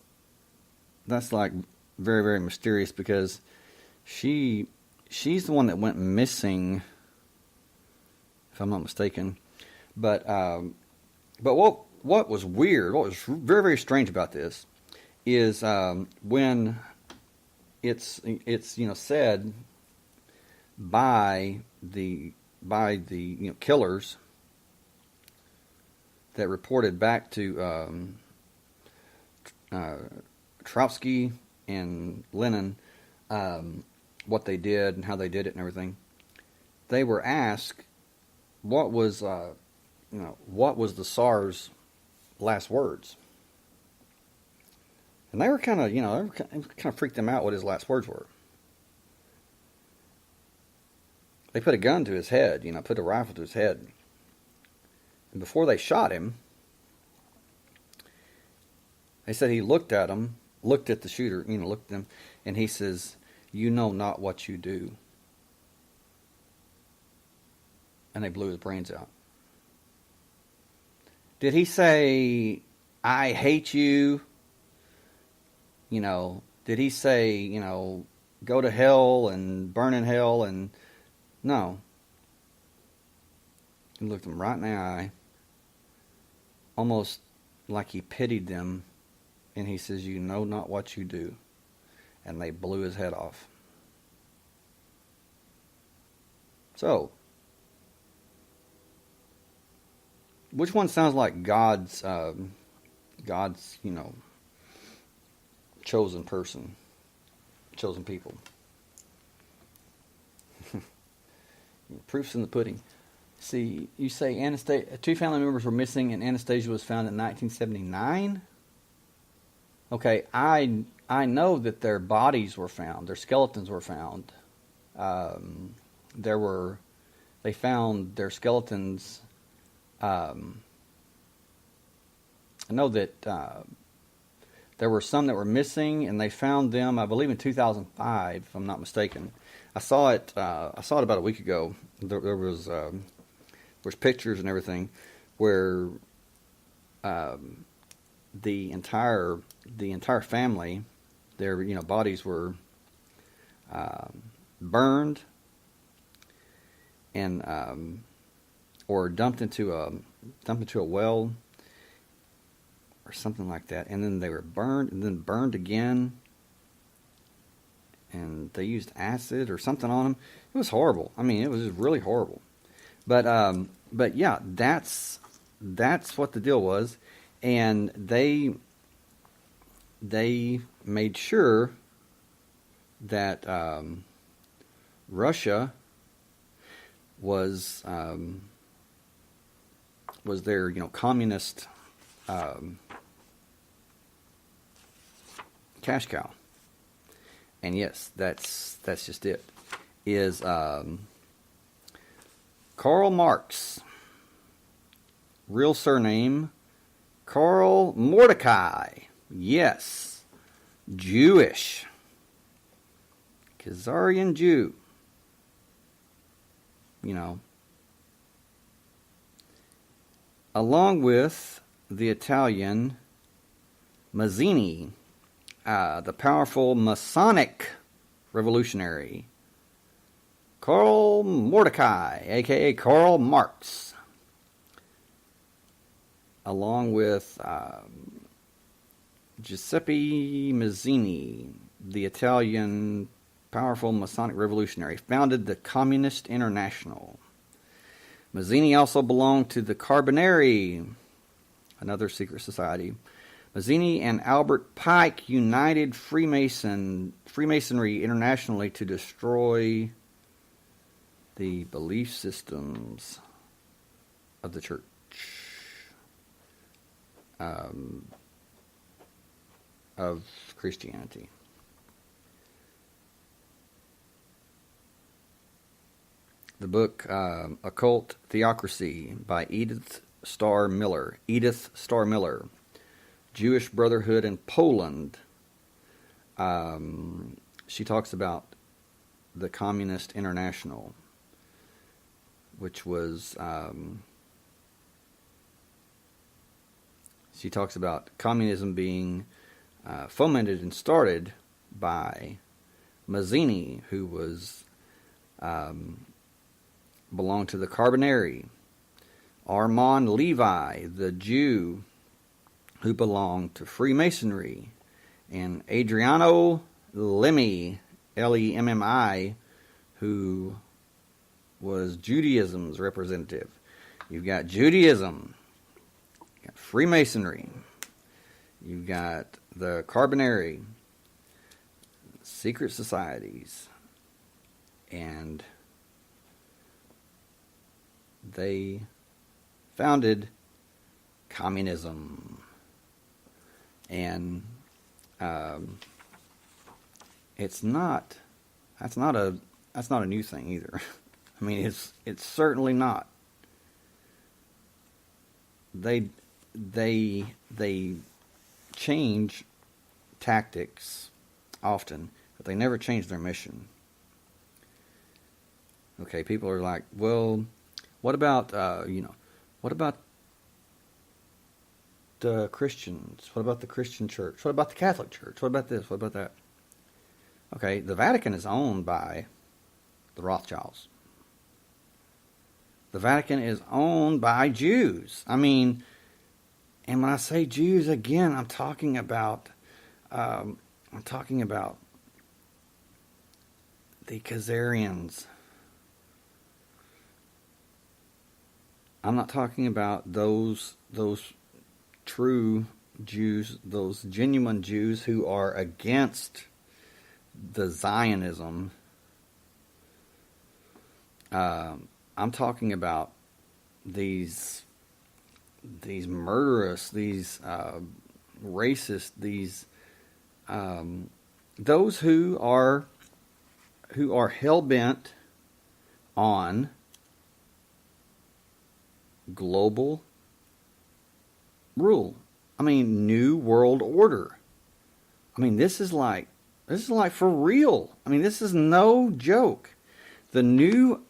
like very, very mysterious because she's the one that went missing, if I'm not mistaken. But what was weird, what was very, very strange about this is when it's said by the killers that reported back to Trotsky and Lenin what they did and how they did it and everything. They were asked what was the Tsar's last words, and they were kind of freaked them out what his last words were. They put a gun to his head, put a rifle to his head, and before they shot him, they said he looked at them. Looked at the shooter, looked at them, and he says, "You know not what you do." And they blew his brains out. Did he say, "I hate you"? Did he say, go to hell and burn in hell? And no. He looked them right in the eye, almost like he pitied them. And he says, "You know not what you do." And they blew his head off. So, which one sounds like God's chosen person, chosen people? Proof's in the pudding. See, you say 2 family members were missing and Anastasia was found in 1979? Okay, I know that their bodies were found, their skeletons were found. There were they found their skeletons. I know that there were some that were missing, and they found them, I believe, in 2005, if I'm not mistaken. I saw it about a week ago. There was pictures and everything where the entire family, their bodies were burned and or dumped into a well or something like that, and then they were burned and then burned again, and they used acid or something on them. It was horrible. I mean, it was just really horrible. But yeah, that's what the deal was, and they made sure that Russia was their communist cash cow. And yes, that's just it. Is Karl Marx, real surname Karl Mordecai. Yes, Jewish, Khazarian Jew. Along with the Italian Mazzini, the powerful Masonic revolutionary, Karl Mordecai, a.k.a. Karl Marx, along with Giuseppe Mazzini, the Italian powerful Masonic revolutionary, founded the Communist International. Mazzini also belonged to the Carbonari, another secret society. Mazzini and Albert Pike united Freemasonry internationally to destroy the belief systems of the church. Of Christianity. The book Occult Theocracy by Edith Starr Miller. Jewish Brotherhood in Poland. She talks about the Communist International, which was... she talks about communism being fomented and started by Mazzini, who was belonged to the Carbonari. Armand Levi, the Jew who belonged to Freemasonry, and Adriano Lemmi, Lemmi, who was Judaism's representative. You've got Judaism, you've got Freemasonry, you've got the Carbonari, secret societies, and they founded communism. And that's not a new thing either. I mean, it's certainly not. They change tactics often, but they never change their mission. Okay, people are like, well, what about what about the Christians? What about the Christian church? What about the Catholic Church? What about this? What about that? Okay, the Vatican is owned by the Rothschilds. The Vatican is owned by Jews. I mean, and when I say Jews, again, I'm talking about the Khazarians. I'm not talking about those true Jews, those genuine Jews who are against the Zionism. I'm talking about these murderous, these racist, these those who are hell bent on global rule. I mean, new world order. I mean, this is like for real. I mean, this is no joke. In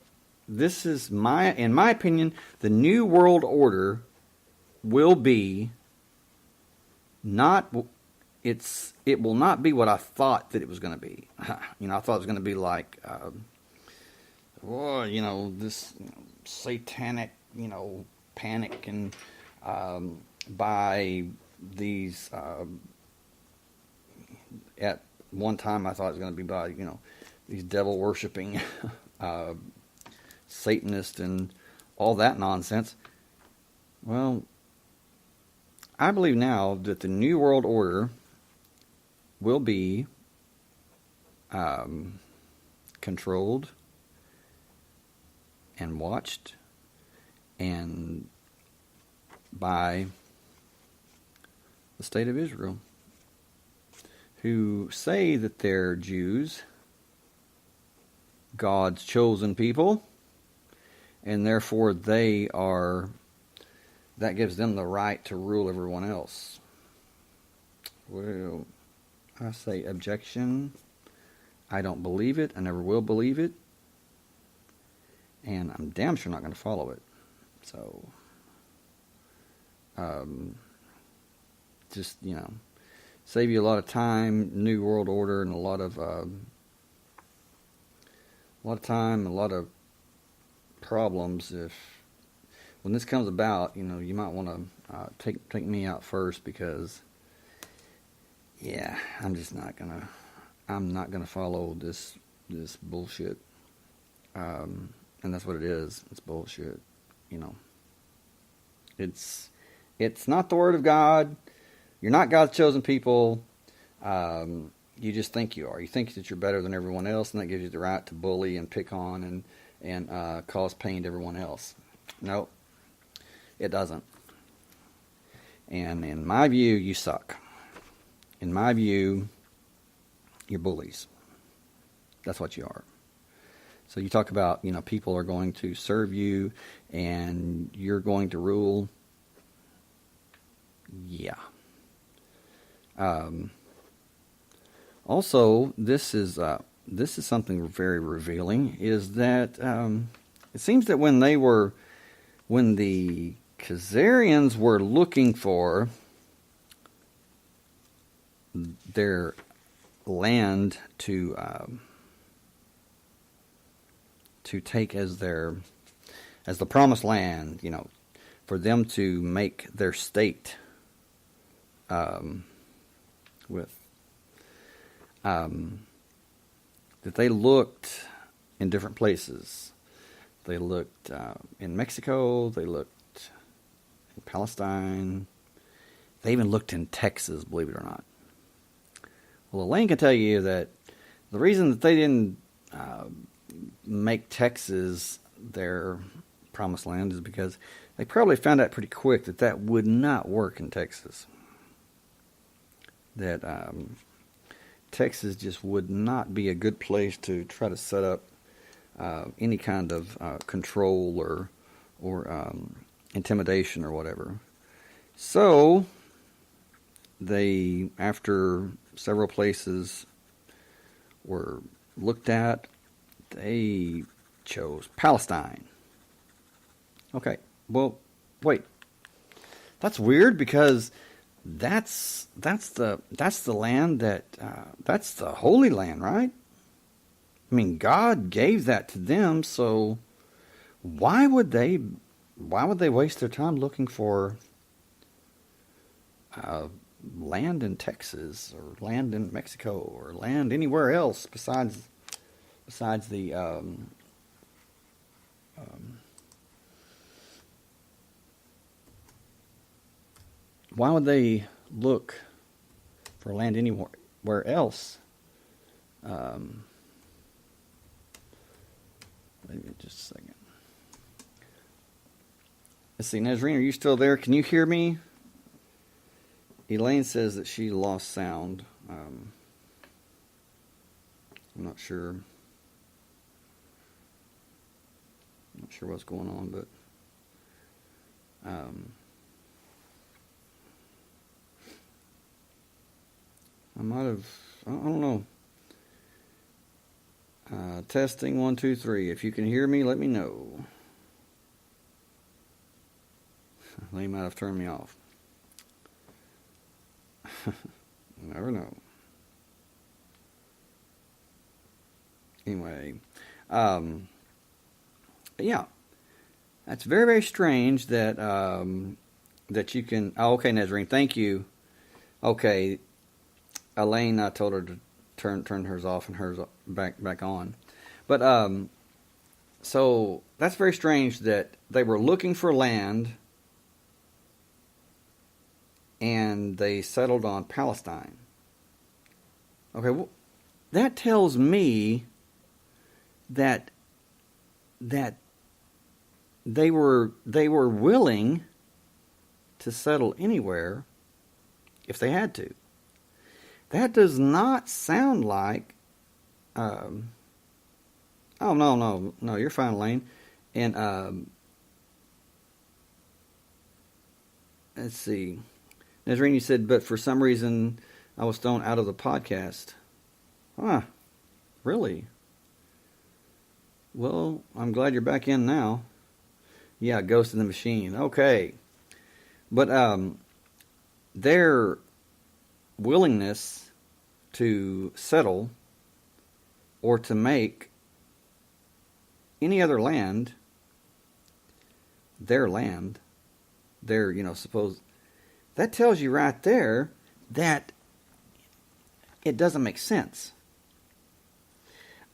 my opinion, the new world order will be it will not be what I thought that it was going to be. You know, I thought it was going to be like, this satanic, panic and by these. At one time, I thought it was going to be by these devil worshiping Satanists and all that nonsense. Well, I believe now that the New World Order will be controlled and watched and by the state of Israel, who say that they're Jews, God's chosen people, and therefore that gives them the right to rule everyone else. Well, I say objection. I don't believe it. I never will believe it. And I'm damn sure not going to follow it. So, just, save you a lot of time, New World Order, and a lot of time, a lot of problems. When this comes about, you might want to take me out first, because, yeah, I'm not gonna follow this bullshit. And that's what it is. It's bullshit. It's not the Word of God. You're not God's chosen people. You just think you are. You think that you're better than everyone else, and that gives you the right to bully and pick on and cause pain to everyone else. No, it doesn't. And in my view, you suck. In my view, you're bullies. That's what you are. So you talk about, people are going to serve you and you're going to rule. Yeah. Also, this is something very revealing, is that it seems that when the Khazarians were looking for their land to take as the promised land, for them to make their state with that they looked in different places. They looked in Mexico. They looked in Palestine. They even looked in Texas, believe it or not. Well, Elaine can tell you that the reason that they didn't make Texas their promised land is because they probably found out pretty quick that would not work in Texas. That Texas just would not be a good place to try to set up any kind of control or intimidation or whatever. So they, after several places were looked at, they chose Palestine. Okay, well, wait. That's weird, because that's the land that's the Holy Land, right? I mean, God gave that to them, so why would they waste their time looking for land in Texas or land in Mexico or land anywhere else besides the why would they look for land anywhere else? Maybe just a second. Let's see, Nazreen, are you still there? Can you hear me? Elaine says that she lost sound. I'm not sure. Not sure what's going on, but I might have, I don't know. Testing 1, 2, 3. If you can hear me, let me know. They might have turned me off. Never know. Anyway, yeah, that's very, very strange that that you can. Oh, okay, Nazarene, thank you. Okay, Elaine, I told her to turn hers off and hers back on, but so that's very strange that they were looking for land and they settled on Palestine. Okay, well, that tells me that they were willing to settle anywhere if they had to. That does not sound like. Oh no, you're fine, Lane. And let's see, Nazarene, you said, but for some reason I was thrown out of the podcast. Huh? Really? Well, I'm glad you're back in now. Yeah, Ghost in the Machine. Okay. But their willingness to settle or to make any other land their land, suppose, that tells you right there that it doesn't make sense.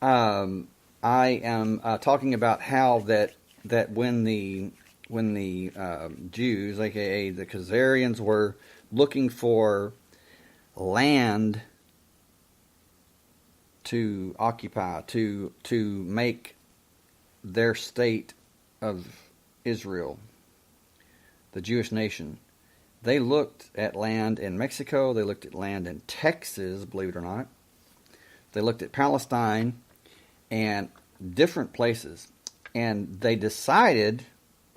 I am talking about how that when the Jews, aka the Khazarians, were looking for land to occupy, to make their state of Israel, the Jewish nation, they looked at land in Mexico, they looked at land in Texas, believe it or not, they looked at Palestine and different places, and they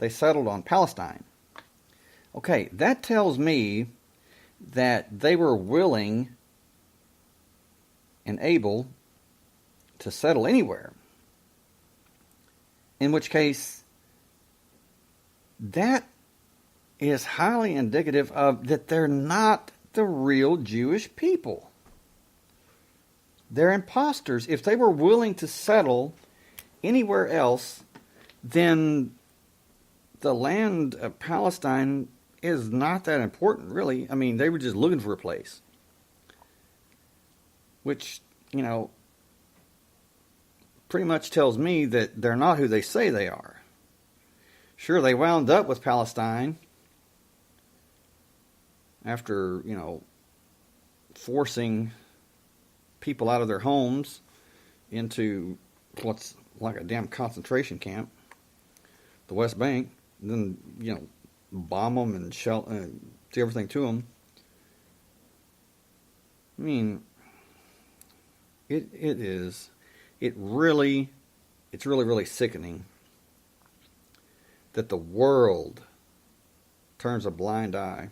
settled on Palestine. Okay, that tells me that they were willing and able to settle anywhere. In which case, that is highly indicative of that they're not the real Jewish people. They're imposters. If they were willing to settle anywhere else, then the land of Palestine is not that important, really. I mean, they were just looking for a place. Which, pretty much tells me that they're not who they say they are. Sure, they wound up with Palestine after, forcing people out of their homes into what's like a damn concentration camp, the West Bank, and then, bomb them and do everything to them. I mean, it's really, really sickening that the world turns a blind eye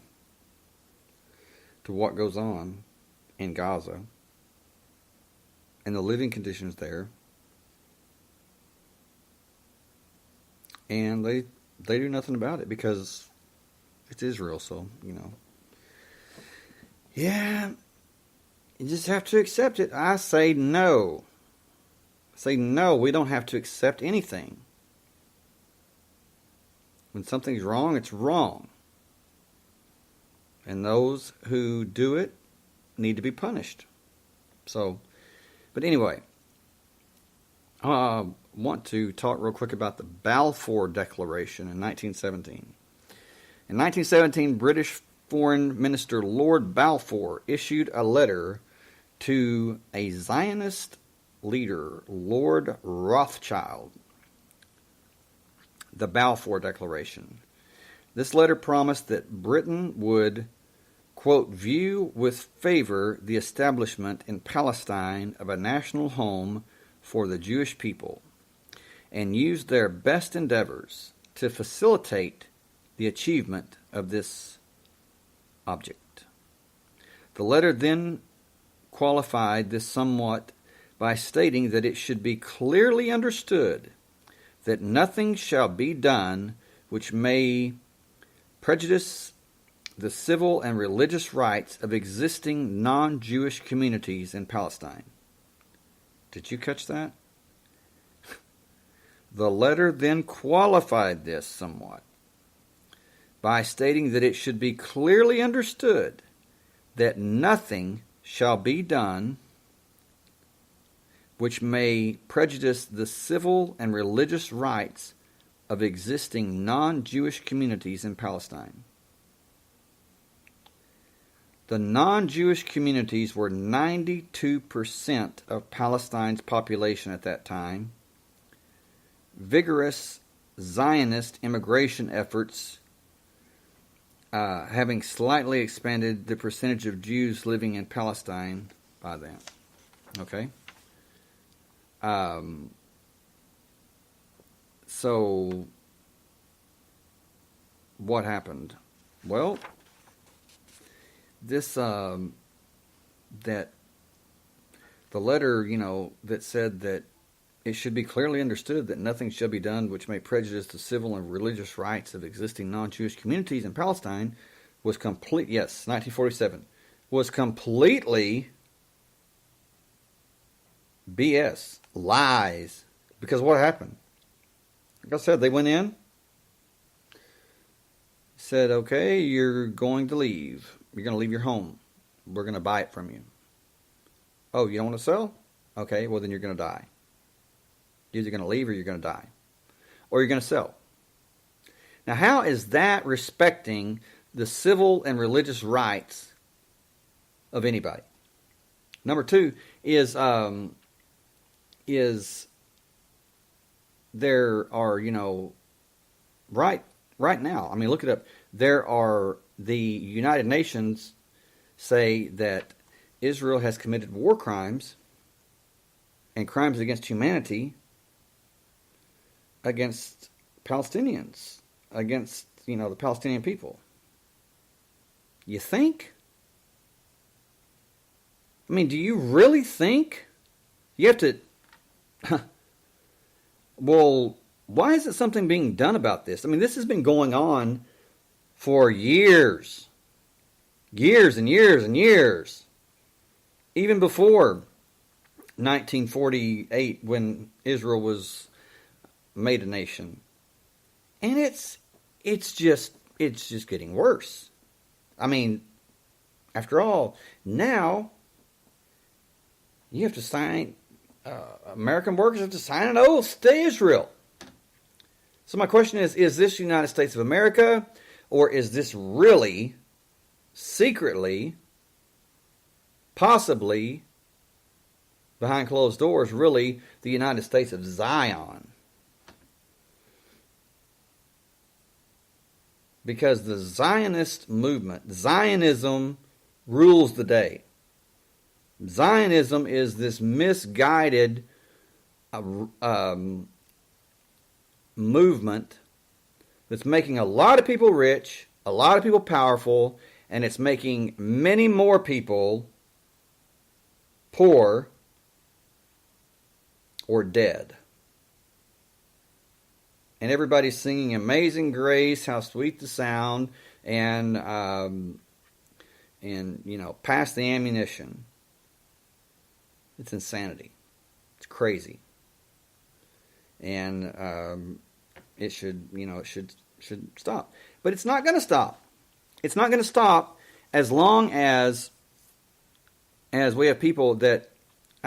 to what goes on in Gaza and the living conditions there, and they do nothing about it because it's Israel. So yeah, you just have to accept it. I say no. We don't have to accept anything. When something's wrong, it's wrong. And those who do it need to be punished. So, but anyway, I want to talk real quick about the Balfour Declaration in 1917. In 1917, British Foreign Minister Lord Balfour issued a letter to a Zionist leader, Lord Rothschild. The Balfour Declaration. This letter promised that Britain would, quote, view with favor the establishment in Palestine of a national home for the Jewish people, and use their best endeavors to facilitate the achievement of this object. The letter then qualified this somewhat by stating that it should be clearly understood that nothing shall be done which may prejudice the civil and religious rights of existing non-Jewish communities in Palestine. Did you catch that? The letter then qualified this somewhat by stating that it should be clearly understood that nothing shall be done which may prejudice the civil and religious rights of existing non-Jewish communities in Palestine. The non-Jewish communities were 92% of Palestine's population at that time. Vigorous Zionist immigration efforts having slightly expanded the percentage of Jews living in Palestine by then. Okay? So, what happened? Well, this, that the letter, that said that it should be clearly understood that nothing shall be done which may prejudice the civil and religious rights of existing non-Jewish communities in Palestine was 1947, was completely BS, lies. Because what happened? Like I said, they went in, said, okay, you're going to leave. You're going to leave your home. We're going to buy it from you. Oh, you don't want to sell? Okay, well then you're going to die. You're either going to leave or you're going to die. Or you're going to sell. Now, how is that respecting the civil and religious rights of anybody? Number two is there are, right now, I mean, look it up. There are, the United Nations say that Israel has committed war crimes and crimes against humanity against Palestinians, against, the Palestinian people. You think? I mean, do you really think? You have to... Well, why isn't something being done about this? I mean, this has been going on for years. Years and years and years. Even before 1948, when Israel was made a nation. And it's just getting worse. I mean, after all, now you have to sign... American workers have to sign an oath to Israel. So my question is this United States of America, or is this really, secretly, possibly, behind closed doors, really the United States of Zion? Because the Zionist movement, Zionism, rules the day. Zionism is this misguided movement that's making a lot of people rich, a lot of people powerful, and it's making many more people poor or dead. And everybody's singing Amazing Grace, how sweet the sound, and pass the ammunition. It's insanity. It's crazy. And it should stop. But it's not going to stop. It's not going to stop as long as we have people that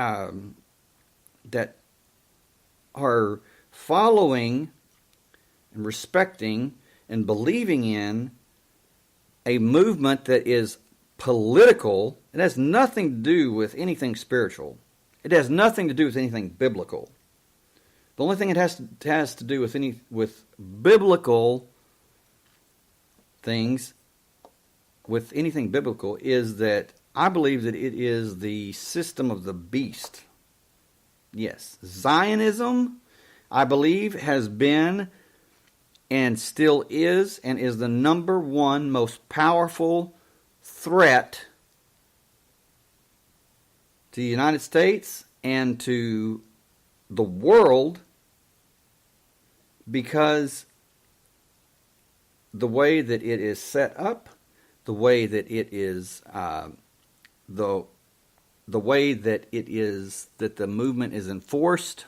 that are following and respecting and believing in a movement that is political. It has nothing to do with anything spiritual. It has nothing to do with anything biblical. The only thing it has to do with biblical things, with anything biblical, is that I believe that it is the system of the beast. Yes, Zionism, I believe, has been and still is, and is the number one most powerful threat to the United States and to the world, because the way that it is set up, the way that it is, the way that it is, that the movement is enforced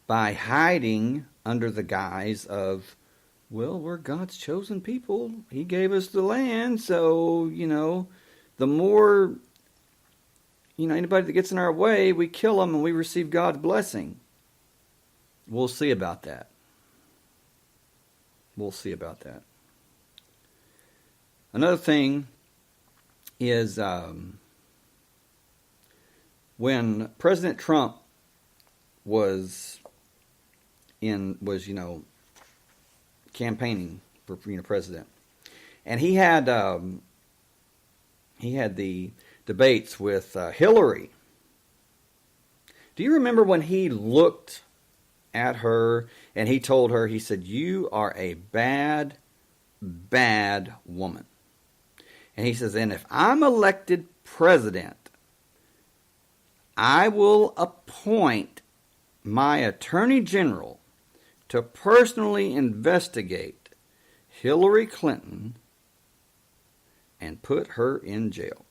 by hiding under the guise of, well, we're God's chosen people. He gave us the land, so, the more, anybody that gets in our way, we kill them and we receive God's blessing. We'll see about that. We'll see about that. Another thing is when President Trump was campaigning for president, and he had the debates with Hillary. Do you remember when he looked at her and he told her, he said, "You are a bad, bad woman." And he says, "And if I'm elected president, I will appoint my attorney general to personally investigate Hillary Clinton and put her in jail."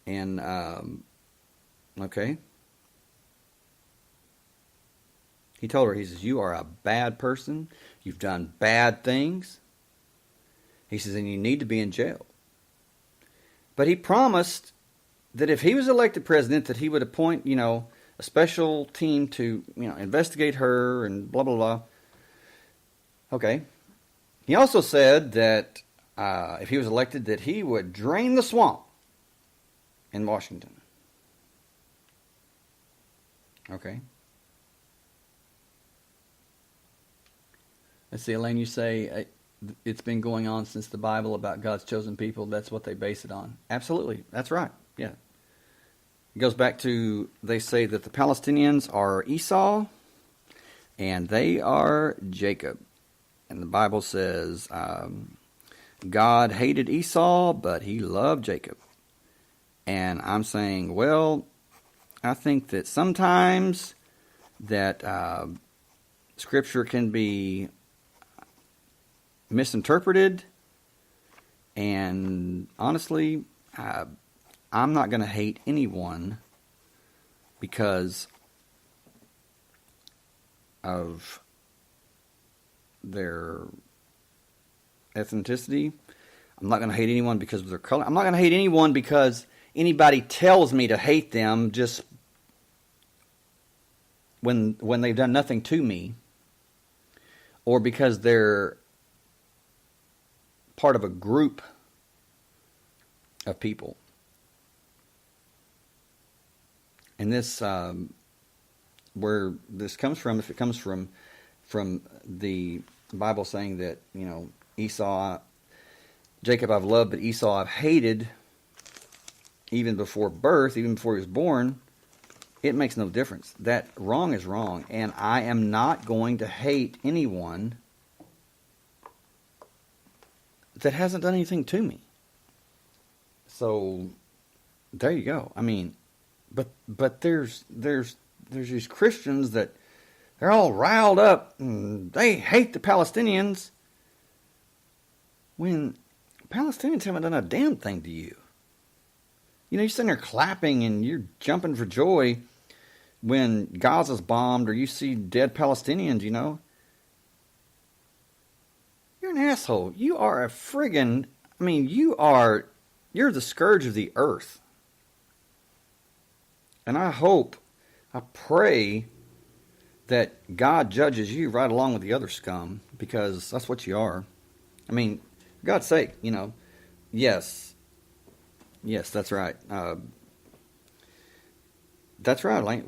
And, okay. He told her, he says, "You are a bad person. You've done bad things." He says, "and you need to be in jail." But he promised that if he was elected president, that he would appoint, a special team to, investigate her and blah, blah, blah. Okay. He also said that if he was elected, that he would drain the swamp in Washington. Okay. Let's see, Elaine, you say it's been going on since the Bible about God's chosen people. That's what they base it on. Absolutely. That's right. Yeah. It goes back to, they say that the Palestinians are Esau and they are Jacob. And the Bible says God hated Esau, but he loved Jacob. And I'm saying, well, I think that sometimes that Scripture can be misinterpreted, and honestly, I'm not going to hate anyone because of their ethnicity. I'm not going to hate anyone because of their color. I'm not going to hate anyone because anybody tells me to hate them just when they've done nothing to me, or because they're part of a group of people. And this, where this comes from, if it comes from the Bible saying that, Esau, Jacob I've loved, but Esau I've hated, even before birth, even before he was born, it makes no difference. That wrong is wrong, and I am not going to hate anyone that hasn't done anything to me. So there you go. I mean, but there's these Christians that they're all riled up and they hate the Palestinians when Palestinians haven't done a damn thing to you. You're sitting there clapping and you're jumping for joy when Gaza's bombed or you see dead Palestinians, You're an asshole. You are a friggin', you're the scourge of the earth. And I pray that God judges you right along with the other scum, because that's what you are. For God's sake, yes, that's right. That's right. Like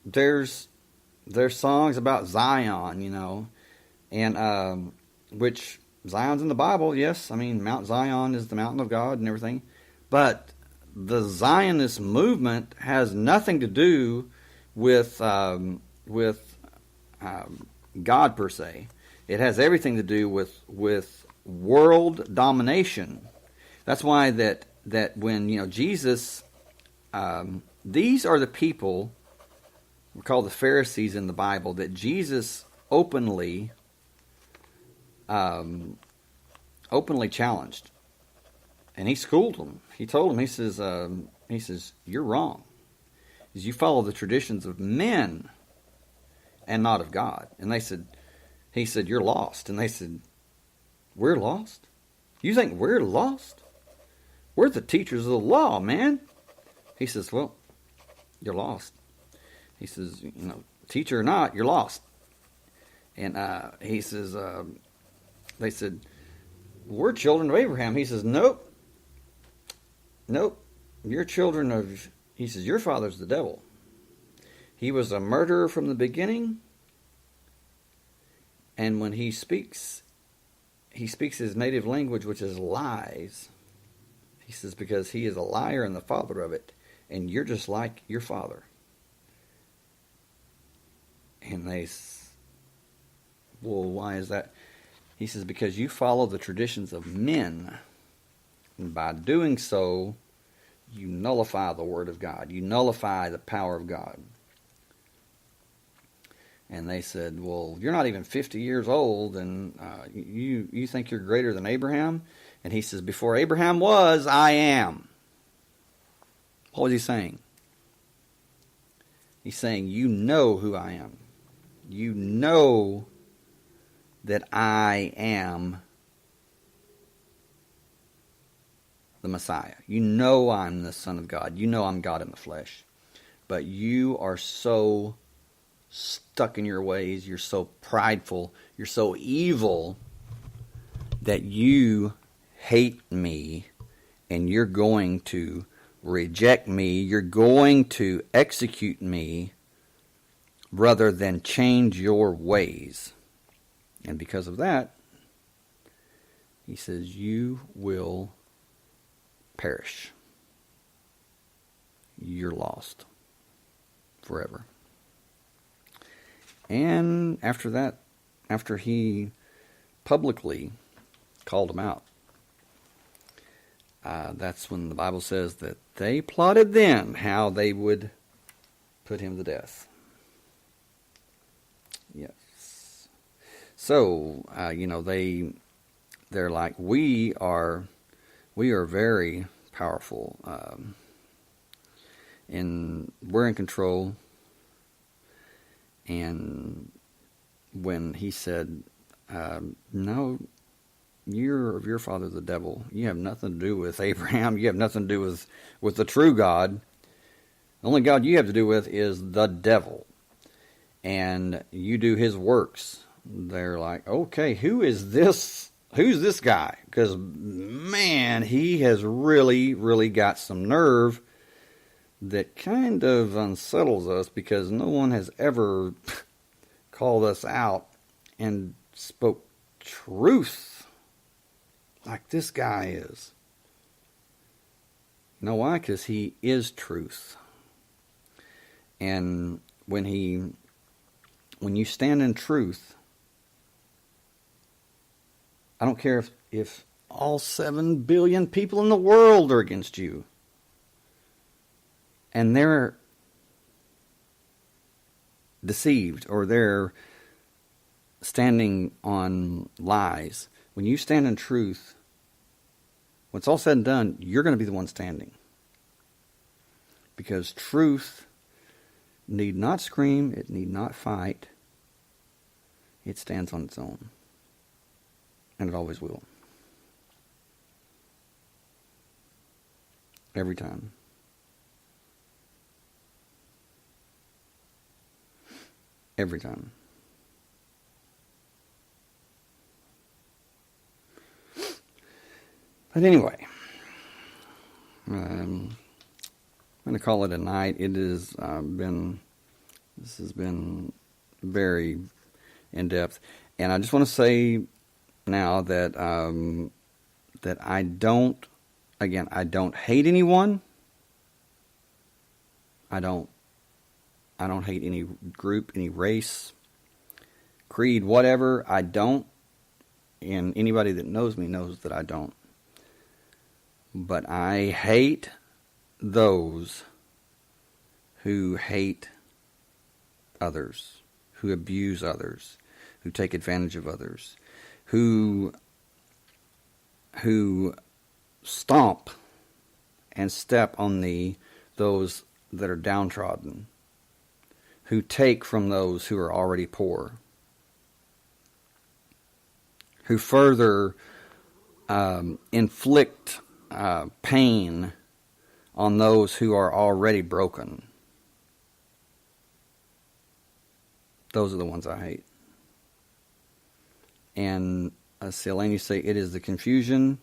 there's songs about Zion, and which Zion's in the Bible. Yes, Mount Zion is the mountain of God and everything, but the Zionist movement has nothing to do with God per se. It has everything to do with world domination. That's why that when Jesus, these are the people we're called the Pharisees in the Bible that Jesus openly challenged, and he schooled them. He told them, he says, you're wrong. He says, you follow the traditions of men and not of God. And he said, you're lost. And they said, we're lost? You think we're lost? We're the teachers of the law, man. He says, well, you're lost. He says, teacher or not, you're lost. And he says, they said, we're children of Abraham. He says, nope. You're children of, he says, your father's the devil. He was a murderer from the beginning. And when he speaks his native language, which is lies. He says, because he is a liar and the father of it. And you're just like your father. And they, well, why is that? He says, because you follow the traditions of men. And by doing so, you nullify the word of God. You nullify the power of God. And they said, well, you're not even 50 years old, and you think you're greater than Abraham? And he says, before Abraham was, I am. What was he saying? He's saying, you know who I am. You know that I am the Messiah. You know I'm the Son of God. You know I'm God in the flesh. But you are so stuck in your ways. You're so prideful. You're so evil that you hate me, and you're going to reject me. You're going to execute me rather than change your ways. And because of that, he says, you will perish. You're lost forever. And after that, after he publicly called him out, that's when the Bible says that they plotted then how they would put him to death. Yes. So, they're like, we are very powerful, and we're in control. And when he said, no, you're of your father the devil. You have nothing to do with Abraham. You have nothing to do with the true God. The only God you have to do with is the devil. And you do his works. They're like, okay, who is this? Who's this guy? Because, man, he has really, really got some nerve that kind of unsettles us, because no one has ever called us out and spoke truth like this guy is. You know why? Because he is truth. And when you stand in truth, I don't care if all 7 billion people in the world are against you, and they're deceived, or they're standing on lies. When you stand in truth, when it's all said and done, you're going to be the one standing. Because truth need not scream, it need not fight. It stands on its own. And it always will. Every time. Every time. But anyway, I'm going to call it a night. It has this has been very in-depth. And I just want to say now that that I don't hate anyone. I don't I don't hate any group, any race, creed, whatever. I don't. And anybody that knows me knows that I don't. But I hate those who hate others, who abuse others, who take advantage of others, who stomp and step on those that are downtrodden, who take from those who are already poor, who further inflict pain on those who are already broken. Those are the ones I hate. And as Selene say, it is the confusion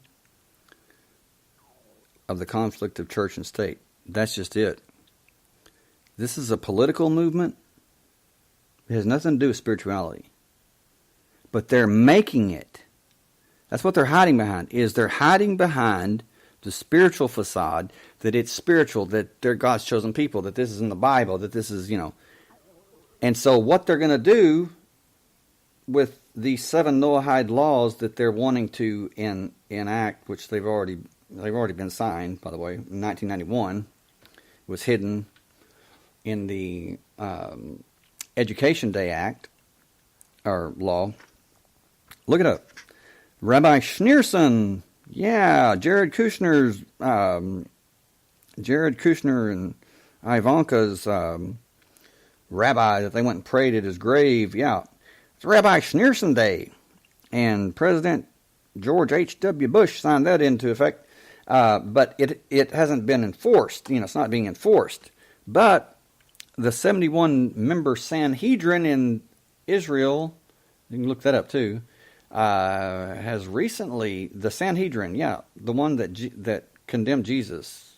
of the conflict of church and state. That's just it. This is a political movement. It has nothing to do with spirituality. But they're making it. That's what they're hiding behind. They're hiding behind the spiritual facade that it's spiritual, that they're God's chosen people, that this is in the Bible, that this is, And so what they're going to do with these 7 Noahide laws that they're wanting to enact, which they've already been signed, by the way, in 1991, was hidden in the Education Day Act, or law. Look it up. Rabbi Schneerson, Jared Kushner and Ivanka's rabbi that they went and prayed at his grave. Yeah, it's Rabbi Schneerson Day, and President George H.W. Bush signed that into effect. But it hasn't been enforced. It's not being enforced. But the 71-member Sanhedrin in Israel, you can look that up too, has recently, the Sanhedrin, the one that condemned Jesus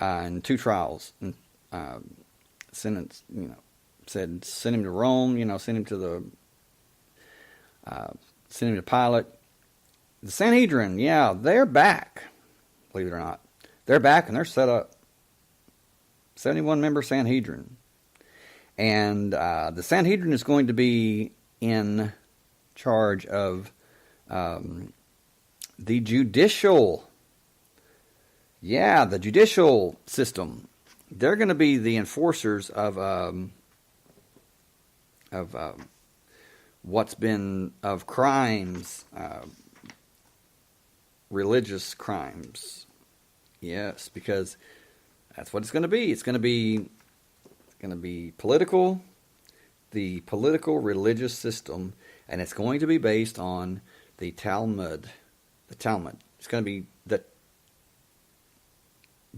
in 2 trials, and sentenced, said send him to Rome, send him to Pilate. The Sanhedrin, they're back. Believe it or not, they're back and they're set up. 71-member Sanhedrin, and the Sanhedrin is going to be in charge of the judicial system. They're going to be the enforcers of what's been of crimes, religious crimes. Yes, because that's what it's going to be. It's going to be political, the political religious system, and it's going to be based on the Talmud. The Talmud. It's going to be the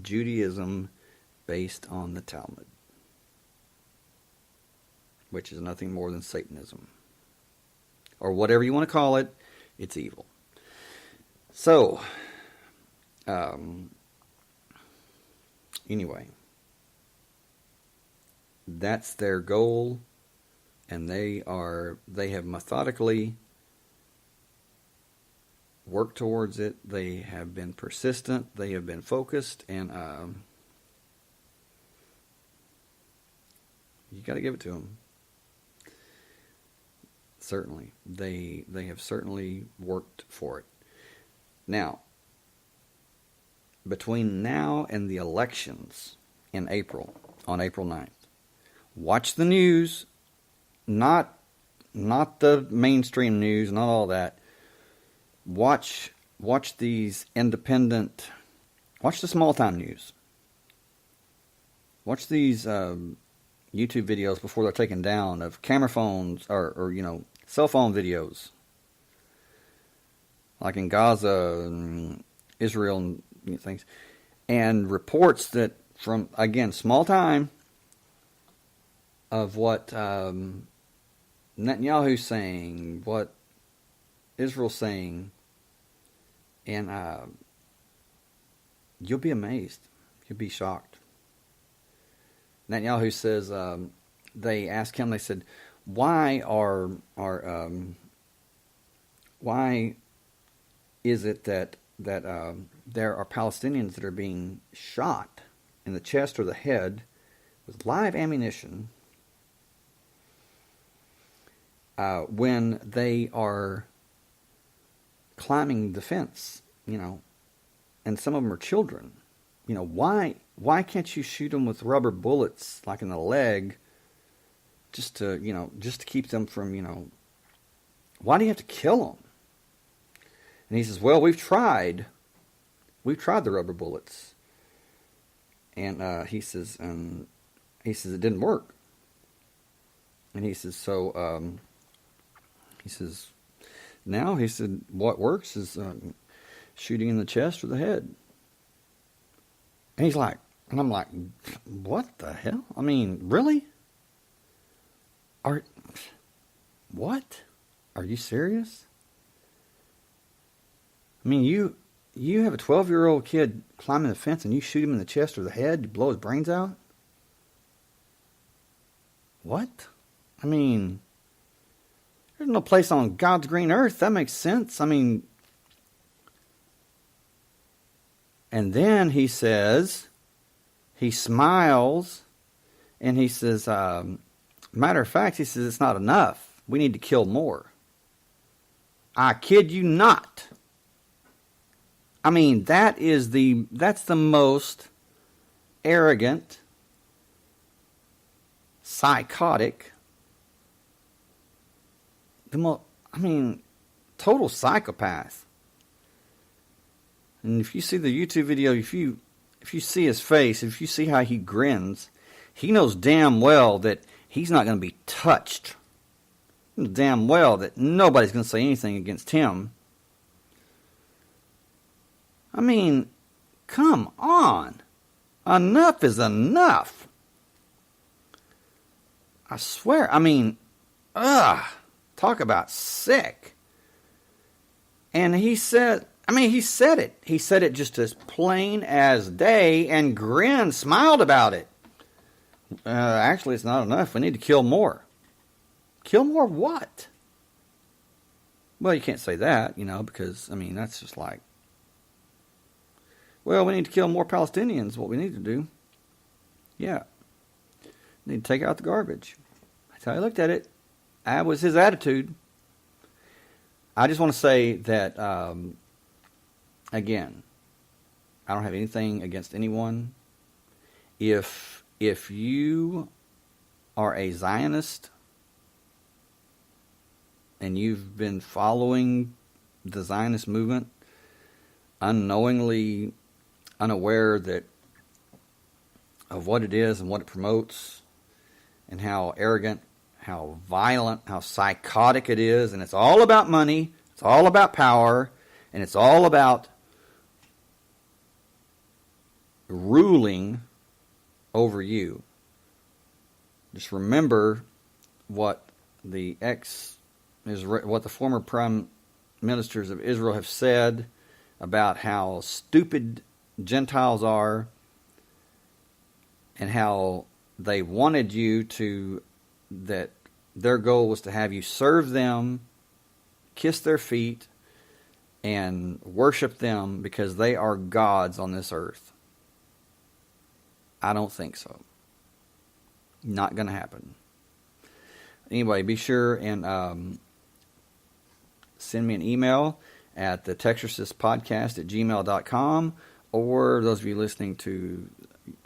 Judaism based on the Talmud, which is nothing more than Satanism, or whatever you want to call it. It's evil. So, anyway, that's their goal, and they have methodically worked towards it. They have been persistent. They have been focused, and you got to give it to them. Certainly, they have certainly worked for it. Now, between now and the elections in April, on April 9th, watch the news, not the mainstream news, not all that. Watch these independent, watch the small-time news. Watch these YouTube videos before they're taken down of camera phones or cell phone videos. Like in Gaza and Israel and things. And reports that from, again, small time, of what Netanyahu's saying, what Israel's saying, and you'll be amazed. You'll be shocked. Netanyahu says, they asked him, they said, why is it that there are Palestinians that are being shot in the chest or the head with live ammunition when they are climbing the fence, and some of them are children. Why can't you shoot them with rubber bullets, like in the leg, just to keep them from, why do you have to kill them? And he says, well, we've tried the rubber bullets. And he says it didn't work. And he says, now he said, what works is shooting in the chest or the head. And he's like, and I'm like, what the hell? I mean, really? What? Are you serious? I mean, you have a 12-year-old kid climbing the fence and you shoot him in the chest or the head, you blow his brains out? What? I mean, there's no place on God's green earth that makes sense. I mean, and then he says, he smiles, and he says, matter of fact, he says, it's not enough. We need to kill more. I kid you not. I mean, that's the most arrogant, psychotic, total psychopath. And if you see the YouTube video, if you see his face, if you see how he grins, he knows damn well that he's not going to be touched. He knows damn well that nobody's going to say anything against him. I mean, come on. Enough is enough. I swear, talk about sick. And he said it. He said it just as plain as day and grinned, smiled about it. Actually, it's not enough. We need to kill more. Kill more what? Well, you can't say that, because, that's just like, well, we need to kill more Palestinians, what we need to do. Yeah. We need to take out the garbage. That's how he looked at it. That was his attitude. I just want to say that, again, I don't have anything against anyone. If you are a Zionist and you've been following the Zionist movement, unknowingly unaware of what it is and what it promotes, and how arrogant, how violent, how psychotic it is, and it's all about money, it's all about power, and it's all about ruling over you. Just remember what the former prime ministers of Israel have said about how stupid Gentiles are, and how they wanted you that their goal was to have you serve them, kiss their feet, and worship them because they are gods on this earth. I don't think so. Not going to happen. Anyway, be sure and send me an email at thetexorcistpodcast@gmail.com, or those of you listening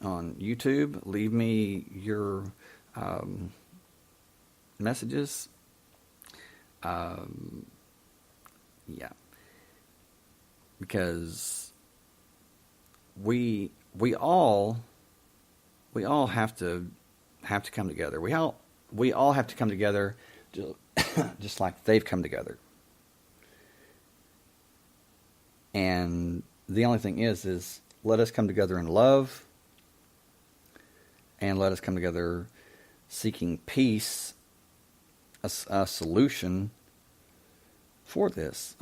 on YouTube, leave me your messages. Yeah, because we all have to come together. We all have to come together, just like they've come together. And the only thing is let us come together in love, and let us come together seeking peace, a solution for this.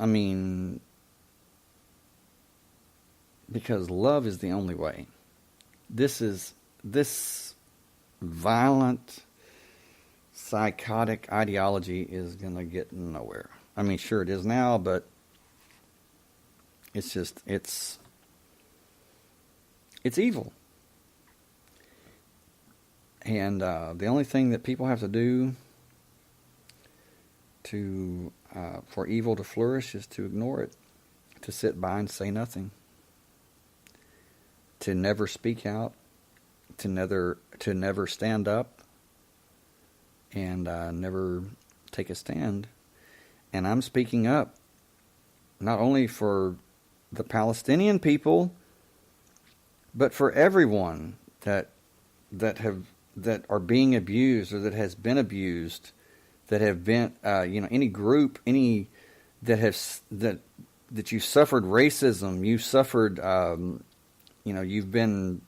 Because love is the only way. This violent, psychotic ideology is going to get nowhere. Sure it is now, but it's evil. And the only thing that people have to do for evil to flourish is to ignore it, to sit by and say nothing, to never speak out, to never stand up, and never take a stand. And I'm speaking up not only for the Palestinian people, but for everyone that are being abused or that has been abused, that have been any group, any that you suffered racism, you suffered you've been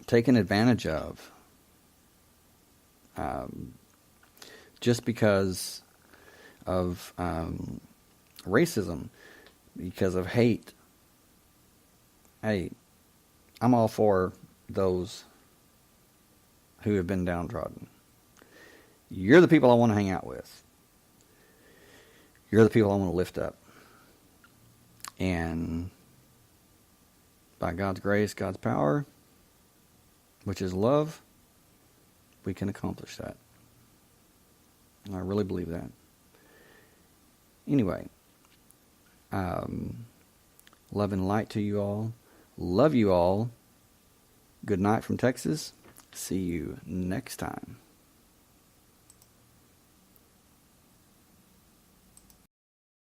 taken advantage of just because of racism, because of hate. Hey, I'm all for those who have been downtrodden. You're the people I want to hang out with. You're the people I want to lift up. And by God's grace, God's power, which is love, we can accomplish that. And I really believe that. Anyway, love and light to you all. Love you all. Good night from Texas. See you next time.